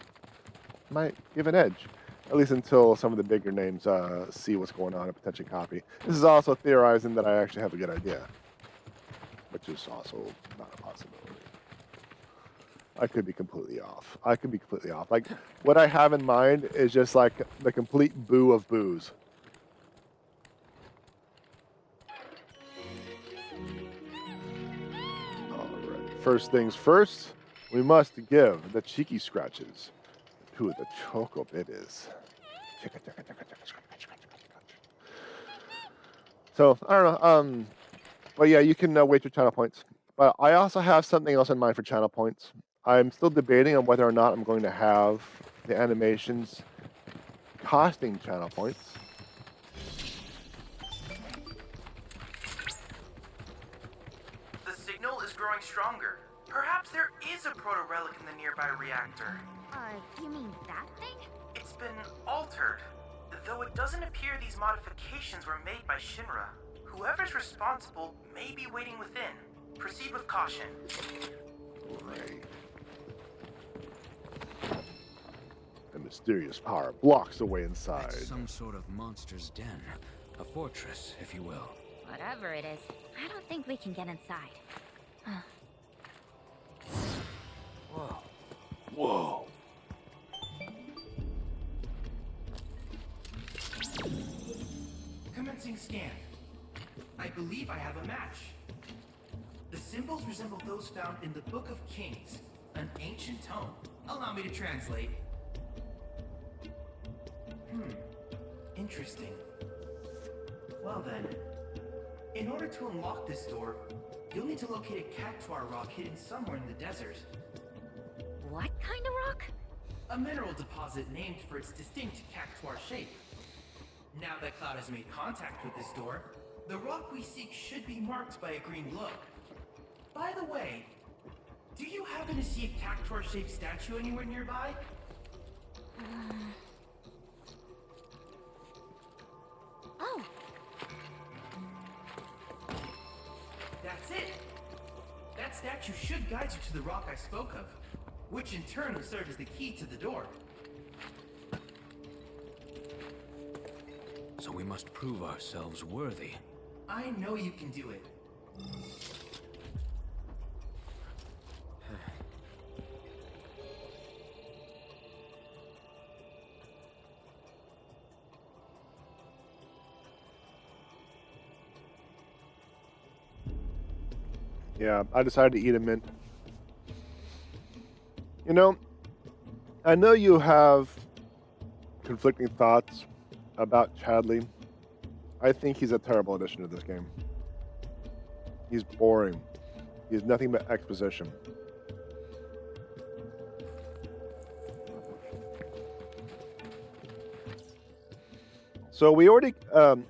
S1: might give an edge. At least until some of the bigger names see what's going on and potentially copy. This is also theorizing that I actually have a good idea, which is also not a possibility. I could be completely off. Like, what I have in mind is just like the complete boo of boos. Alright, first things first, we must give the cheeky scratches to the choco bitties. So, I don't know, but yeah, you can wait your channel points. But I also have something else in mind for channel points. I'm still debating on whether or not I'm going to have the animations costing channel points.
S9: The signal is growing stronger. Perhaps there is a proto-relic in the nearby reactor.
S2: You mean that thing?
S9: It's been altered. Though it doesn't appear these modifications were made by Shinra. Whoever's responsible may be waiting within. Proceed with caution.
S1: Right. The mysterious power blocks the way inside.
S12: It's some sort of monster's den. A fortress, if you will.
S2: Whatever it is, I don't think we can get inside.
S5: Whoa.
S1: Whoa.
S9: Commencing scan. I believe I have a match. The symbols resemble those found in the Book of Kings, an ancient tome. Allow me to translate. Interesting. Well then, in order to unlock this door, you'll need to locate a cactuar rock hidden somewhere in the desert.
S2: What kind of rock?
S9: A mineral deposit named for its distinct cactuar shape. Now that Cloud has made contact with this door, the rock we seek should be marked by a green glow. By the way, do you happen to see a cactuar-shaped statue anywhere nearby?
S2: Oh!
S9: That's it! That statue should guide you to the rock I spoke of, which in turn will serve as the key to the door.
S12: So we must prove ourselves worthy.
S9: I know you can do it.
S1: Yeah, I decided to eat a mint. You know, I know you have conflicting thoughts about Chadley. I think he's a terrible addition to this game. He's boring. He's nothing but exposition. So we already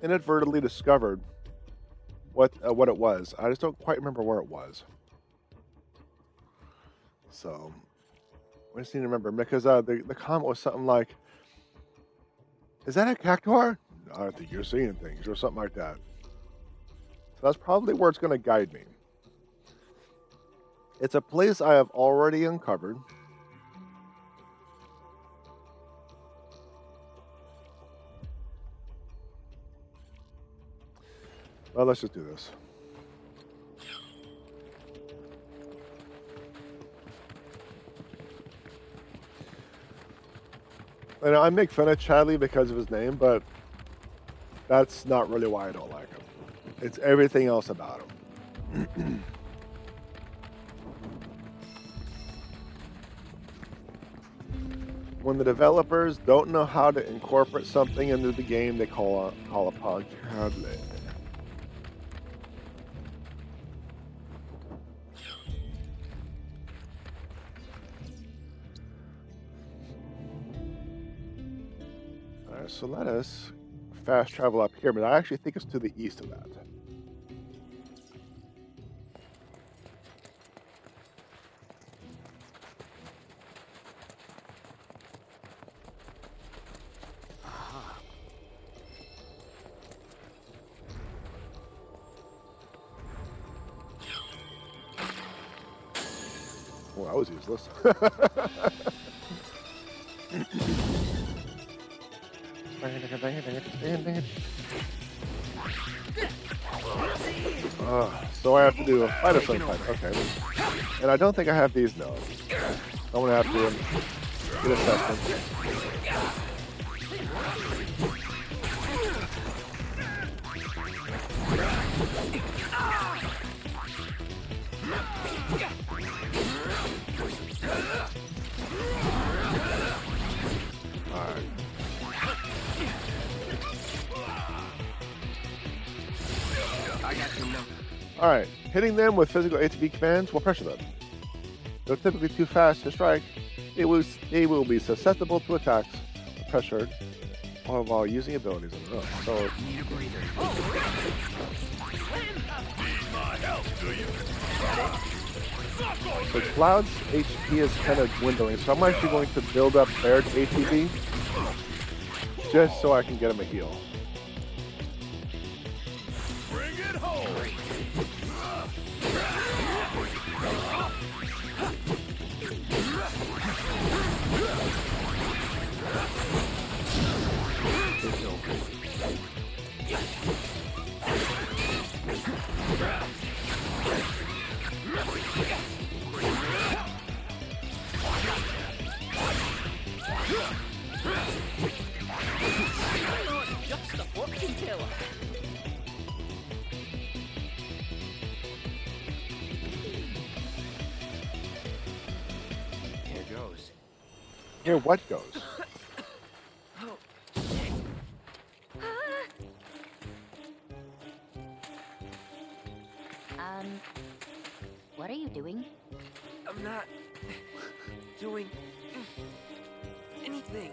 S1: inadvertently discovered what it was. I just don't quite remember where it was. So I just need to remember, because the comment was something like, "Is that a cactuar? I think you're seeing things," or something like that. So that's probably where it's going to guide me. It's a place I have already uncovered. Well, let's just do this. And I make fun of Chadley because of his name, but that's not really why I don't like him. It's everything else about him. When the developers don't know how to incorporate something into the game, they call upon Chadley. Alright, so let us fast travel up here, but I actually think it's to the east of that. Well, that was useless. So I have to do a fight of some type. Okay. And I don't think I have these nodes. I'm going to have to get assessment. Alright, hitting them with physical ATB commands will pressure them. Though typically too fast to strike, they will be susceptible to attacks pressured while using abilities on their own. So, so Cloud's HP is kind of dwindling, so I'm actually going to build up their ATB just so I can get him a heal. Here, what goes?
S2: What are you doing?
S7: I'm not doing anything.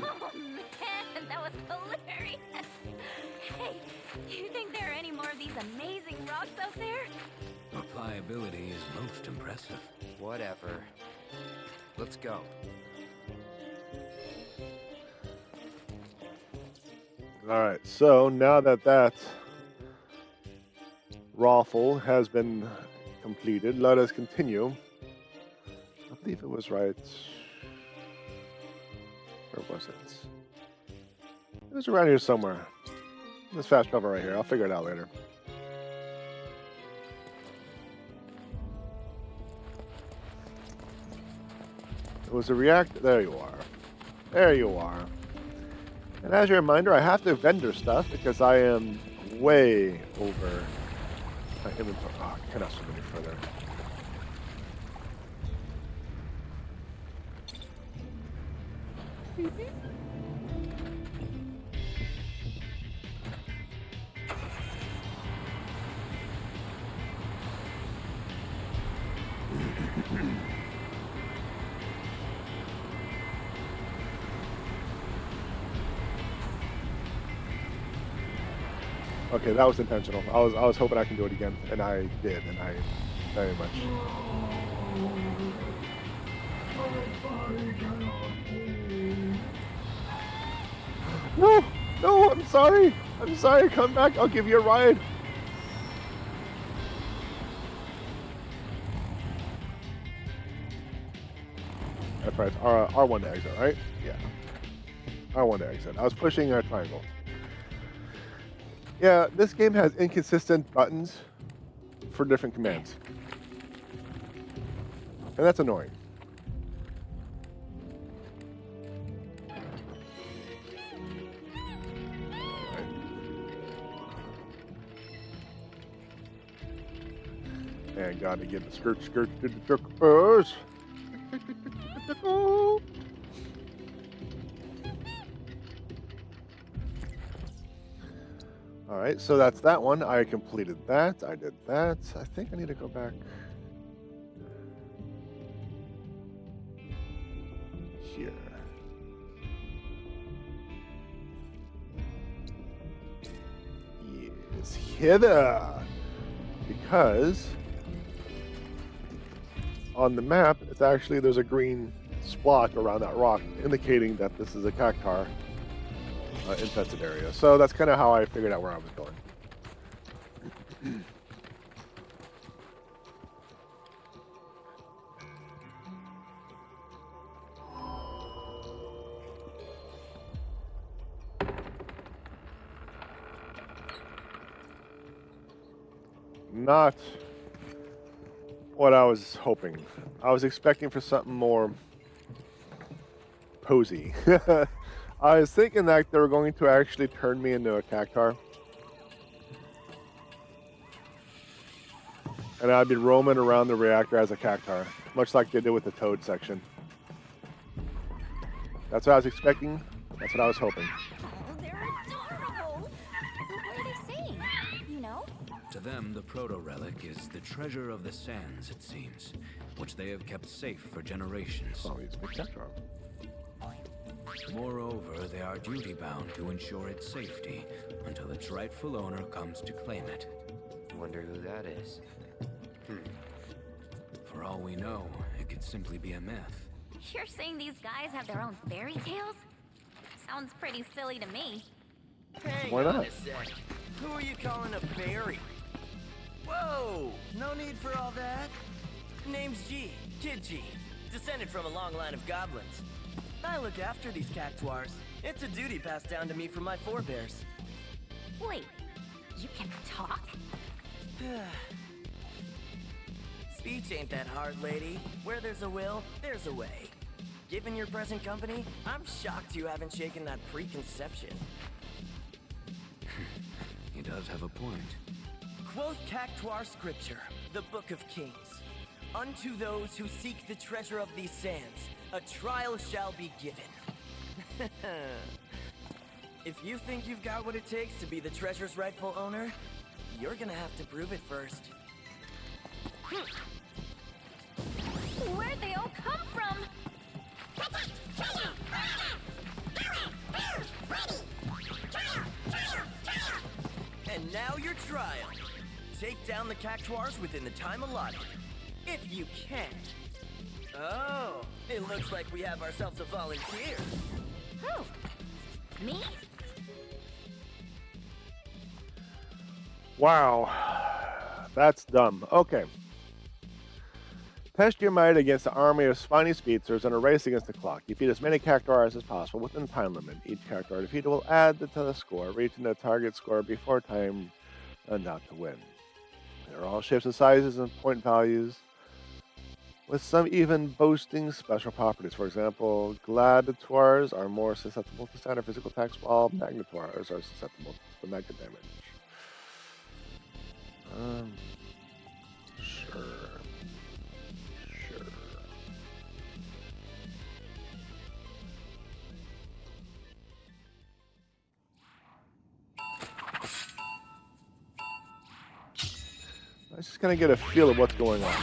S2: Oh man, that was hilarious. Hey, do you think there are any more of these amazing rocks out there?
S12: Pliability is most impressive.
S5: Whatever. Let's go.
S1: Alright, so now that raffle has been completed, let us continue. I believe it was right. Where was it? It was around here somewhere. Let's fast travel right here. I'll figure it out later. It was a react. There you are. There you are. And as a reminder, I have to vendor stuff because I am way over my inventory. Oh, I cannot swim any further. Okay, that was intentional. I was hoping I can do it again, and I did, and I very much. No, no, I'm sorry. I'm sorry. Come back. I'll give you a ride. That's right. R1 to exit, right? Yeah. R1 to exit. I was pushing a triangle. Yeah, this game has inconsistent buttons for different commands. And that's annoying. And gotta get the skirt to the jerkers. All right, so that's that one. I completed that. I did that. I think I need to go back here. Yes, hither. Because on the map, it's actually, there's a green splotch around that rock indicating that this is a cactuar infested area. So that's kind of how I figured out where I was going. Not what I was hoping. I was expecting for something more posy. I was thinking that they were going to actually turn me into a cactuar. And I'd be roaming around the reactor as a cactuar, much like they did with the Toad section. That's what I was expecting. That's what I was hoping.
S2: Oh, they're adorable. What are they saying? You know?
S12: To them, the proto-relic is the treasure of the sands, it seems, which they have kept safe for generations.
S1: Oh, he's a big cactuar.
S12: Moreover, they are duty-bound to ensure its safety until its rightful owner comes to claim it.
S5: Wonder who that is.
S12: For all we know, it could simply be a myth.
S2: You're saying these guys have their own fairy tales? Sounds pretty silly to me.
S14: Hang
S1: Why not?
S14: on a sec. Who are you calling a fairy? Whoa! No need for all that. Name's G, Kid G. Descended from a long line of goblins. I look after these cactuars. It's a duty passed down to me from my forebears.
S2: Wait, you can talk?
S14: Speech ain't that hard, lady. Where there's a will, there's a way. Given your present company, I'm shocked you haven't shaken that preconception.
S12: He does have a point.
S14: Quoth Cactuar Scripture, the Book of Kings. Unto those who seek the treasure of these sands, a trial shall be given. If you think you've got what it takes to be the treasure's rightful owner, you're gonna have to prove it first.
S2: Where'd they all come from?
S14: And now your trial. Take down the cactuars within the time allotted. If you can. Oh, it looks like we have ourselves a volunteer.
S2: Who? Me?
S1: Wow. That's dumb. Okay. Test your might against the army of spiny speedsters in a race against the clock. Defeat as many cactuars as possible within the time limit. Each cactuar defeated will add to the score, reaching the target score before time runs out to win. They're all shapes and sizes and point values, with some even boasting special properties. For example, gladiators are more susceptible to standard physical attacks, while magnetoirs are susceptible to magnet damage. Sure. I just kind of get a feel of what's going on.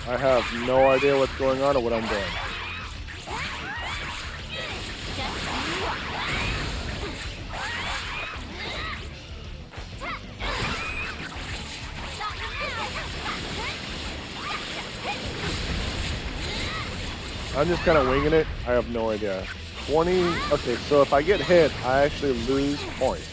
S1: I have no idea what's going on or what I'm doing. I'm just kind of winging it. I have no idea. 20. Okay, so if I get hit, I actually lose points.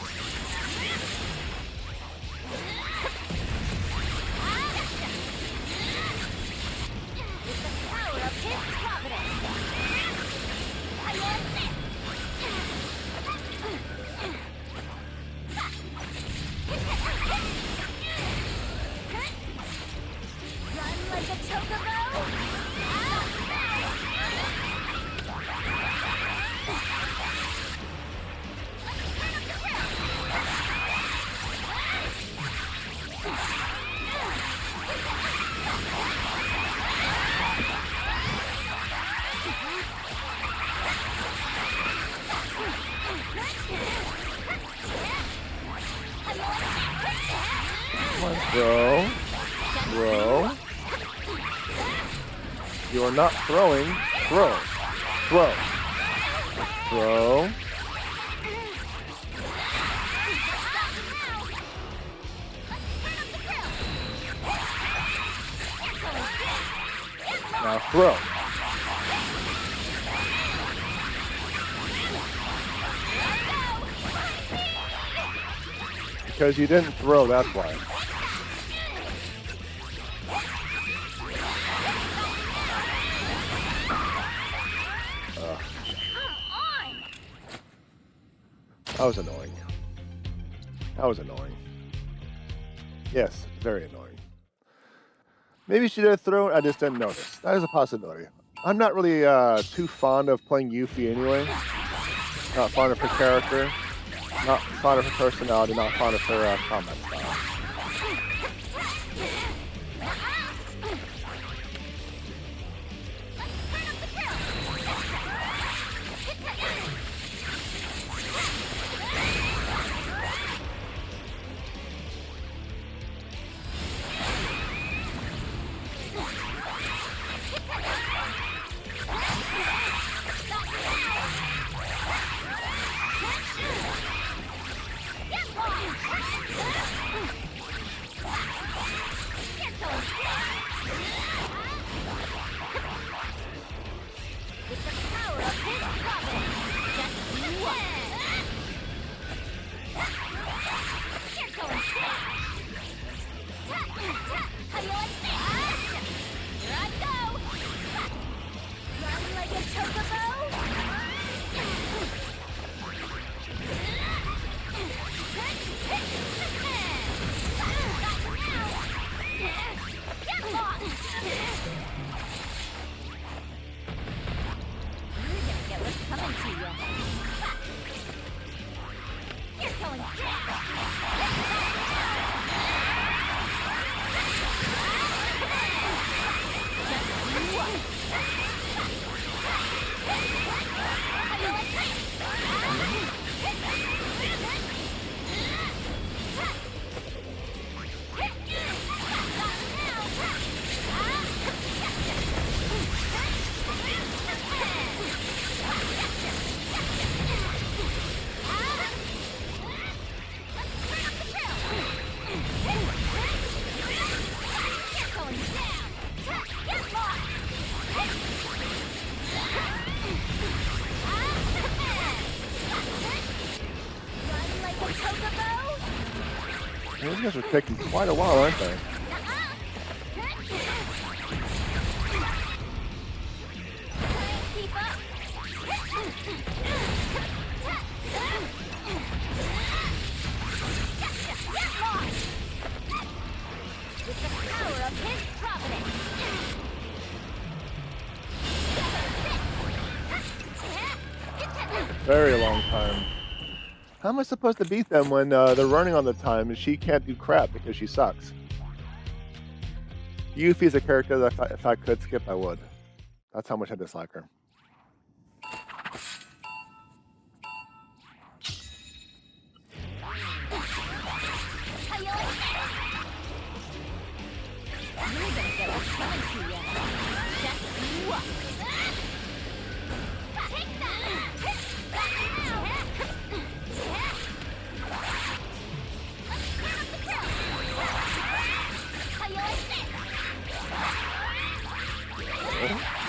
S1: Throw. Throw. You are not throwing. Throw. Throw. Throw. Now throw. Because you didn't throw, that's why. That was annoying. That was annoying. Yes, very annoying. Maybe she did a throw, I just didn't notice. That is a possibility. I'm not really too fond of playing Yuffie anyway. Not fond of her character. Not fond of her personality. Not fond of her combat style. You guys are taking quite a while, aren't they?
S2: Keep up. With the power of his providence.
S1: Very long time. How am I supposed to beat them when they're running on the time and she can't do crap because she sucks? Yuffie's a character that if I could skip, I would. That's how much I dislike her. Thank you.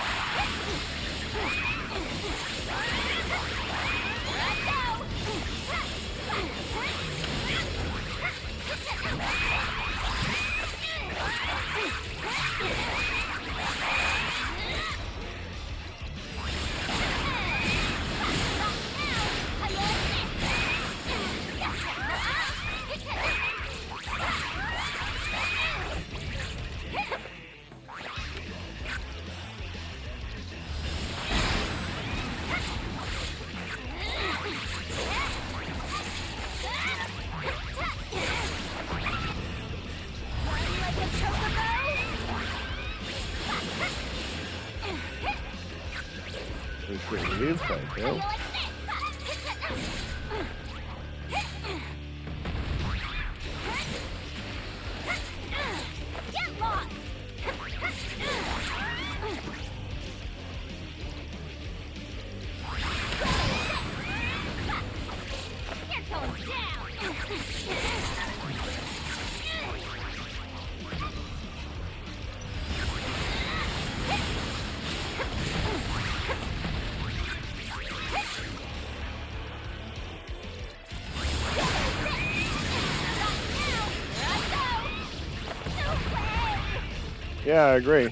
S1: Yeah, I agree.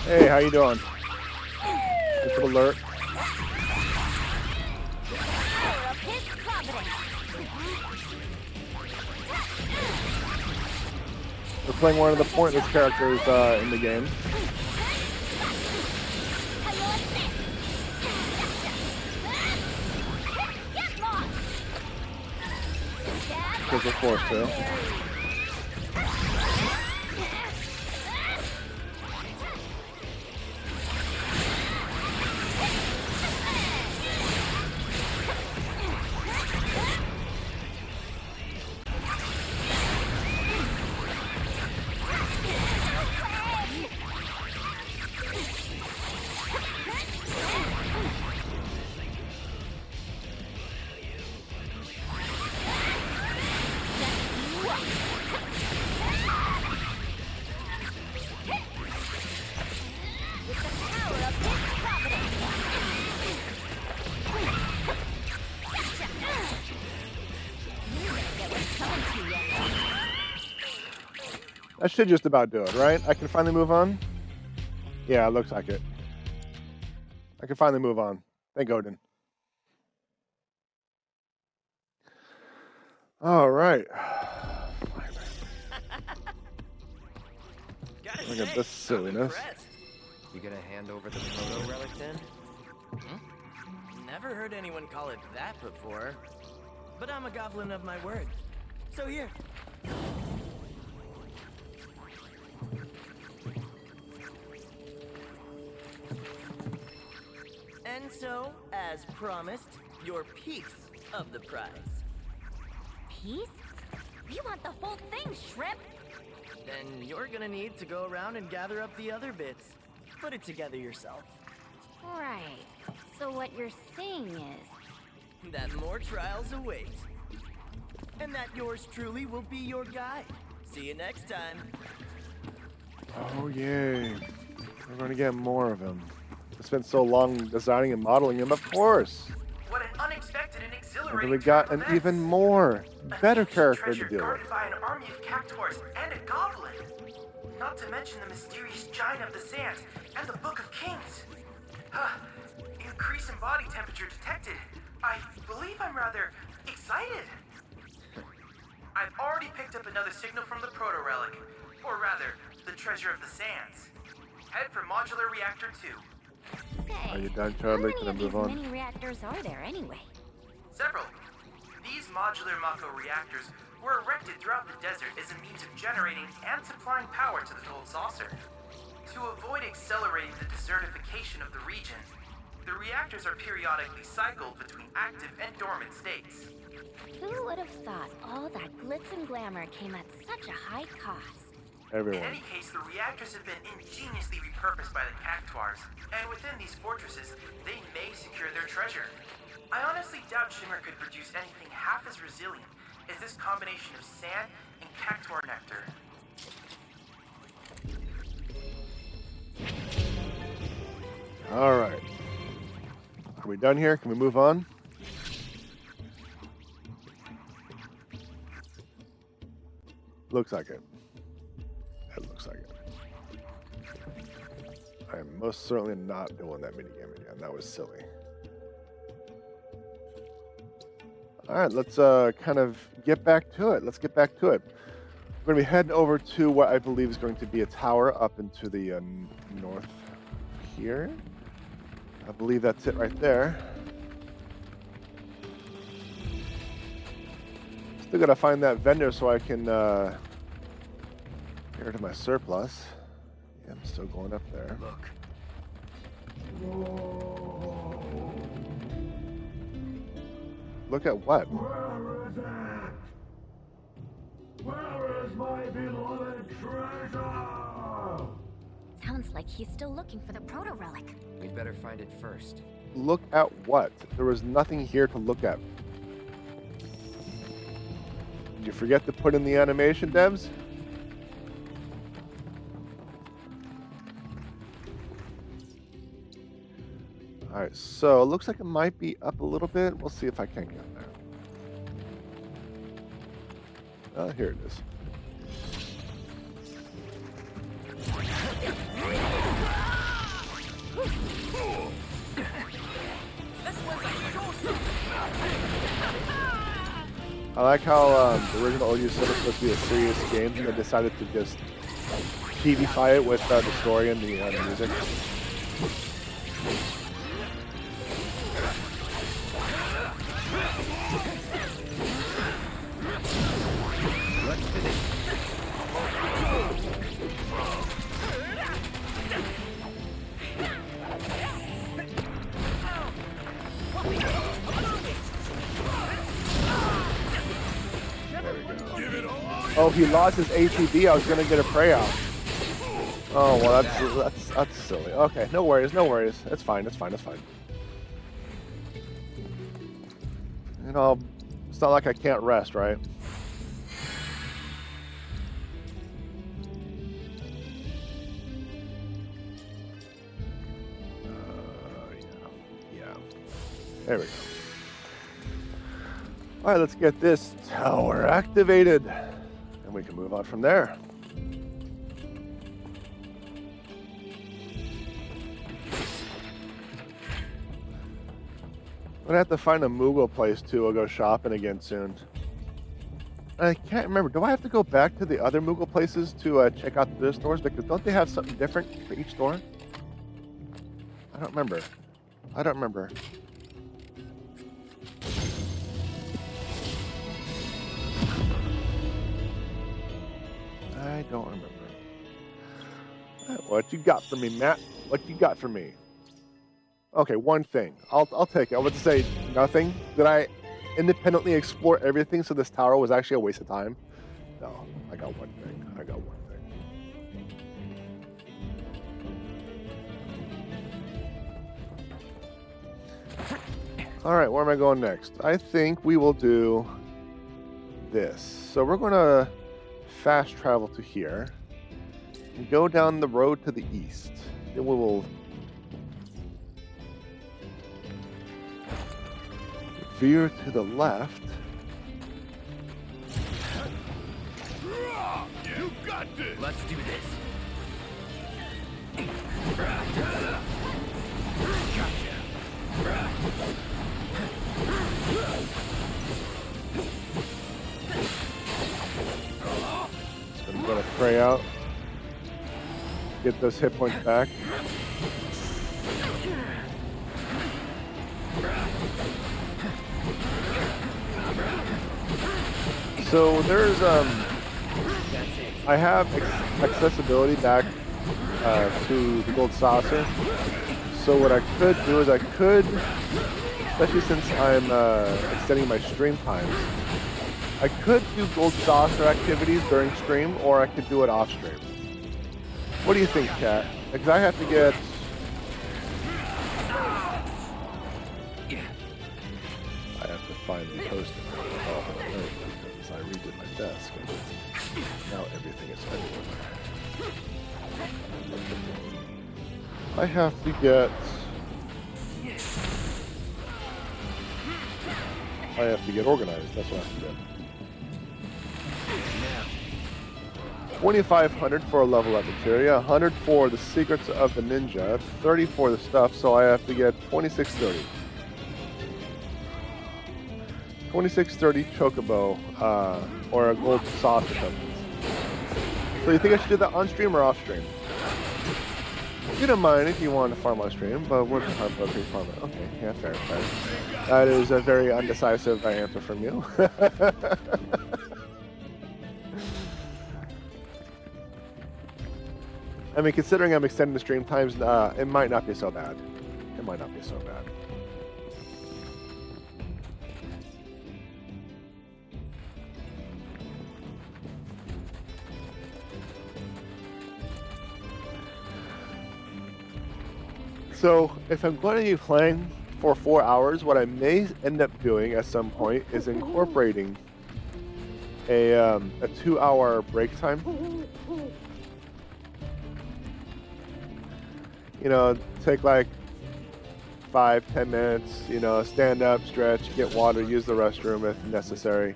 S1: Hey, how you doing? Just an alert. We're playing one of the pointless characters in the game. Because we're forced to. That should just about do it, right? I can finally move on? Yeah, it looks like it. I can finally move on. Thank Odin. All right. Look at this silliness.
S14: You gonna hand over the proto relic then? Never heard anyone call it that before. But I'm a goblin of my word. So here. And so, as promised, your piece of the prize.
S2: Peace? We want the whole thing, Shrimp!
S14: Then you're gonna need to go around and gather up the other bits. Put it together yourself.
S2: Right. So what you're saying is...
S14: that more trials await. And that yours truly will be your guide. See you next time.
S1: Oh, yay. We're going to get more of him. I spent so long designing and modeling him, of course.
S9: What an unexpected and
S1: And
S9: exhilarating
S1: then we got an even more, better character to deal with.
S9: guarded by an army of cactuars and a goblin. Not to mention the mysterious giant of the sands and the Book of Kings. Increase in body temperature detected. I believe I'm rather excited. I've already picked up another signal from the proto-relic, or rather, the treasure of the sands. Head for modular reactor 2.
S1: Are you done,
S2: How
S1: Charlie?
S2: many
S1: Can I
S2: of
S1: move
S2: these
S1: on?
S2: mini reactors are there anyway?
S9: Several. These modular Mako reactors were erected throughout the desert as a means of generating and supplying power to the gold saucer. To avoid accelerating the desertification of the region, the reactors are periodically cycled between active and dormant states.
S2: Who would have thought all that glitz and glamour came at such a high cost?
S1: Everyone.
S9: In any case, the reactors have been ingeniously repurposed by the cactuars, and within these fortresses, they may secure their treasure. I honestly doubt Shimmer could produce anything half as resilient as this combination of sand and cactuar nectar.
S1: All right. Are we done here? Can we move on? Looks like it. It looks like it. I am most certainly not doing that minigame again. That was silly. All right, let's kind of get back to it. Let's get back to it. We're going to be heading over to what I believe is going to be a tower up into the north here. I believe that's it right there. Still got to find that vendor so I can get rid of my surplus. Yeah, I'm still going up there.
S12: Look.
S1: Look at what?
S13: Where is it? Where is my beloved treasure?
S2: Sounds like he's still looking for the proto-relic.
S5: We'd better find it first.
S1: Look at what? There was nothing here to look at. Did you forget to put in the animation, devs? Alright, so it looks like it might be up a little bit. We'll see if I can get there. Oh, here it is. I like how the original OU said it was supposed to be a serious game, and they decided to just TVify it with the story and the music.
S12: Let's finish.
S1: Oh, he lost his ATB. I was gonna get a prey out. Oh well, that's silly. Okay, no worries, no worries. It's fine. It's fine. It's fine. You know, it's not like I can't rest, right? Yeah. There we go. All right, let's get this tower activated, and we can move on from there. I'm gonna have to find a Moogle place too. I'll go shopping again soon. I can't remember. Do I have to go back to the other Moogle places to check out their stores? Because don't they have something different for each store? I don't remember. I don't remember. I don't remember. What you got for me, Matt? What you got for me? Okay, one thing. I'll take it. I would say nothing. Did I independently explore everything so this tower was actually a waste of time? No, I got one thing. I got one thing. All right, where am I going next? I think we will do this. So we're going to fast travel to here and go down the road to the east. Then we will veer to the left.
S4: You got this.
S7: Let's do this.
S1: I'm gonna pray out. Get those hit points back. So there's I have accessibility back to the gold saucer. So what I could do is I could, especially since I'm extending my stream times, I could do gold saucer activities during stream, or I could do it off stream. What do you think, chat? Because I have to get. I have to find the post because I redid my desk. And now everything is everywhere. I have to get. I have to get organized. That's what I have to get. 2,500 for a level up materia, 100 for the secrets of the ninja, 30 for the stuff, so I have to get 2630. 2630 chocobo, or a gold saucer tokens. So you think I should do that on stream or off stream? You don't mind if you want to farm on stream, but we're going to farm it. Okay, yeah, fair. That is a very undecisive answer from you. I mean, considering I'm extending the stream times, it might not be so bad. It might not be so bad. So, if I'm going to be playing for 4 hours, what I may end up doing at some point is incorporating a 2-hour break time. You know, take like 5-10 minutes, you know, stand up, stretch, get water, use the restroom if necessary.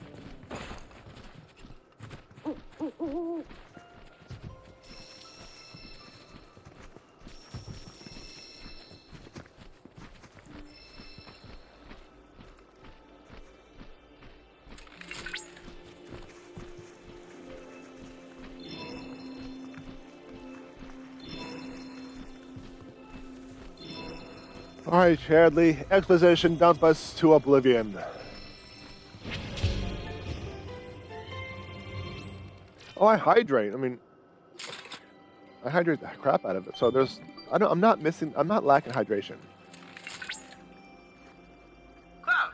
S1: Alright, Chadley, exposition, dump us to oblivion. Oh, I hydrate. I mean, I hydrate the crap out of it. So there's, I'm not lacking hydration.
S14: Cloud!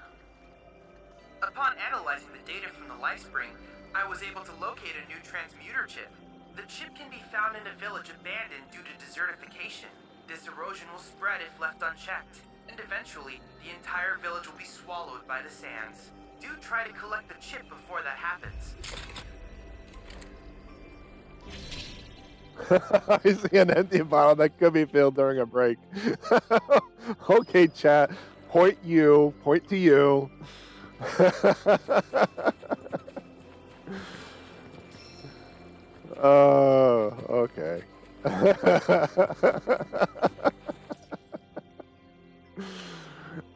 S14: Upon analyzing the data from the LifeSpring, I was able to locate a new transmuter chip. The chip can be found in a village abandoned due to desertification. This erosion will spread if left unchecked, and eventually, the entire village will be swallowed by the sands. Do try to collect the chip before that happens.
S1: I see an empty bottle that could be filled during a break. Okay, chat. Point to you. Oh, okay.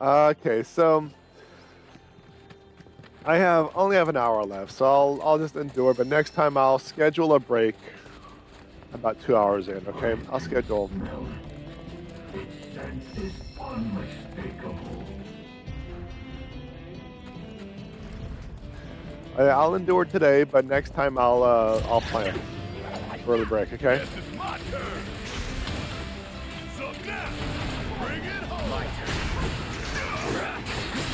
S1: Okay, so I only have an hour left, so I'll just endure. But next time I'll schedule a break about 2 hours in. Okay, I'll schedule.
S13: Its sense is unmistakable.
S1: I'll endure today, but next time I'll plan for the break. Okay.
S4: This is my turn. So now,
S7: My turn.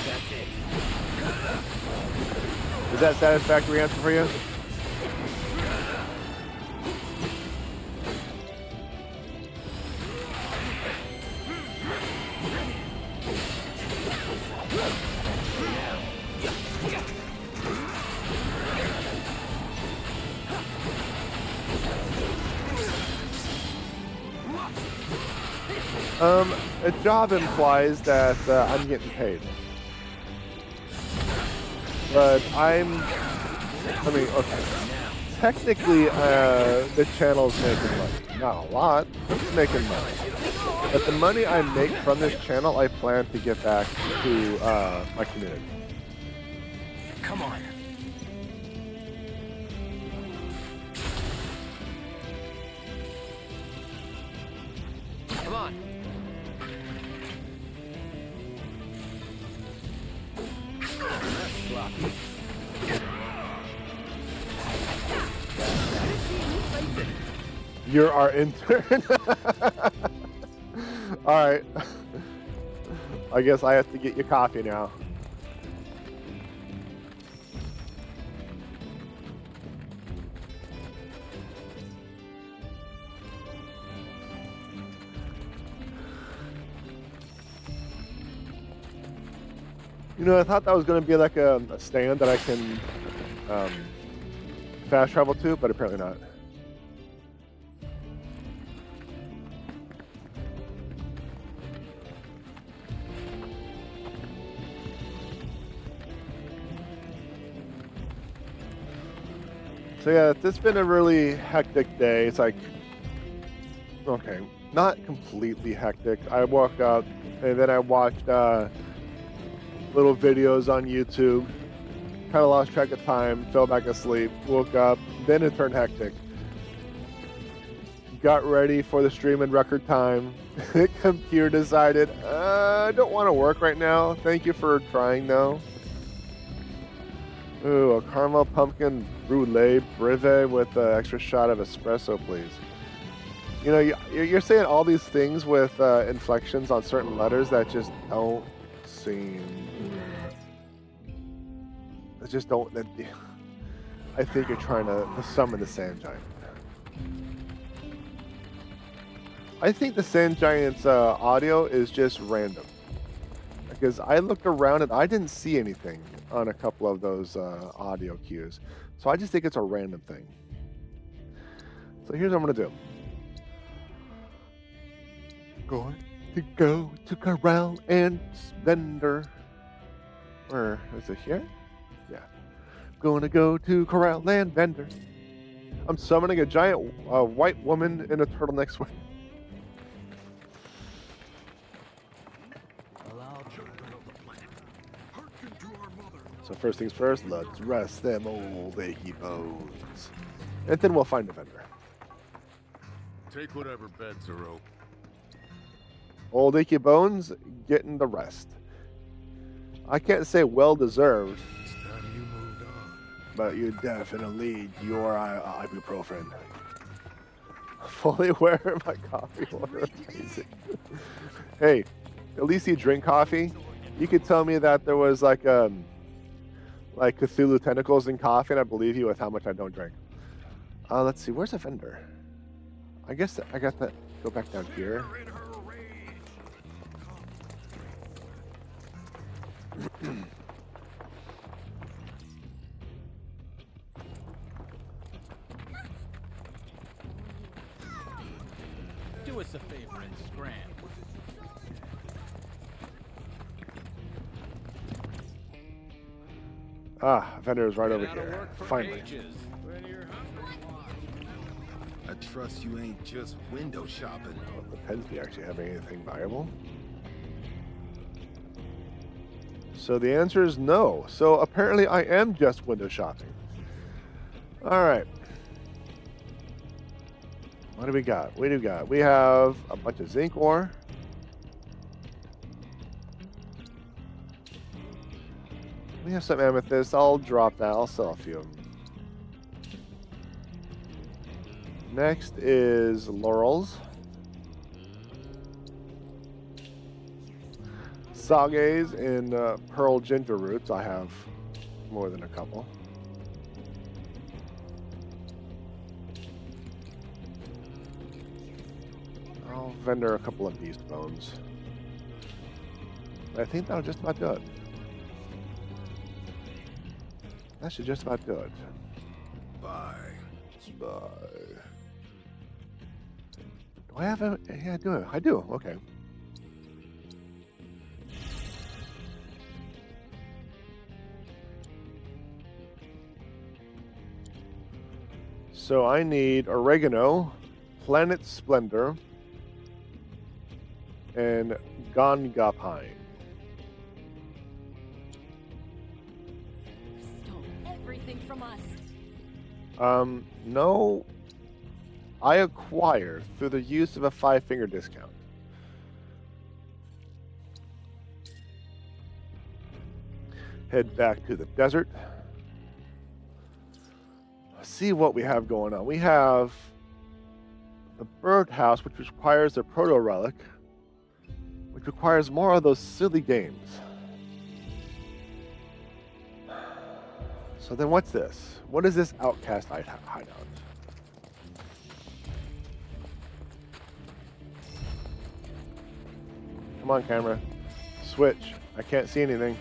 S7: That's it.
S1: Is that a satisfactory answer for you? A job implies that I'm getting paid. But okay. Technically, the channel's making money. Not a lot, but it's making money. But the money I make from this channel, I plan to get back to my community.
S7: Come on. Come on. That's sloppy.
S1: You're our intern. Alright. I guess I have to get you coffee now. You know, I thought that was going to be like a stand that I can fast travel to, but apparently not. So yeah, it's been a really hectic day. It's like, okay, not completely hectic. I woke up and then I watched little videos on YouTube, kind of lost track of time, fell back asleep, woke up, then it turned hectic. Got ready for the stream in record time. Computer decided, I don't want to work right now. Thank you for trying though. Ooh, a caramel pumpkin brulee brevet with an extra shot of espresso, please. You know, you're saying all these things with inflections on certain letters that just don't seem... I just don't... I think you're trying to summon the sand giant. I think the sand giant's audio is just random. Because I looked around and I didn't see anything on a couple of those audio cues. So I just think it's a random thing. So here's what I'm going to do. Going to go to Corral and Vendor. Where is it here? Yeah. Going to go to Corral and Vendor. I'm summoning a giant white woman in a turtleneck sweater. So first things first, let's rest them old achy bones. And then we'll find a vendor.
S11: Take whatever beds are open.
S1: Old achy bones, getting the rest. I can't say well deserved.
S4: It's time you moved on.
S1: But you definitely need your ibuprofen. Fully aware of my coffee order. Amazing. Hey, at least you drink coffee. You could tell me that there was like Cthulhu tentacles in coffee, and I believe you with how much I don't drink. Let's see, where's the vendor? I guess I got that. Go back down here.
S15: Do us a favor and scram.
S1: Vendor is right over here. Finally.
S16: I trust you ain't just window shopping.
S1: Well, it depends if you actually have anything viable. So the answer is no. So apparently I am just window shopping. Alright. What do we got? What do we got? We have a bunch of zinc ore. We have some amethyst. I'll drop that. I'll sell a few. Next is laurels. sages in pearl ginger roots. I have more than a couple. I'll vendor a couple of beast bones. I think that'll just about do it. That should just about do it.
S16: Bye.
S1: Bye. Do I have a... Yeah, I do. I do. Okay. So I need oregano, planet splendor, and ganga pine.
S2: Stole everything from us.
S1: No. I acquire through the use of a 5-finger discount. Head back to the desert. See what we have going on. We have the birdhouse, which requires a proto relic, which requires more of those silly games. So then what's this? What is this outcast hideout? Come on, camera. Switch. I can't see anything.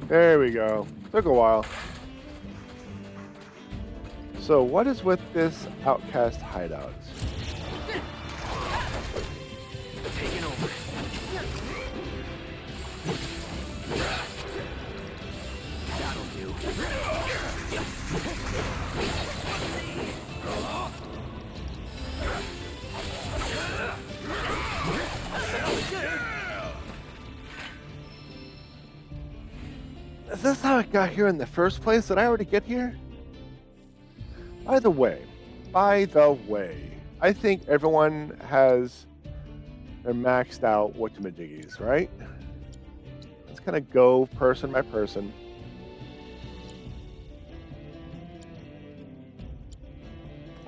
S1: There we go. Took a while. So what is with this outcast hideout?
S7: Taking over. That'll do.
S1: Is this how I got here in the first place? Did I already get here? By the way, I think everyone has their maxed out whatchamajiggies, right? Let's kind of go person by person.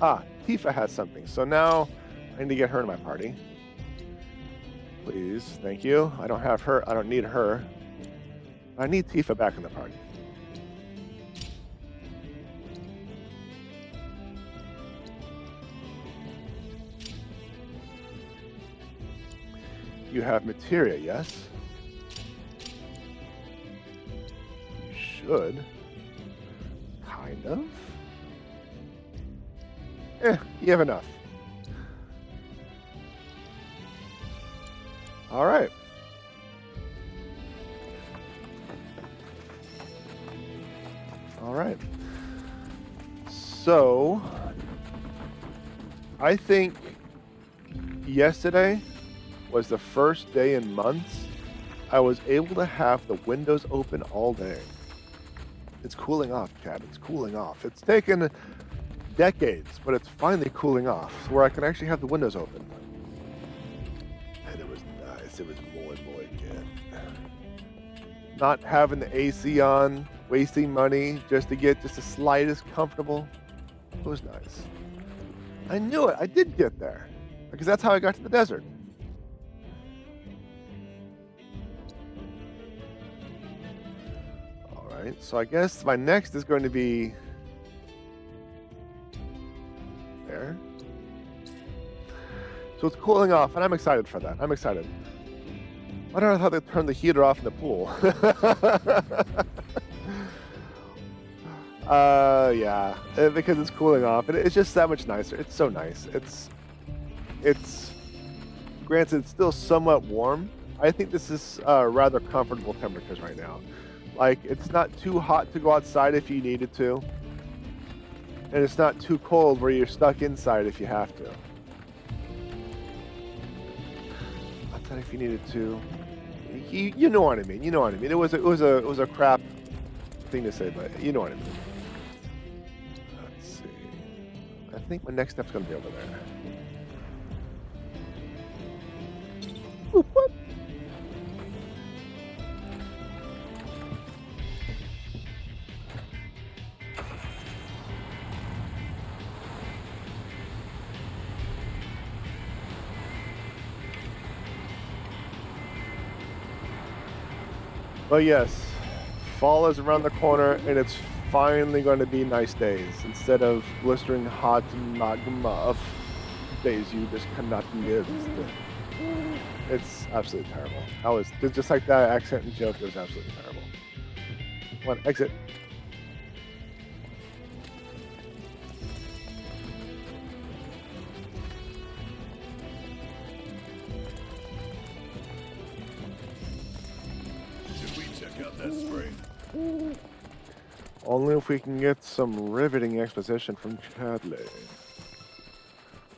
S1: Ah, Tifa has something, so now I need to get her in my party. Please, thank you. I don't have her, I don't need her. I need Tifa back in the party. You have materia, yes? You should. Kind of. You have enough. All right. All right. So, I think yesterday was the first day in months I was able to have the windows open all day. It's cooling off, Chad. It's cooling off. It's taken decades, but it's finally cooling off where I can actually have the windows open. And it was nice. It was muy good. Not having the AC on, wasting money just to get just the slightest comfortable. It was nice. I knew it. I did get there because that's how I got to the desert. All right. So I guess my next is going to be there. So it's cooling off, and I'm excited for that. I'm excited. I don't know how they turn the heater off in the pool. Yeah, because it's cooling off, and it's just that much nicer. It's so nice. It's granted, it's still somewhat warm. I think this is rather comfortable temperatures right now. Like, it's not too hot to go outside if you needed to, and it's not too cold where you're stuck inside if you have to. Outside if you needed to. You know what I mean. You know what I mean. It was a crap thing to say, but you know what I mean. Let's see. I think my next step's gonna be over there. Ooh, what? But yes, fall is around the corner, and it's finally going to be nice days instead of blistering hot magma of days you just cannot live through. It's absolutely terrible. I was just like that accent and joke. It was absolutely terrible. Come on, exit.
S4: Should we check out that spray?
S1: Only if we can get some riveting exposition from Chadley.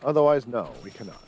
S1: Otherwise, no, we cannot.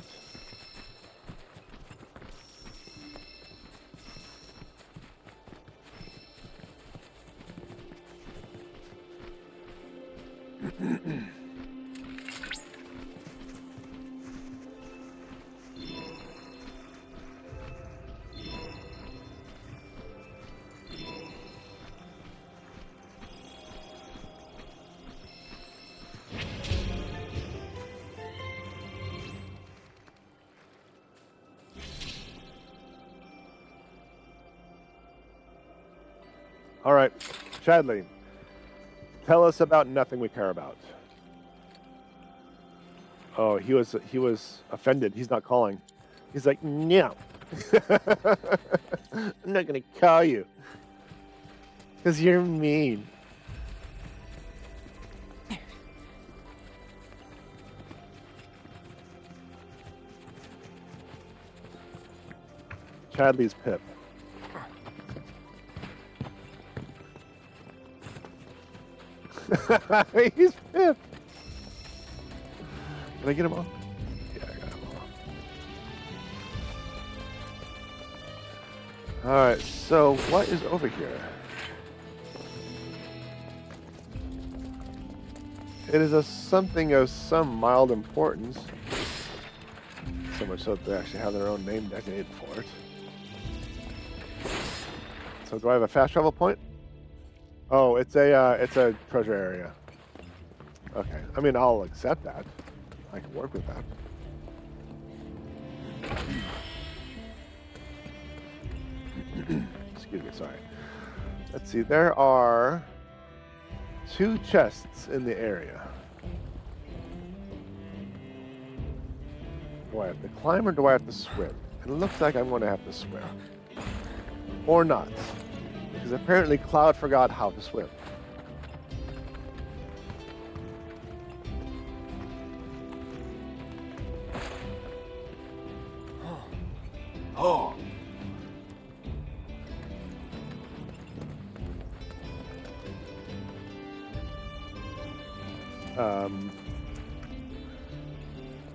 S1: All right, Chadley, tell us about nothing we care about. Oh, he was offended. He's not calling. He's like, no. I'm not gonna call you because you're mean. Chadley's Pip. He's Pip. Can I get him off? Yeah, I got him off. Alright, so what is over here? It is something of some mild importance. So much so that they actually have their own name designated for it. So do I have a fast travel point? Oh, it's a treasure area. Okay. I mean, I'll accept that. I can work with that. Excuse me, sorry. Let's see, there are 2 chests in the area. Do I have to climb or do I have to swim? It looks like I'm going to have to swim. Or not. Because apparently Cloud forgot how to swim. Oh.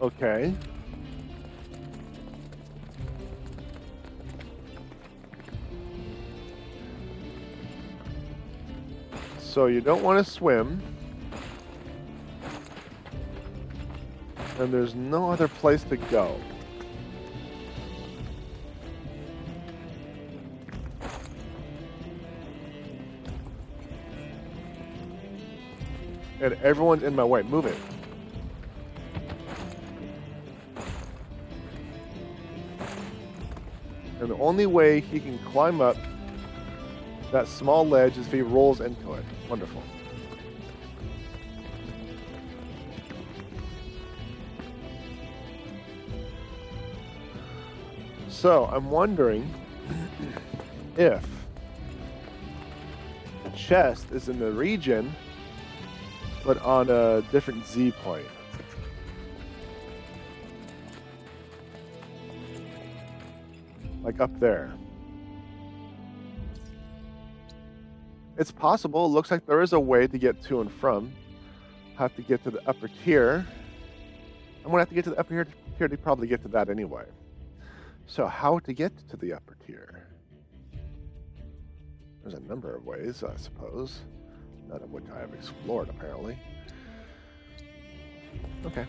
S1: Okay. So you don't want to swim. And there's no other place to go. And everyone's in my way. Move it. And the only way he can climb up that small ledge is if he rolls into it. Wonderful. So, I'm wondering if the chest is in the region, but on a different Z point. Like up there. It's possible. It looks like there is a way to get to and from. Have to get to the upper tier. I'm going to have to get to the upper tier to probably get to that anyway. So how to get to the upper tier? There's a number of ways, I suppose. None of which I have explored, apparently. Okay.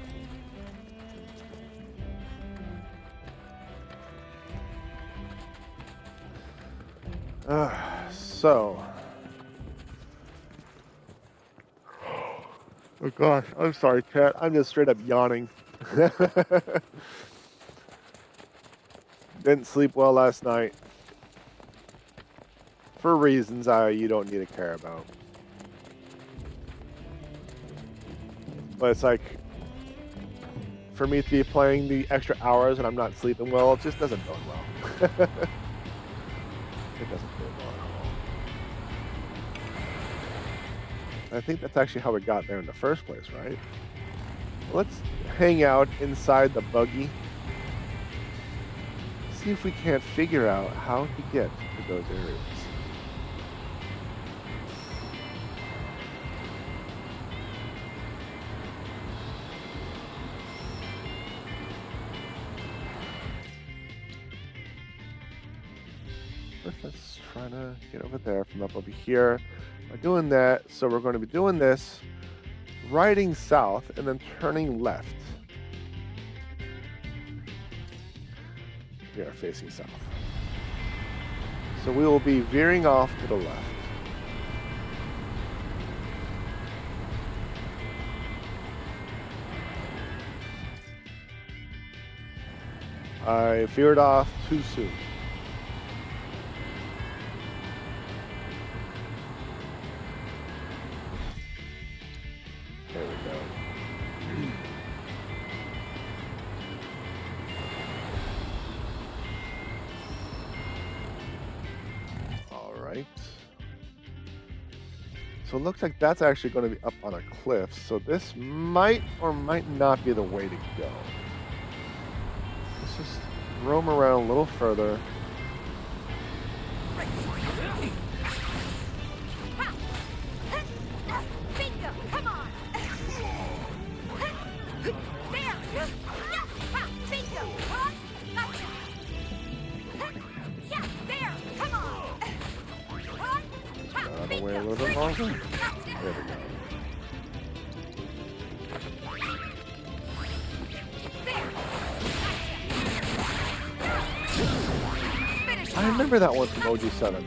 S1: So. Oh gosh, I'm sorry, chat. I'm just straight up yawning. Didn't sleep well last night. For reasons you don't need to care about. But it's like, for me to be playing the extra hours and I'm not sleeping well, it just doesn't bode well. It doesn't bode well at all. I think that's actually how we got there in the first place, right? Let's hang out inside the buggy. See if we can't figure out how to get to those areas. Let's try to get over there from up over here. By doing that, so we're going to be doing this, riding south and then turning left. We are facing south. So we will be veering off to the left. I veered off too soon. There we go. All right. So it looks like that's actually going to be up on a cliff. So this might or might not be the way to go. Let's just roam around a little further.
S2: Bingo! Come on! There! Bingo! Gotcha! Yeah, there! Come on!
S1: Gotta wait a little bit longer. There we go. I remember that one from OG7.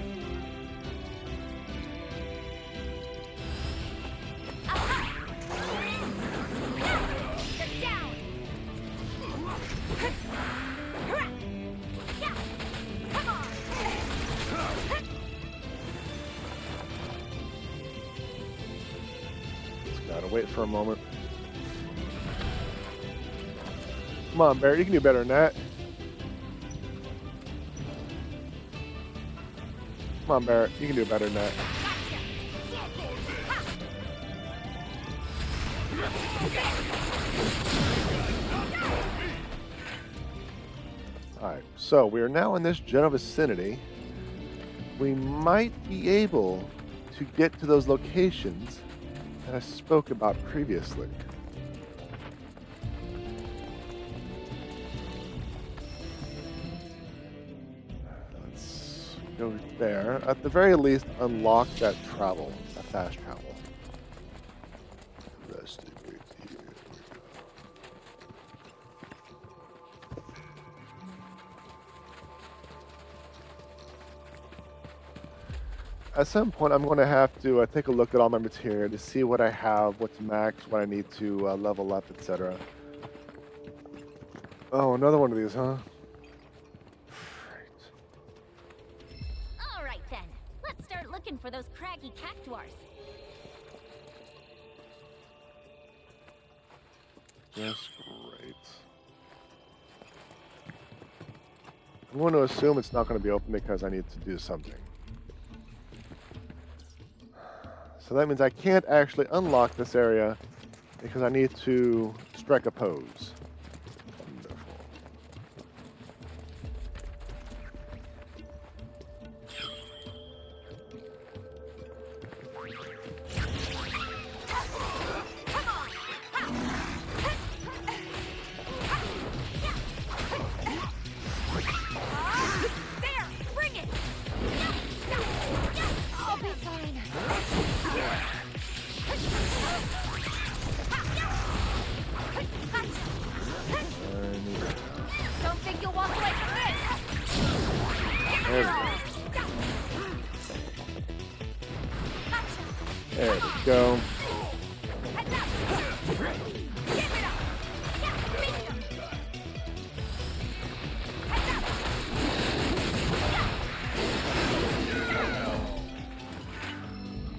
S1: Just gotta wait for a moment. Come on, Barrett, you can do better than that. Come on, Barrett. You can do better than that. Alright, so we are now in this general vicinity. We might be able to get to those locations that I spoke about previously. Go there. At the very least, unlock that travel, that fast travel. Investigate here. At some point, I'm going to have to take a look at all my material to see what I have, what's max, what I need to level up, etc. Oh, another one of these, huh?
S2: Looking for those craggy cactuars.
S1: Just great. I'm going to assume it's not going to be open because I need to do something. So that means I can't actually unlock this area because I need to strike a pose. Wonderful.
S2: Don't think you'll walk away from this.
S1: There we go. There we go.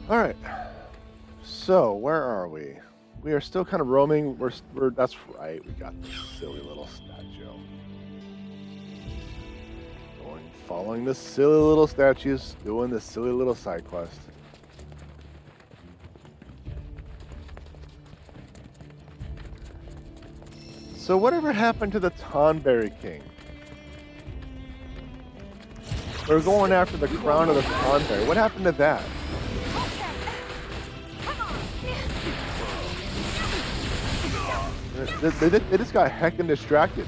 S1: All right. So where are we? We are still kind of roaming. We're that's right. We got this silly little statue. Following the silly little statues, doing this silly little side quest. So whatever happened to the Tonberry King? We're going after the crown of the Tonberry. What happened to that? They just got heckin' distracted.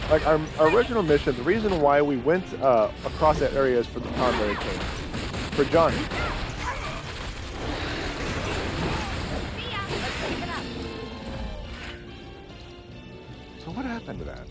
S1: Like our original mission, the reason why we went across that area is for the Tonberry King, for Johnny. So what happened to that?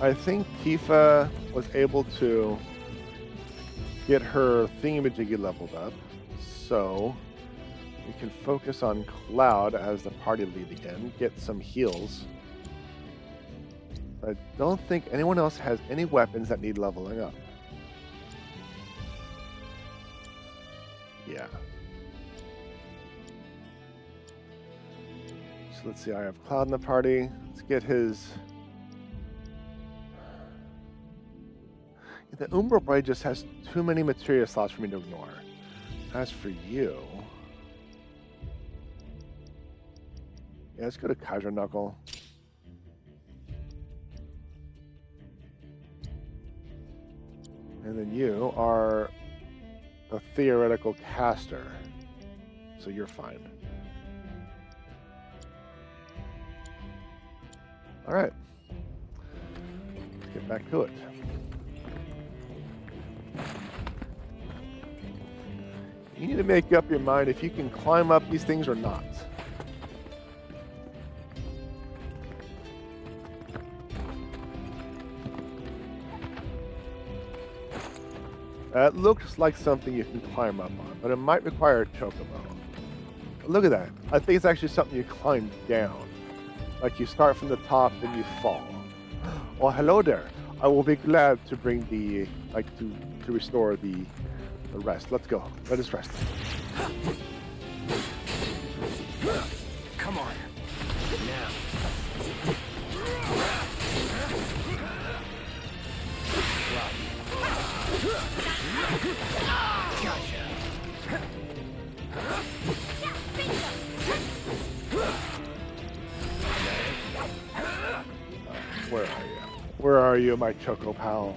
S1: I think Tifa was able to get her thingamajiggy leveled up, so we can focus on Cloud as the party lead again, get some heals. I don't think anyone else has any weapons that need leveling up. Yeah. So let's see, I have Cloud in the party. Let's get his... The Umbral Blade just has too many materia slots for me to ignore. As for you... Yeah, let's go to Kaiser Knuckle. And then you are a theoretical caster. So you're fine. Alright. Let's get back to it. You need to make up your mind if you can climb up these things or not. That looks like something you can climb up on, but it might require a chocobo. Look at that. I think it's actually something you climb down. Like you start from the top, then you fall. Oh, hello there. I will be glad to bring the, to restore the rest. Let's go. Let us rest.
S14: Come on. Now. Gotcha.
S1: Where are you? Where are you, my Choco pal?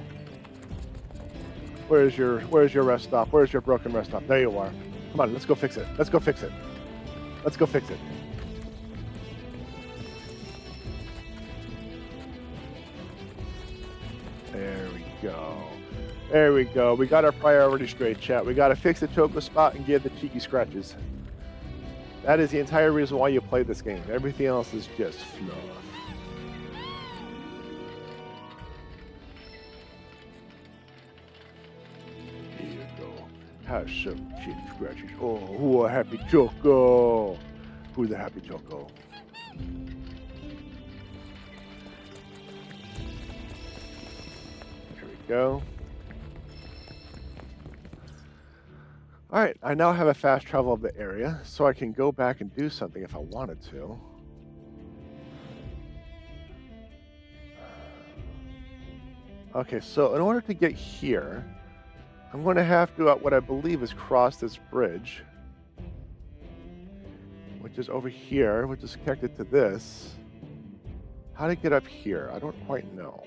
S1: Where's your rest stop? Where's your broken rest stop? There you are. Come on, let's go fix it. Let's go fix it. Let's go fix it. There we go. There we go. We got our priority straight, chat. We got to fix the Choco spot and give the cheeky scratches. That is the entire reason why you play this game. Everything else is just fluff. Here you go. Have some cheeky scratches. Oh, who a happy Choco? Who's a happy Choco? Here we go. Alright, I now have a fast travel of the area, so I can go back and do something if I wanted to. Okay, so in order to get here, I'm going to have to, what I believe is cross this bridge, which is over here, which is connected to this. How to get up here, I don't quite know.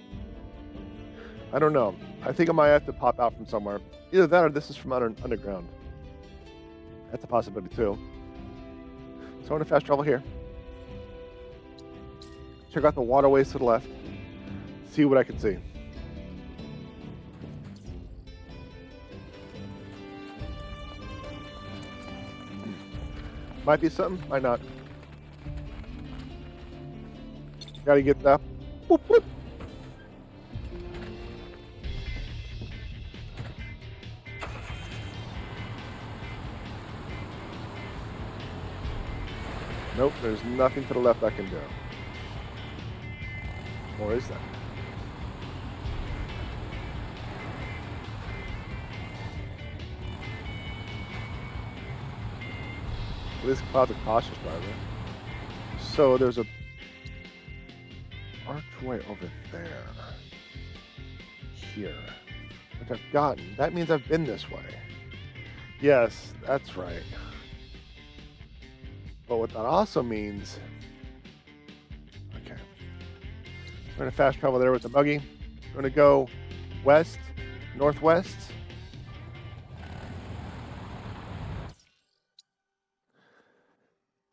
S1: I don't know. I think I might have to pop out from somewhere. Either that or this is from underground. That's a possibility too. So I'm going to fast travel here. Check out the waterways to the left. See what I can see. Might be something, might not. Gotta get that. Boop, boop. Nope, there's nothing to the left I can do. Or is that? This cloud's a cautious driver. So there's a archway over there. Here. Which I've gotten. That means I've been this way. Yes, that's right. But what that also means... Okay. I'm going to fast travel there with the buggy. I'm going to go west, northwest.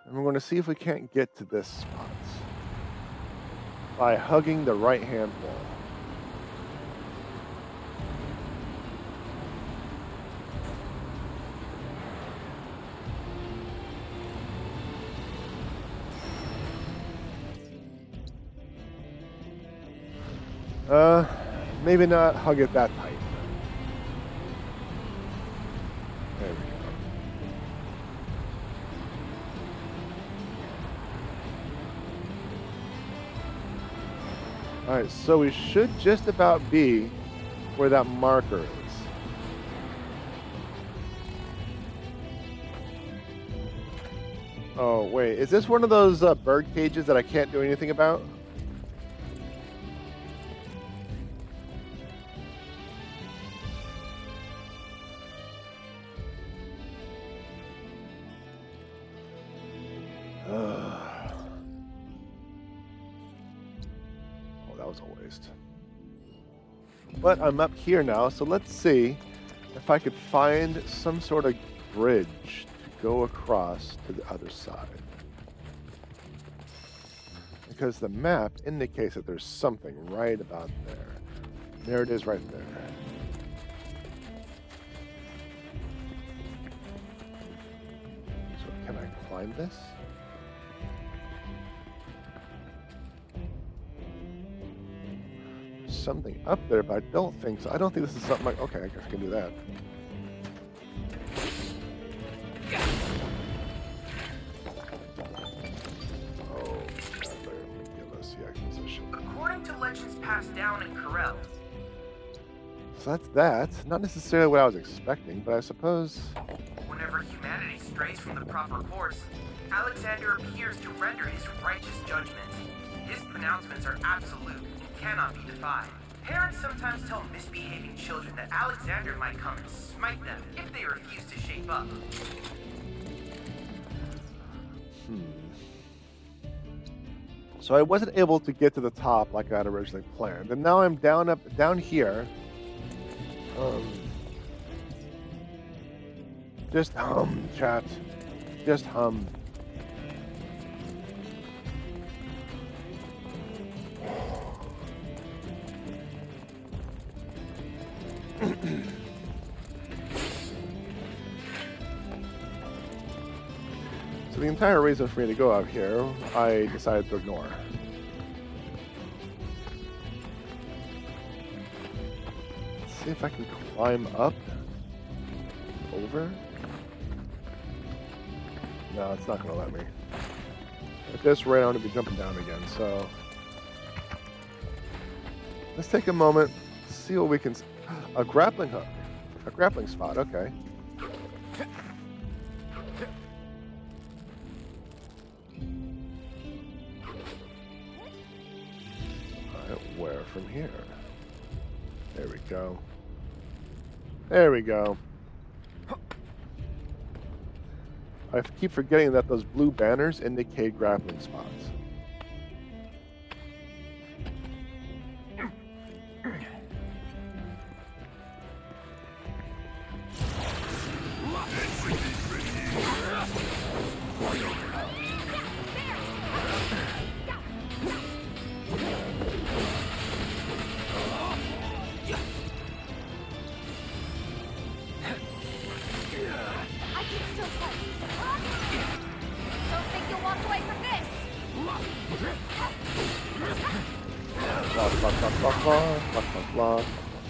S1: And we're going to see if we can't get to this spot by hugging the right-hand wall. Maybe not hug it that tight. There we go. Alright, so we should just about be where that marker is. Oh, wait, is this one of those bird cages that I can't do anything about? But I'm up here now, so let's see if I could find some sort of bridge to go across to the other side. Because the map indicates that there's something right about there. There it is right there. So can I climb this? Something up there, but I don't think so. I don't think this is something like... Okay, I guess I can do that. Oh, give us the acquisition.
S14: According to legends passed down in Corel.
S1: So that's that. Not necessarily what I was expecting, but I suppose...
S14: Whenever humanity strays from the proper course, Alexander appears to render his righteous judgment. His pronouncements are absolute and cannot be defied. Parents sometimes tell misbehaving children that Alexander might come and smite them if they refuse to shape up.
S1: So I wasn't able to get to the top like I had originally planned, and now I'm down here. Just hum, chat. Just hum. So the entire reason for me to go out here, I decided to ignore. Let's see if I can climb up, over. No, it's not going to let me. At this rate, I'm going to be jumping down again, so... Let's take a moment, see what we can... A grappling hook. A grappling spot, okay. Alright, where from here? There we go. There we go. I keep forgetting that those blue banners indicate grappling spots. Block, block, block, block, block, block, block, block,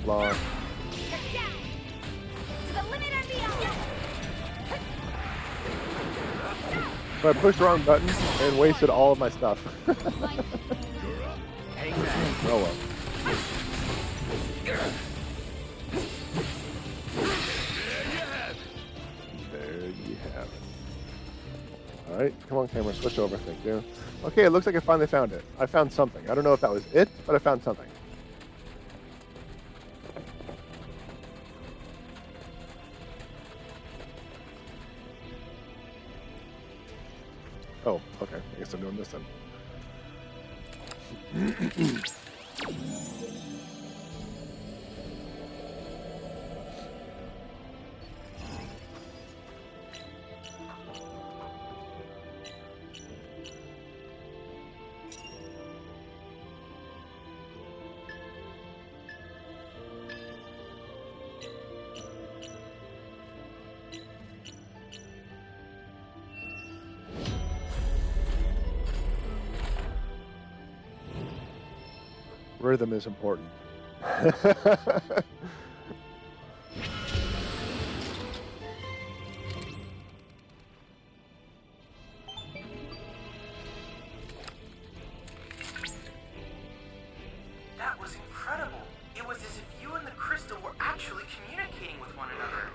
S1: block.
S2: To the limit and beyond.
S1: So I pushed the wrong button and wasted all of my stuff. Oh well. There you have it. Alright, come on camera, switch over, thank you. Okay, it looks like I finally found it. I found something. I don't know if that was it, but I found something. Oh, okay. I guess I'm doing this then. Rhythm is important.
S9: That was incredible. It was as if you and the crystal were actually communicating with one another.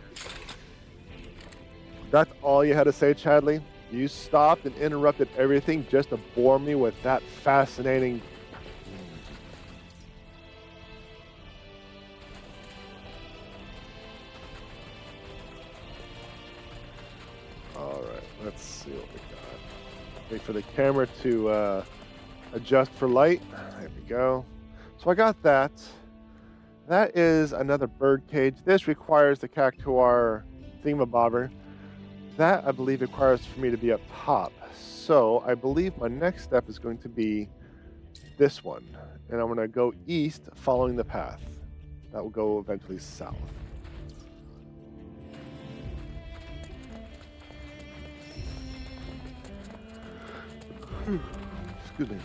S1: That's all you had to say, Chadley? You stopped and interrupted everything just to bore me with that fascinating... Alright, let's see what we got. Wait for the camera to adjust for light. There we go. So I got that. That is another bird cage. This requires the cactuar thingamabobber. That, I believe, requires for me to be up top. So I believe my next step is going to be this one. And I'm going to go east following the path. That will go eventually south. Excuse me.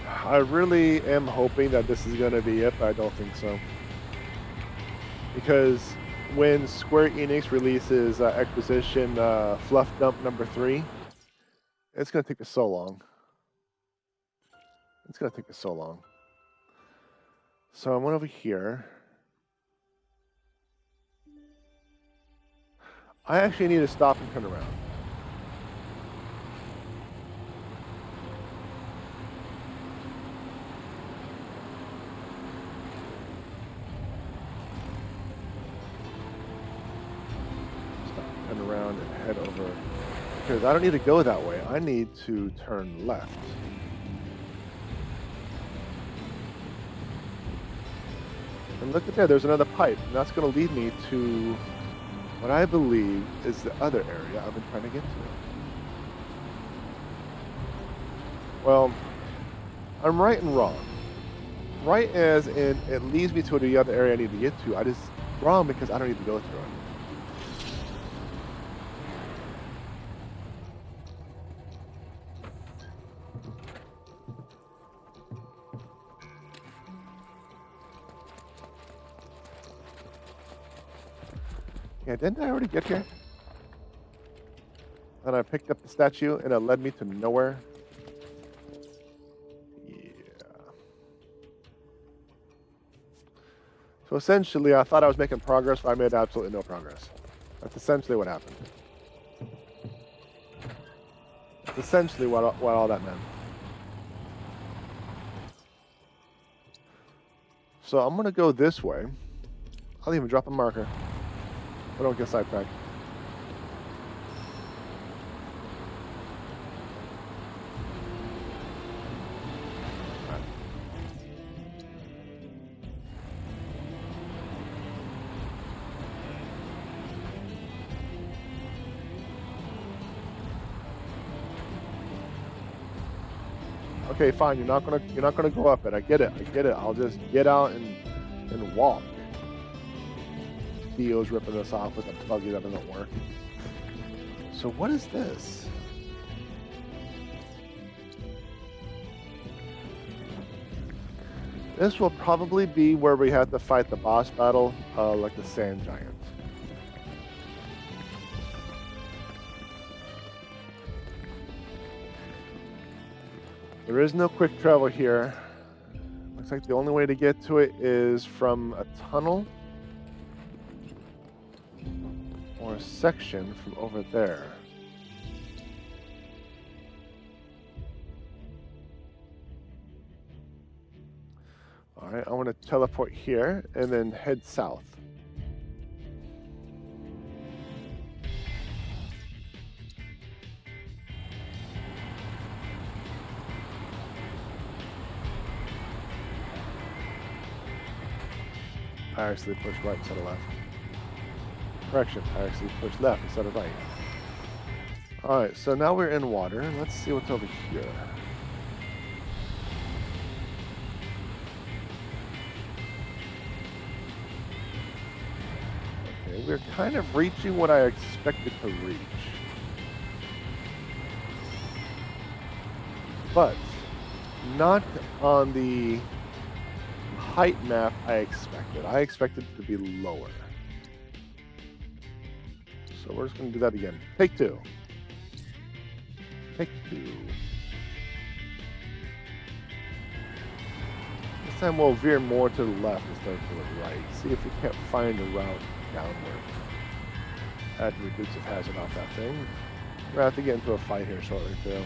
S1: I really am hoping that this is going to be it, but I don't think so. Because when Square Enix releases Exposition Fluff Dump number 3, it's going to take us so long. It's going to take us so long. So I went over here. I actually need to stop and turn around. Turn around and head over, because I don't need to go that way. I need to turn left. And look at that, there's another pipe, and that's going to lead me to what I believe is the other area I've been trying to get to. Well, I'm right and wrong. Right as in it leads me to the other area I need to get to. I just wrong because I don't need to go through it. Yeah, didn't I already get here? And I picked up the statue and it led me to nowhere. Yeah. So essentially, I thought I was making progress, but I made absolutely no progress. That's essentially what happened. That's essentially what all that meant. So I'm going to go this way. I'll even drop a marker. I don't get sidetracked. Okay, fine. You're not gonna go up it. I get it. I'll just get out and walk. Theo's ripping us off with a buggy that doesn't work. So what is this? This will probably be where we have to fight the boss battle, like the sand giant. There is no quick travel here. Looks like the only way to get to it is from a tunnel or a section from over there. All right, I want to teleport here and then head south. I actually pushed right instead of left. Correction, I actually pushed left instead of right. Alright, so now we're in water. Let's see what's over here. Okay, we're kind of reaching what I expected to reach. But not on the height map I expected. I expected it to be lower. So we're just going to do that again. Take two. Take two. This time we'll veer more to the left instead of to the right. See if we can't find a route downward. Add reduce of hazard off that thing. We're going to have to get into a fight here shortly too.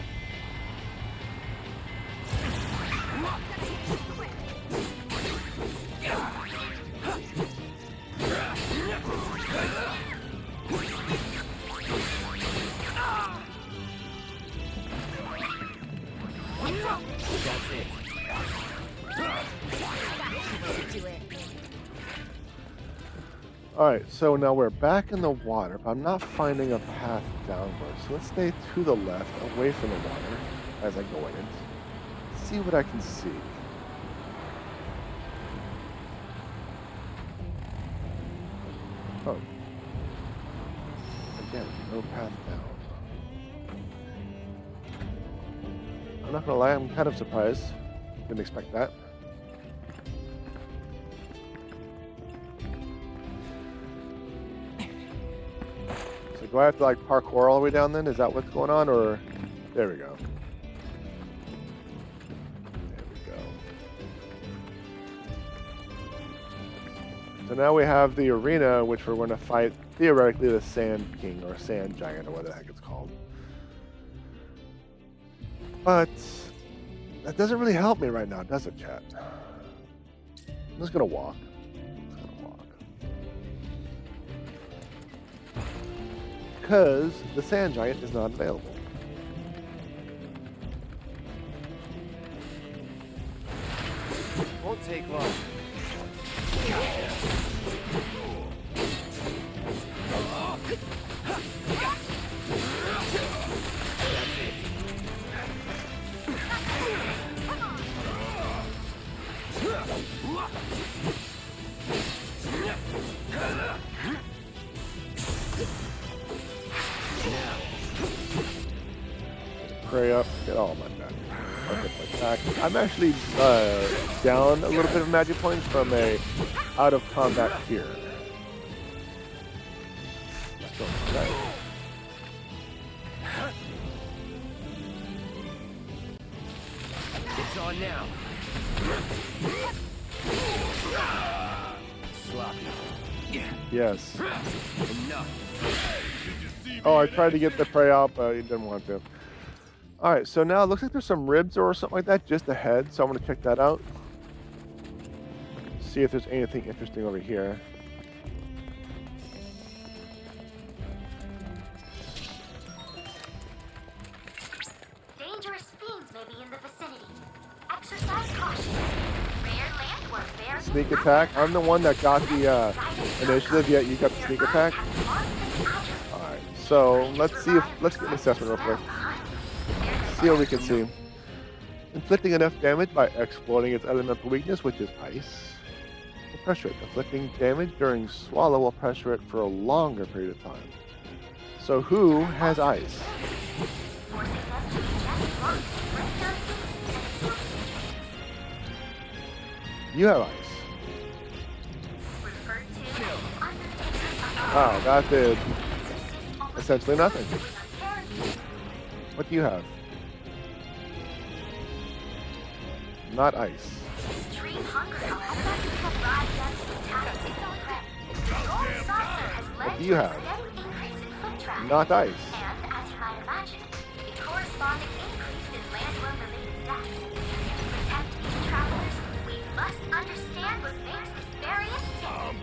S1: Alright, so now we're back in the water, but I'm not finding a path downward. So let's stay to the left, away from the water, as I go in it. See what I can see. Oh. Again, no path down. I'm not gonna lie, I'm kind of surprised. Didn't expect that. So do I have to like parkour all the way down then? Is that what's going on, or there we go. So now we have the arena, which we're going to fight, theoretically, the Sand King, or Sand Giant, or whatever the heck it's called. But that doesn't really help me right now, does it, chat? I'm just going to walk. Because the Sand Giant is not available.
S14: Won't take long.
S1: Pray up, get all my magic. Okay, attack. I'm actually down a little bit of magic points from a out of combat here. Right.
S14: It's on now. Sloppy.
S1: Yes.
S14: Enough.
S1: Oh, I tried to get the prey out, but he didn't want to. Alright, so now it looks like there's some ribs or something like that just ahead, so I'm going to check that out. See if there's anything interesting over here.
S10: Dangerous fiends may be in the vicinity. Exercise caution. Rare land warfare.
S1: Sneak attack. I'm the one that got the initiative, yet you got the sneak attack. Alright, so let's get an assessment real quick. See what we can see. Inflicting enough damage by exploiting its elemental weakness, which is ice. Will pressure it. Inflicting damage during swallow will pressure it for a longer period of time. So who has ice? You have ice. Wow, that did essentially nothing. What do you have? Not ice. What do you have? Not ice.
S10: And, as you might imagine, a corresponding increase in landworm-related deaths. To protect these travelers, we must understand what makes this variant tick.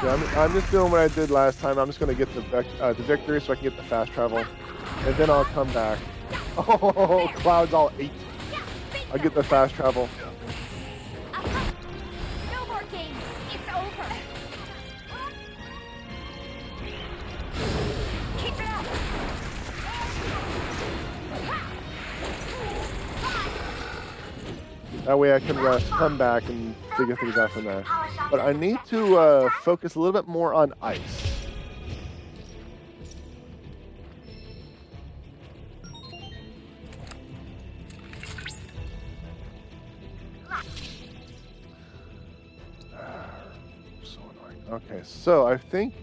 S1: Yeah, I'm just doing what I did last time. I'm just going to get the victory so I can get the fast travel. And then I'll come back. Oh, Cloud's all 8. I'll get the fast travel.
S2: No more games. It's over. Keep it up.
S1: That way I can come back and figure things out from there. But I need to focus a little bit more on ice. So annoying. Okay, so I think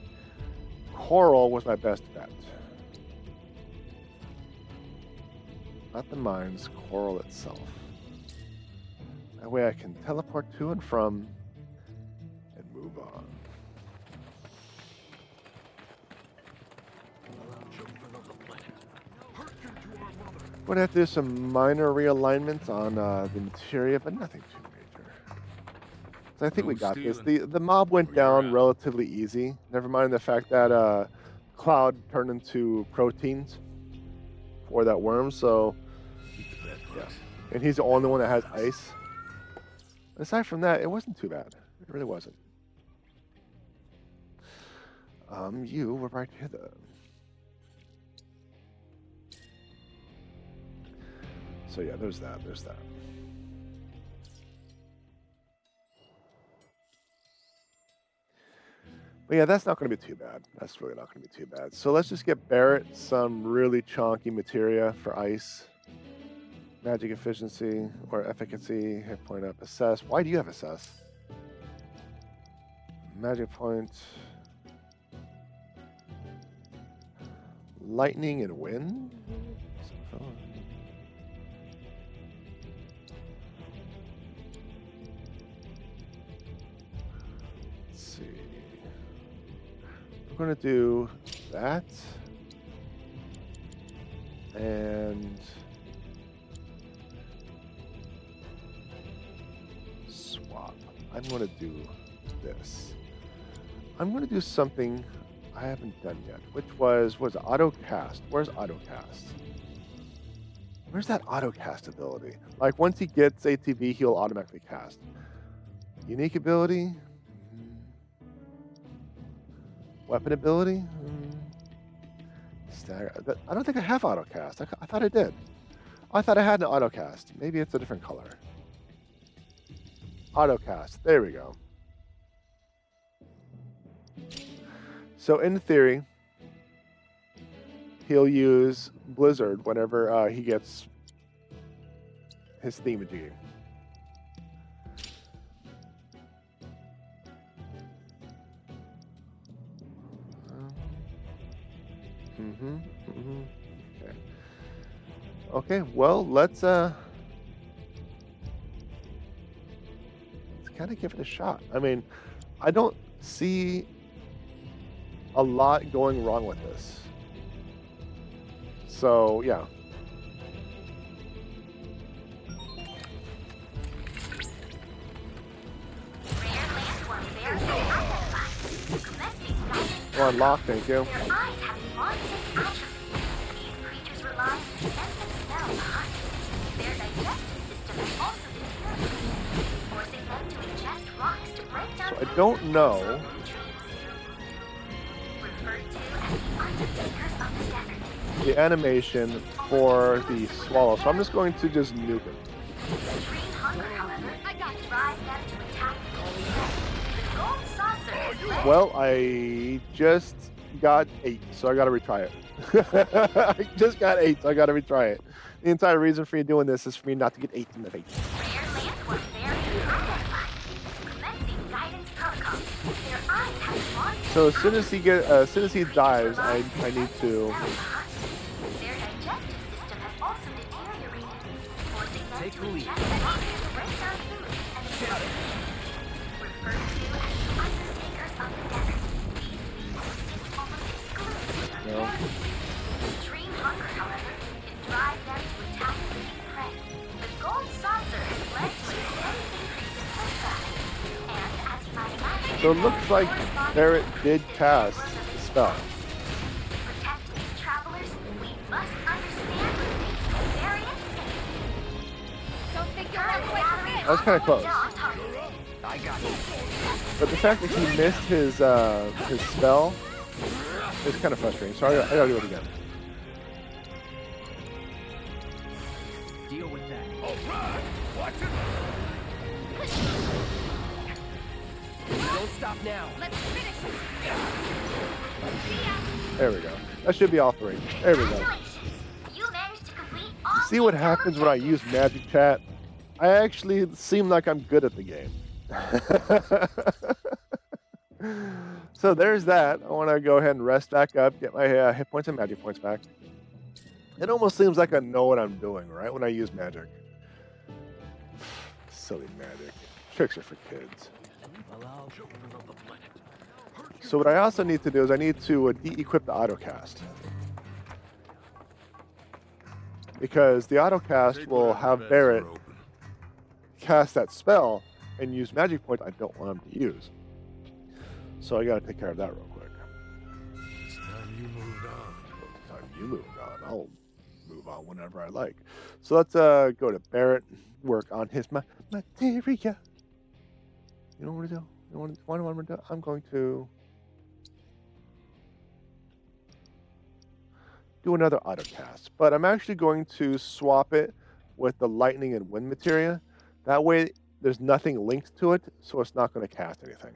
S1: coral was my best bet. Not the mines, coral itself. That way I can teleport to and from and move on. We're gonna have to do some minor realignments on the materia, but nothing too major. So I think we got this. The mob went down relatively easy. Never mind the fact that Cloud turned into proteins for that worm, so yeah. And he's the only one that has ice. Aside from that, it wasn't too bad. It really wasn't. You were right here, though. So yeah, there's that. But yeah, that's not going to be too bad. That's really not going to be too bad. So let's just get Barrett some really chonky materia for ice. Magic efficiency or efficacy, hit point up, assess. Why do you have assess? Magic point. Lightning and wind? Let's see. We're going to do that. And swap. I'm going to do this. I'm going to do something I haven't done yet, which was auto cast. Where's auto cast? Where's that auto cast ability? Like once he gets ATV, he'll automatically cast. Unique ability? Weapon ability? Stagger. I don't think I have auto cast. I thought I did. I thought I had an auto cast. Maybe it's a different color. Auto cast. There we go. So in theory, he'll use Blizzard whenever he gets his thingamajiggy. Okay. Okay, well, let's kind of give it a shot. I mean, I don't see a lot going wrong with this. So, yeah. Well, unlocked, thank you. So I don't know the animation for the swallow. So I'm just going to just nuke it. Well, I just got 8, so I gotta retry it. I just got 8, so I gotta retry it. The entire reason for me doing this is for me not to get 8 in the face. So as soon as he dies, I need to
S14: take the lead.
S1: No.
S10: Extreme hunger, however, can drive them to attack and eat prey. The gold saucer has led to a steady increase in pushback. And as you might imagine,
S1: So it looks like Barrett did cast the spell.
S10: protect these travelers, we must understand what makes them very interesting. Don't think you're halfway from it.
S1: That was kind of close.
S14: I got you.
S1: But the fact that he missed his spell is kind of frustrating. So I gotta do it again.
S14: Deal with that.
S4: All right, watch it.
S14: Don't stop now.
S10: Let's finish it.
S1: There we go. That should be all 3. There we go.
S10: You managed to complete all.
S1: See what happens when I use magic chat? I actually seem like I'm good at the game. So there's that. I want to go ahead and rest back up, get my hit points and magic points back. It almost seems like I know what I'm doing, right, when I use magic. Silly magic. Tricks are for kids. So what I also need to do is I need to de-equip the autocast. Because the autocast will have Barrett cast that spell and use magic points I don't want him to use. So I gotta take care of that real quick.
S4: It's time you moved on.
S1: It's time you moved on. I'll move on whenever I like. So let's go to Barrett, work on his materia. You know what to do? What do I want to do? I'm going to do another autocast, but I'm actually going to swap it with the lightning and wind materia. That way there's nothing linked to it, so it's not going to cast anything.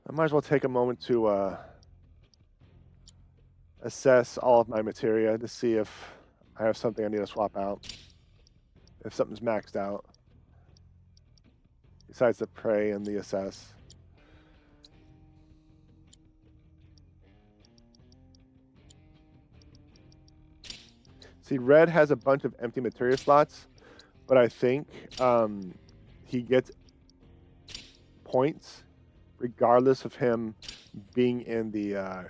S1: I might as well take a moment to assess all of my materia to see if I have something I need to swap out. If something's maxed out. Besides the prey and the assess. See, red has a bunch of empty materia slots, but I think he gets points regardless of him being in the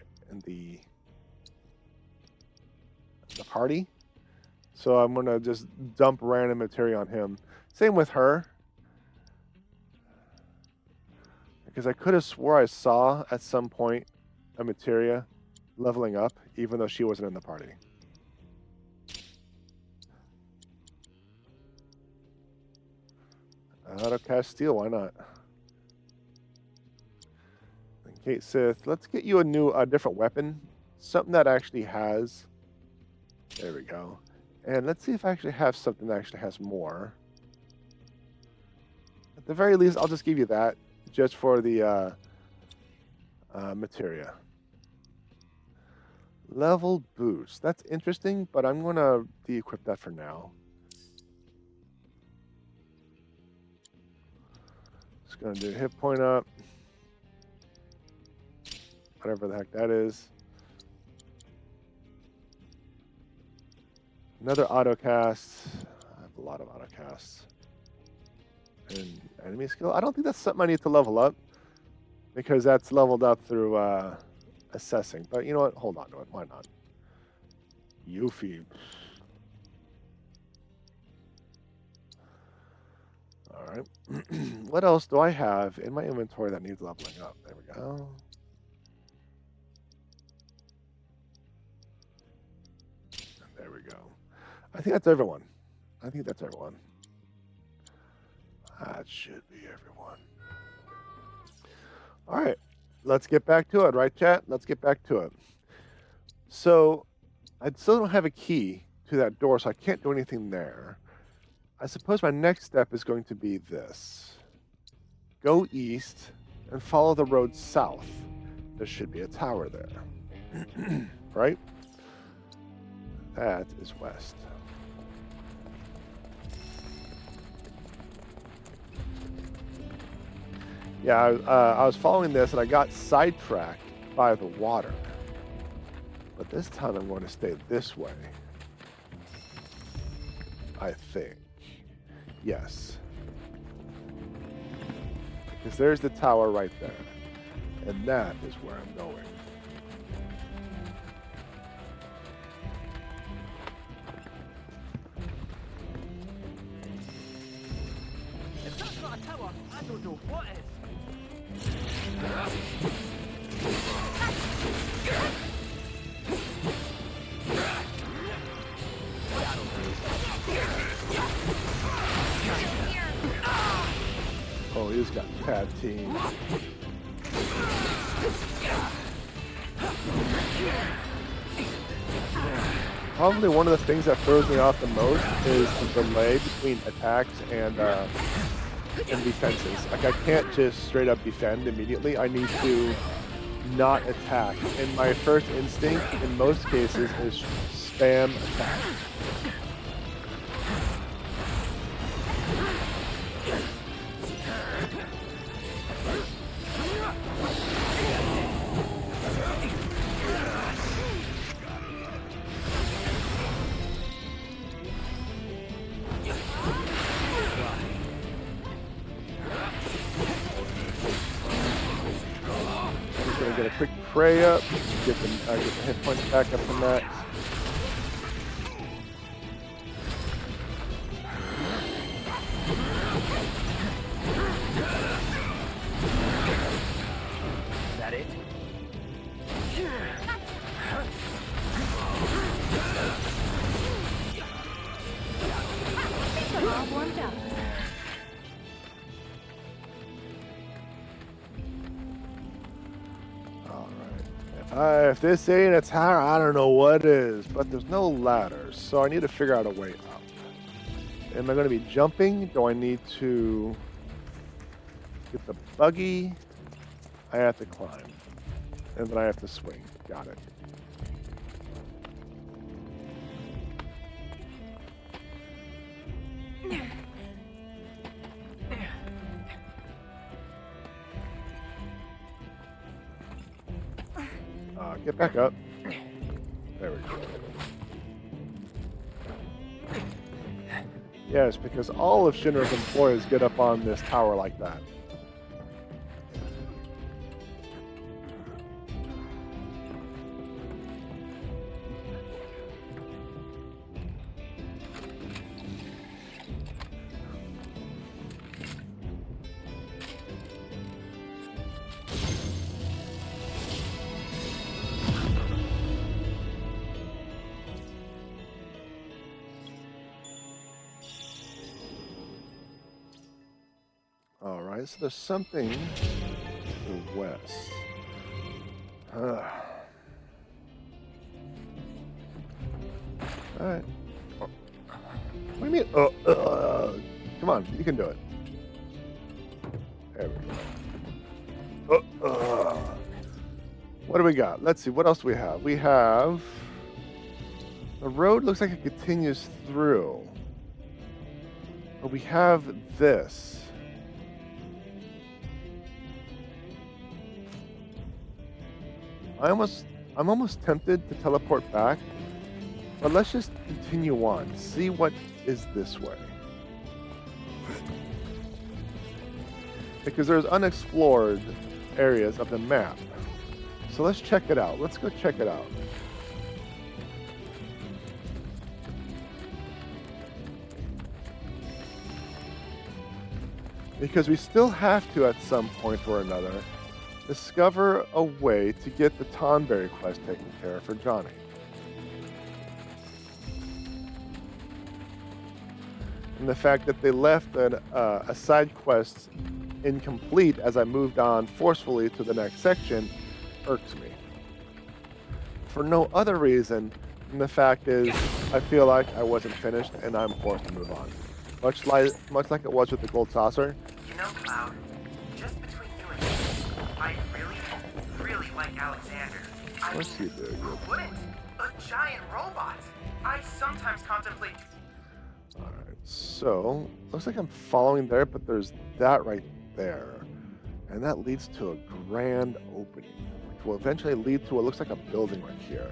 S1: party. So I'm gonna just dump random materia on him. Same with her, because I could have swore I saw at some point a materia leveling up, even though she wasn't in the party. Autocast Steel, why not? And Kate Sith, let's get you a different weapon. Something that actually has. There we go. And let's see if I actually have something that actually has more. At the very least, I'll just give you that, just for the materia. Level boost. That's interesting, but I'm going to de-equip that for now. Just going to do hit point up. Whatever the heck that is. Another autocast. I have a lot of autocasts. And enemy skill. I don't think that's something I need to level up, because that's leveled up through assessing. But you know what? Hold on to it. Why not? Yuffie. All right. What else do I have in my inventory that needs leveling up? There we go. And there we go. I think that's everyone. I think that's everyone. That should be everyone. All right, let's get back to it, right, chat? Let's get back to it. So, I still don't have a key to that door, so I can't do anything there. I suppose my next step is going to be this. Go east and follow the road south. There should be a tower there. Right? That is west. Yeah, I was following this and I got sidetracked by the water. But this time I'm going to stay this way. I think. Yes. Because there's the tower right there. And that is where I'm going.
S7: If that's not a tower, I don't know what is.
S1: Oh, he's got pad team. Probably one of the things that throws me off the most is the delay between attacks and defenses. Like I can't just straight up defend immediately. I need to not attack. And my first instinct in most cases is spam attack. Get a quick pray up, get the hit points back up from that.
S7: Is that it?
S2: We're all warmed up.
S1: If this ain't a tower, I don't know what is, but there's no ladders, so I need to figure out a way up. Am I going to be jumping? Do I need to get the buggy? I have to climb, and then I have to swing. Got it. Get back up. There we go. Yes, because all of Shinra's employees get up on this tower like that. Alright, so there's something to the west. Alright. What do you mean? Come on, you can do it. There we go. What do we got? Let's see, what else do we have? We have... The road looks like it continues through. But we have this. I'm almost tempted to teleport back, but let's just continue on. See what is this way. Because there's unexplored areas of the map. So let's check it out. Let's go check it out. Because we still have to, at some point or another, discover a way to get the Tonberry quest taken care of for Johnny. And the fact that they left a side quest incomplete as I moved on forcefully to the next section irks me. For no other reason than the fact is I feel like I wasn't finished and I'm forced to move on. Much like it was with the gold saucer.
S9: You know, Cloud, just between you and me, I really like Alexander.
S1: Let's see there.
S9: Who wouldn't? A giant robot. I sometimes contemplate.
S1: Alright, so looks like I'm following there, but there's that right there. And that leads to a grand opening, which will eventually lead to what looks like a building right here.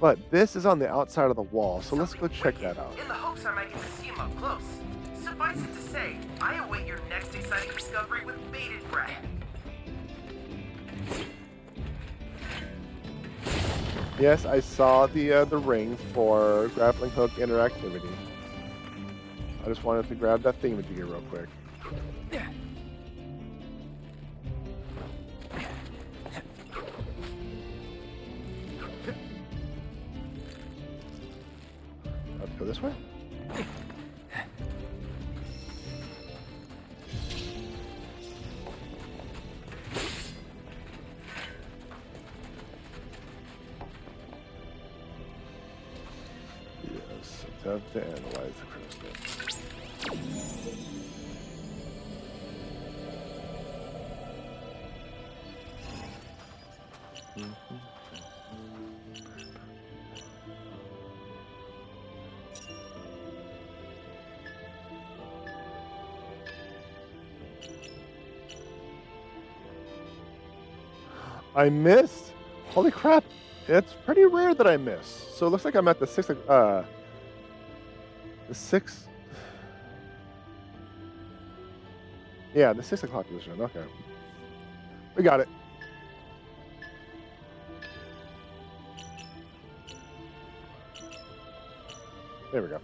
S1: But this is on the outside of the wall, so let's go check that out.
S9: In the hopes I might get to see him up close. Suffice it to say, I await your next exciting discovery with bated breath.
S1: Yes, I saw the ring for grappling hook interactivity. I just wanted to grab that thingamajigger real quick. Let's go this way. Yes, attempt to analyze the crystal. I missed. Holy crap. It's pretty rare that I miss. So it looks like I'm at the yeah, the 6 o'clock position. Okay. We got it. There we go.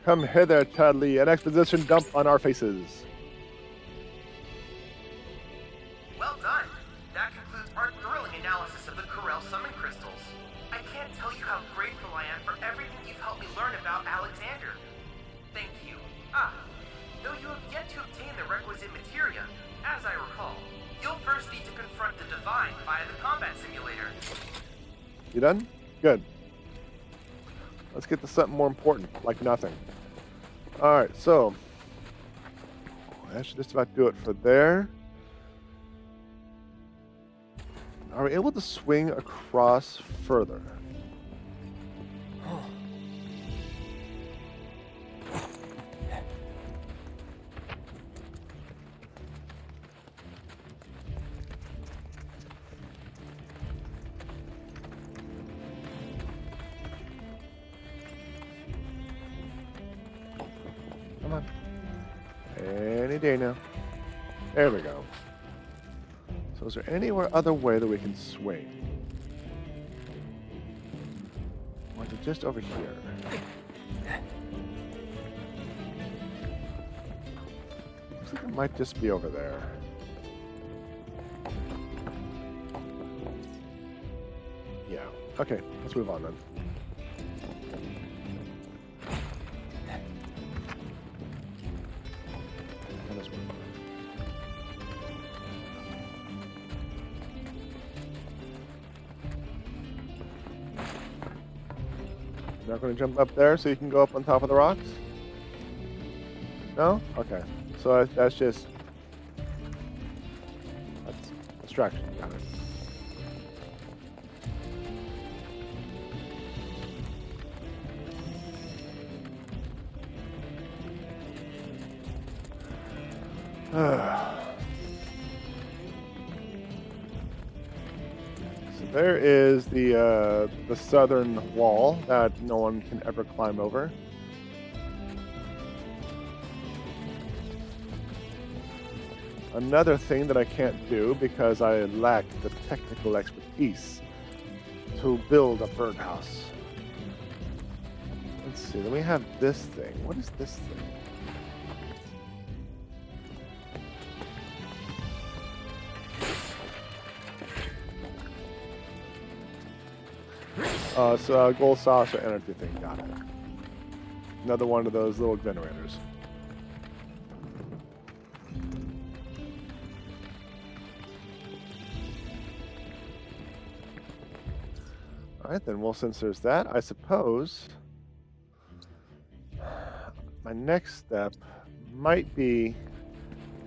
S1: Come hither, Chadley, an exposition dump on our faces.
S9: Well done. That concludes our thrilling analysis of the Corel Summon Crystals. I can't tell you how grateful I am for everything you've helped me learn about Alexander. Thank you. Though you have yet to obtain the requisite materia, as I recall, you'll first need to confront the Divine via the combat simulator.
S1: You done? Good. Let's get to something more important, like nothing. Alright, so that should just about do it for there. Are we able to swing across further? Come on. Any day now. There we go. So is there anywhere other way that we can swing? Or is it just over here? Looks like it might just be over there. Yeah. Okay, let's move on then. Not going to jump up there so you can go up on top of the rocks? No? Okay. So that's just... that's distraction. Got it. There is the southern wall that no one can ever climb over. Another thing that I can't do because I lack the technical expertise to build a birdhouse. Let's see, then we have this thing. What is this thing? So gold sauce or energy thing. Got it. Another one of those little generators. All right, then. Well, since there's that, I suppose my next step might be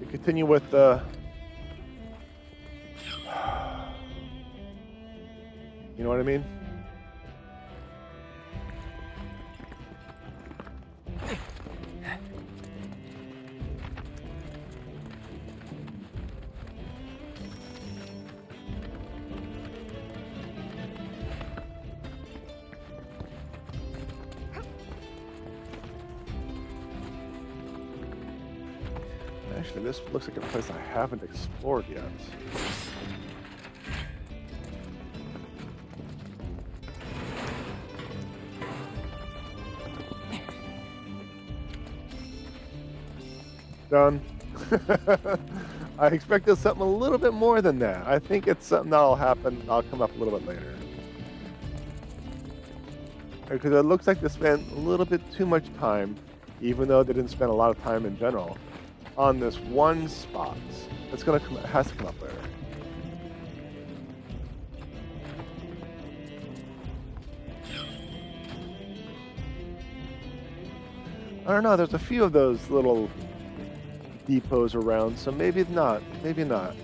S1: to continue with the. You know what I mean? Actually, this looks like a place I haven't explored yet. Done. I expected something a little bit more than that. I think it's something that'll happen. I'll come up a little bit later. Because it looks like they spent a little bit too much time, even though they didn't spend a lot of time in general, on this one spot. It's gonna come. It has to come up later. I don't know. There's a few of those little depots around, so maybe not. Maybe not.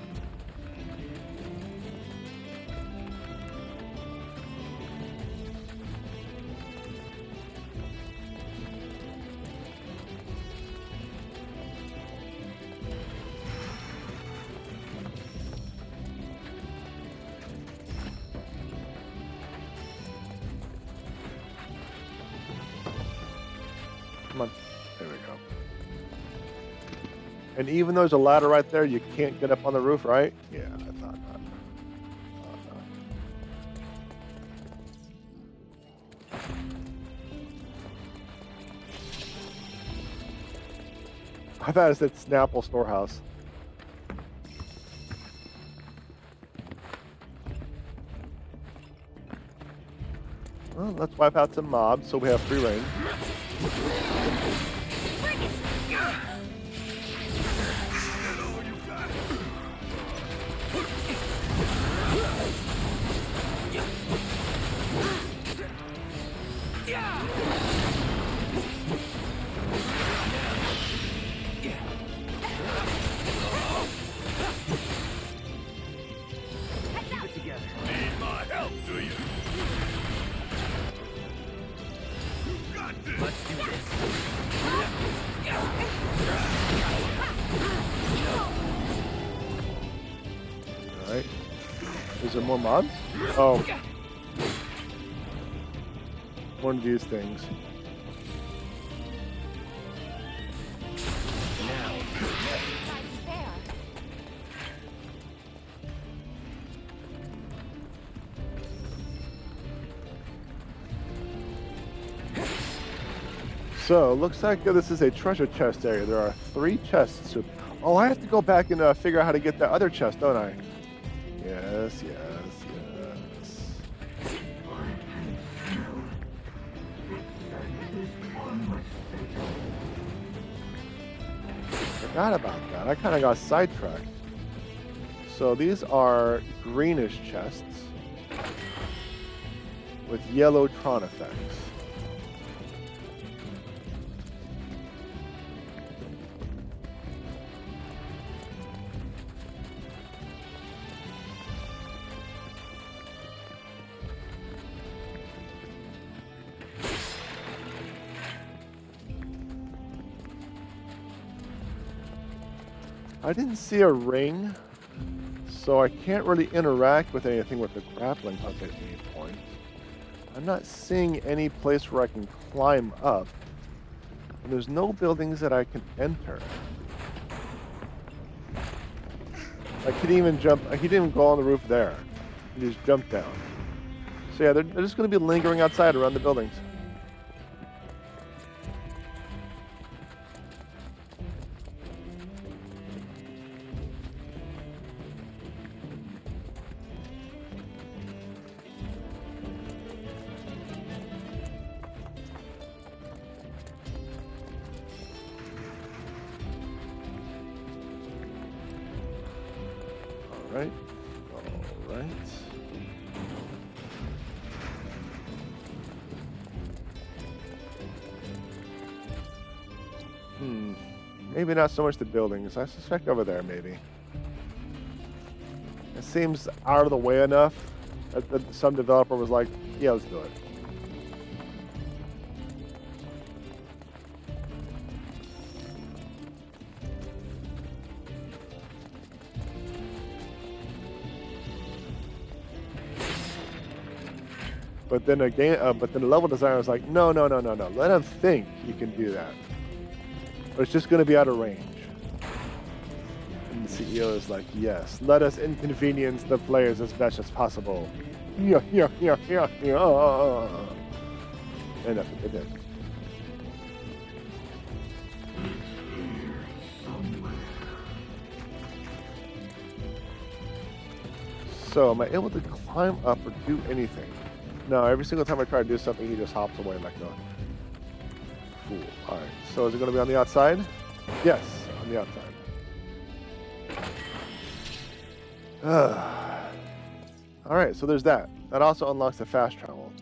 S1: Come on. There we go. And even though there's a ladder right there, you can't get up on the roof, right? Yeah, I thought not. I thought it said Snapple Storehouse. Well, let's wipe out some mobs so we have free reign. Alright. Is there more mobs? Oh. One of these things. So, looks like this is a treasure chest area. There are 3 chests. Oh, I have to go back and figure out how to get that other chest, don't I? Yes, yes, yes. Forgot about that. I kind of got sidetracked. So these are greenish chests with yellow Tron effects. I didn't see a ring, so I can't really interact with anything with the grappling hook at any point. I'm not seeing any place where I can climb up, and there's no buildings that I can enter. I could even jump, I could even go on the roof there and just jump down. So yeah, they're just going to be lingering outside around the buildings. Alright. Alright. Maybe not so much the buildings. I suspect over there, maybe. It seems out of the way enough that some developer was like, yeah, let's do it. But then the level designer was like, no. Let him think you can do that. But it's just going to be out of range. And the CEO is like, yes, let us inconvenience the players as best as possible. Yeah. And that's what they did. So, am I able to climb up or do anything? No, every single time I try to do something, he just hops away like a fool. Alright, so is it going to be on the outside? Yes, on the outside. Alright, so there's that. That also unlocks the fast travel.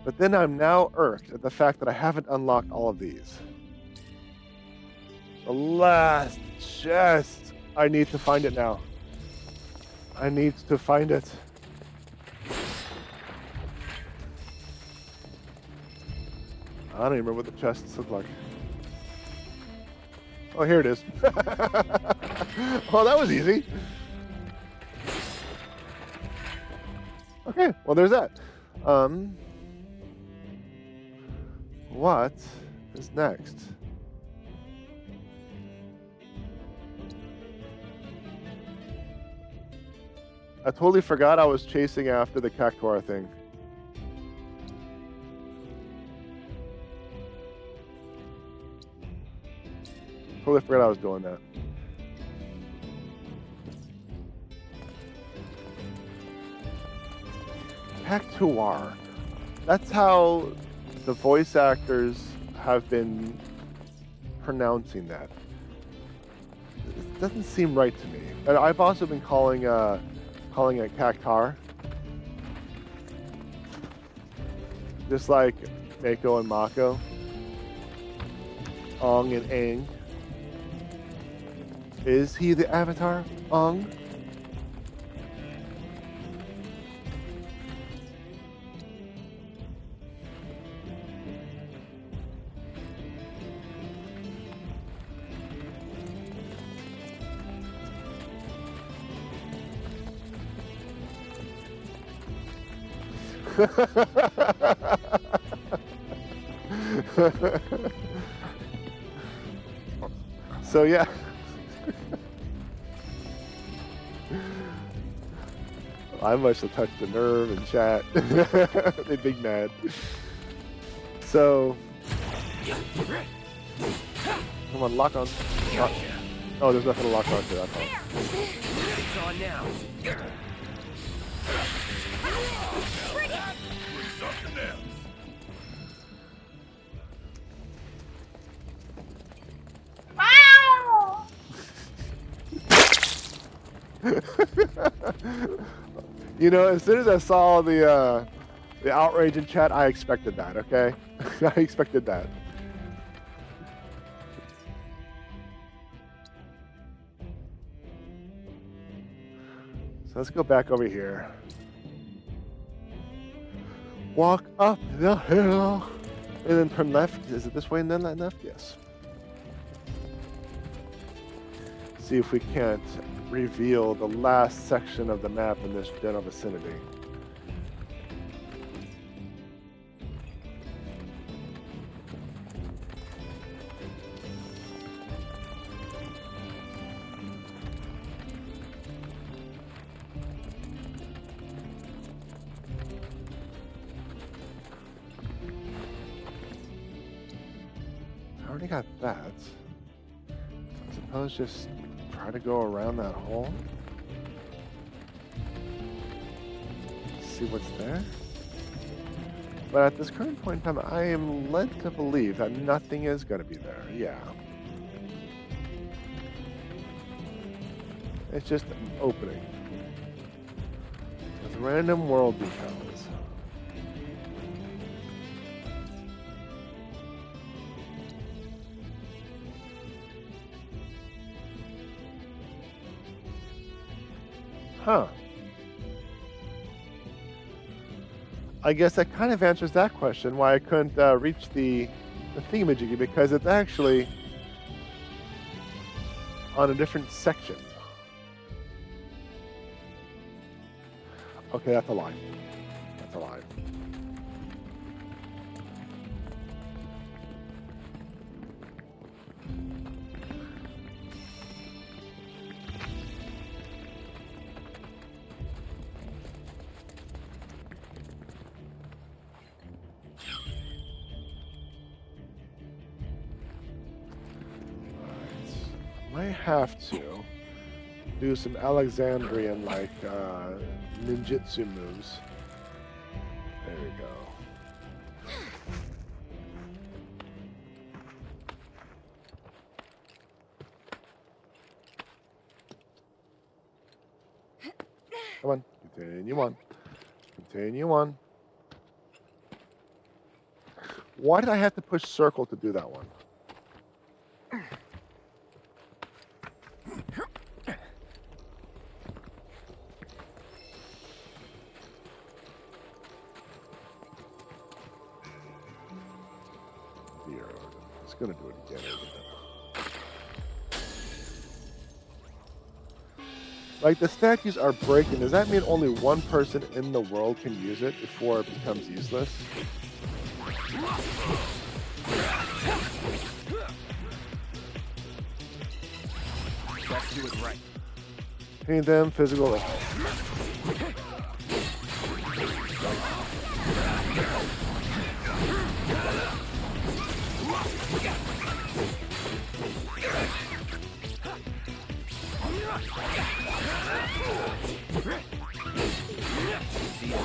S1: But then I'm now irked at the fact that I haven't unlocked all of these. The last chest! I need to find it now. I need to find it. I don't even remember what the chests look like. Oh, here it is. Oh, that was easy. Okay, well, there's that. What is next? I totally forgot I was chasing after the cactuar thing. Totally forgot I was doing that. Cactuar. That's how the voice actors have been pronouncing that. It doesn't seem right to me. And I've also been calling it Cactar. Just like Mako and Mako. Ong and Aang. Is he the Avatar? Ong? So yeah. I must have touched a nerve in chat. They big mad. So come on, lock on. Lock. Oh, there's nothing to lock onto. That's all.
S14: It's on now.
S1: You know, as soon as I saw the outrage in chat, I expected that, okay? I expected that. So let's go back over here. Walk up the hill. And then turn left. Is it this way and then left? Yes. See if we can't reveal the last section of the map in this general vicinity. I already got that. I suppose just try to go around that hole. See what's there. But at this current point in time, I am led to believe that nothing is going to be there. Yeah. It's just an opening with random world details. Huh. I guess that kind of answers that question, why I couldn't reach the thingamajiggy, because it's actually on a different section. Okay, that's a lie. That's a lie. Might have to do some Alexandrian like ninjutsu moves. There we go. Come on, continue on. Continue on. Why did I have to push circle to do that one? It's gonna do it again, isn't it? Like, the statues are breaking. Does that mean only one person in the world can use it before it becomes useless?
S5: Let's do it right.
S1: Paint them physical.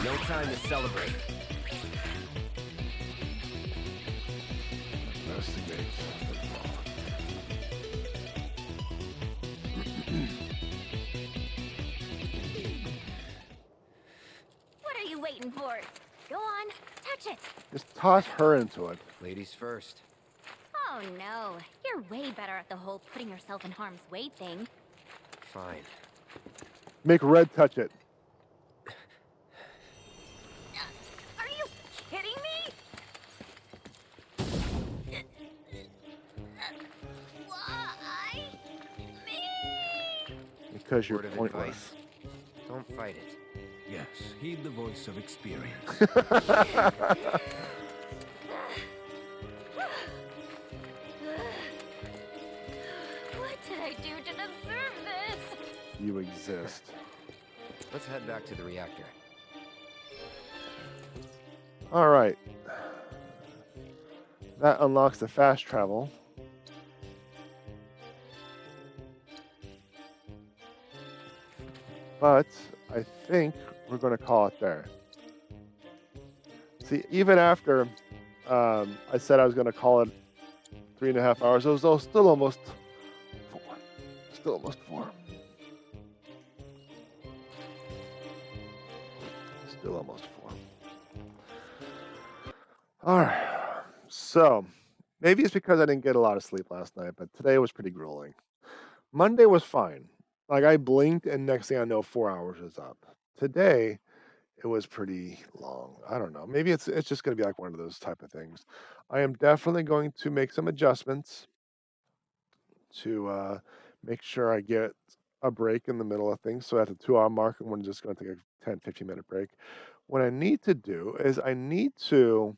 S5: No time to celebrate.
S1: Investigate.
S2: What are you waiting for? Go on, touch it.
S1: Just toss her into it.
S5: Ladies first.
S2: Oh no, you're way better at the whole putting yourself in harm's way thing.
S5: Fine.
S1: Make Red touch it.
S2: Are you kidding me? Why me?
S1: Because you're
S5: Word of
S1: pointless.
S5: advice. Don't fight it.
S12: Yes, heed the voice of experience.
S2: What did I do to deserve this?
S1: You exist.
S5: Let's head back to the reactor.
S1: All right. That unlocks the fast travel. But I think we're going to call it there. See, even after I said I was going to call it 3.5 hours, it was still almost 4. Still almost 4. Still almost 4. All right. So maybe it's because I didn't get a lot of sleep last night, but today was pretty grueling. Monday was fine. Like, I blinked and next thing I know, 4 hours was up. Today, it was pretty long. I don't know. Maybe it's just going to be like one of those type of things. I am definitely going to make some adjustments to make sure I get a break in the middle of things. So at the 2-hour mark, I'm just going to take a 10, 15-minute break. What I need to do is I need to...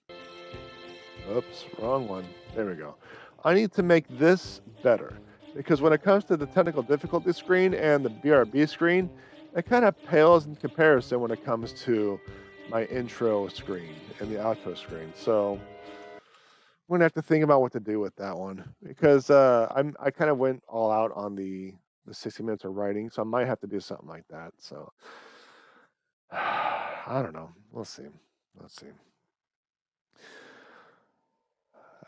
S1: Oops, wrong one. There we go. I need to make this better. Because when it comes to the technical difficulty screen and the BRB screen, it kind of pales in comparison when it comes to my intro screen and the outro screen. So I'm going to have to think about what to do with that one. Because I kind of went all out on the 60 minutes of writing, so I might have to do something like that. So I don't know. We'll see. Let's see.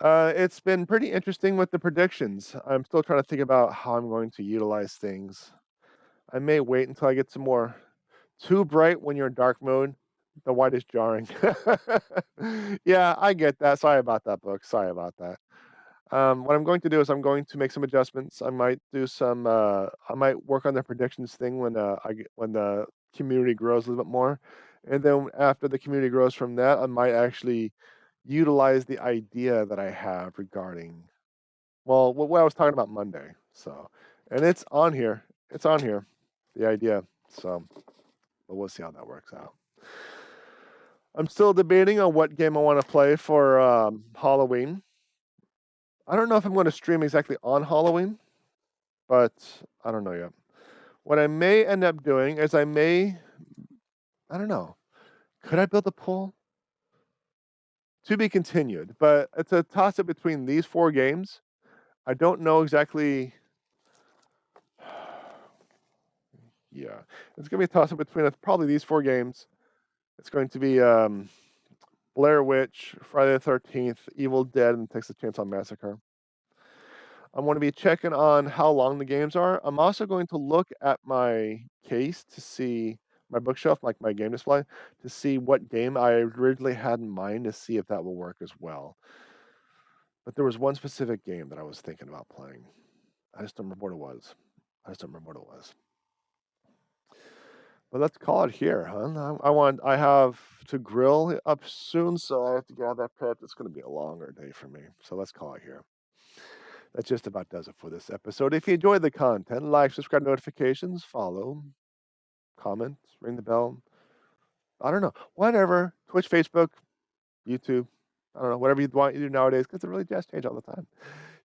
S1: It's been pretty interesting with the predictions. I'm still trying to think about how I'm going to utilize things. I may wait until I get some more. Too bright when you're in dark mode. The white is jarring. Yeah, I get that. Sorry about that, book. Sorry about that. What I'm going to do is I'm going to make some adjustments. I might do some. I might work on the predictions thing when when the community grows a little bit more, and then after the community grows from that, I might actually utilize the idea that I have regarding what I was talking about Monday. So, and it's on here. It's on here. The idea. So, but we'll see how that works out. I'm still debating on what game I want to play for Halloween. I don't know if I'm going to stream exactly on Halloween, but I don't know yet. What I may end up doing is I don't know. Could I build a pool? To be continued, but it's a toss up between these 4 games. I don't know exactly. Yeah, it's going to be a toss up between probably these 4 games. It's going to be Blair Witch, Friday the 13th, Evil Dead, and Texas Chainsaw Massacre. I'm going to be checking on how long the games are. I'm also going to look at my case to see my bookshelf, like my game display, to see what game I originally had in mind to see if that will work as well. But there was one specific game that I was thinking about playing. I just don't remember what it was. But let's call it here, huh? I have to grill up soon, so I have to get that prepped. It's going to be a longer day for me. So let's call it here. That just about does it for this episode. If you enjoyed the content, like, subscribe, notifications, follow, comment, ring the bell. I don't know. Whatever. Twitch, Facebook, YouTube. I don't know. Whatever you want to do nowadays, because it really does change all the time.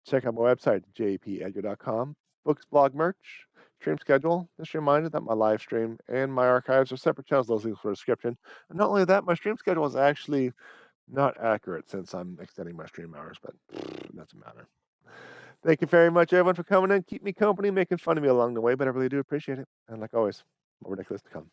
S1: Check out my website, JPEdgar.com. Books, blog, merch, stream schedule. Just a reminder that my live stream and my archives are separate channels. Those links for the description. And not only that, my stream schedule is actually not accurate since I'm extending my stream hours, but it doesn't matter. Thank you very much, everyone, for coming in. Keep me company, making fun of me along the way, but I really do appreciate it. And like always, more ridiculous to come.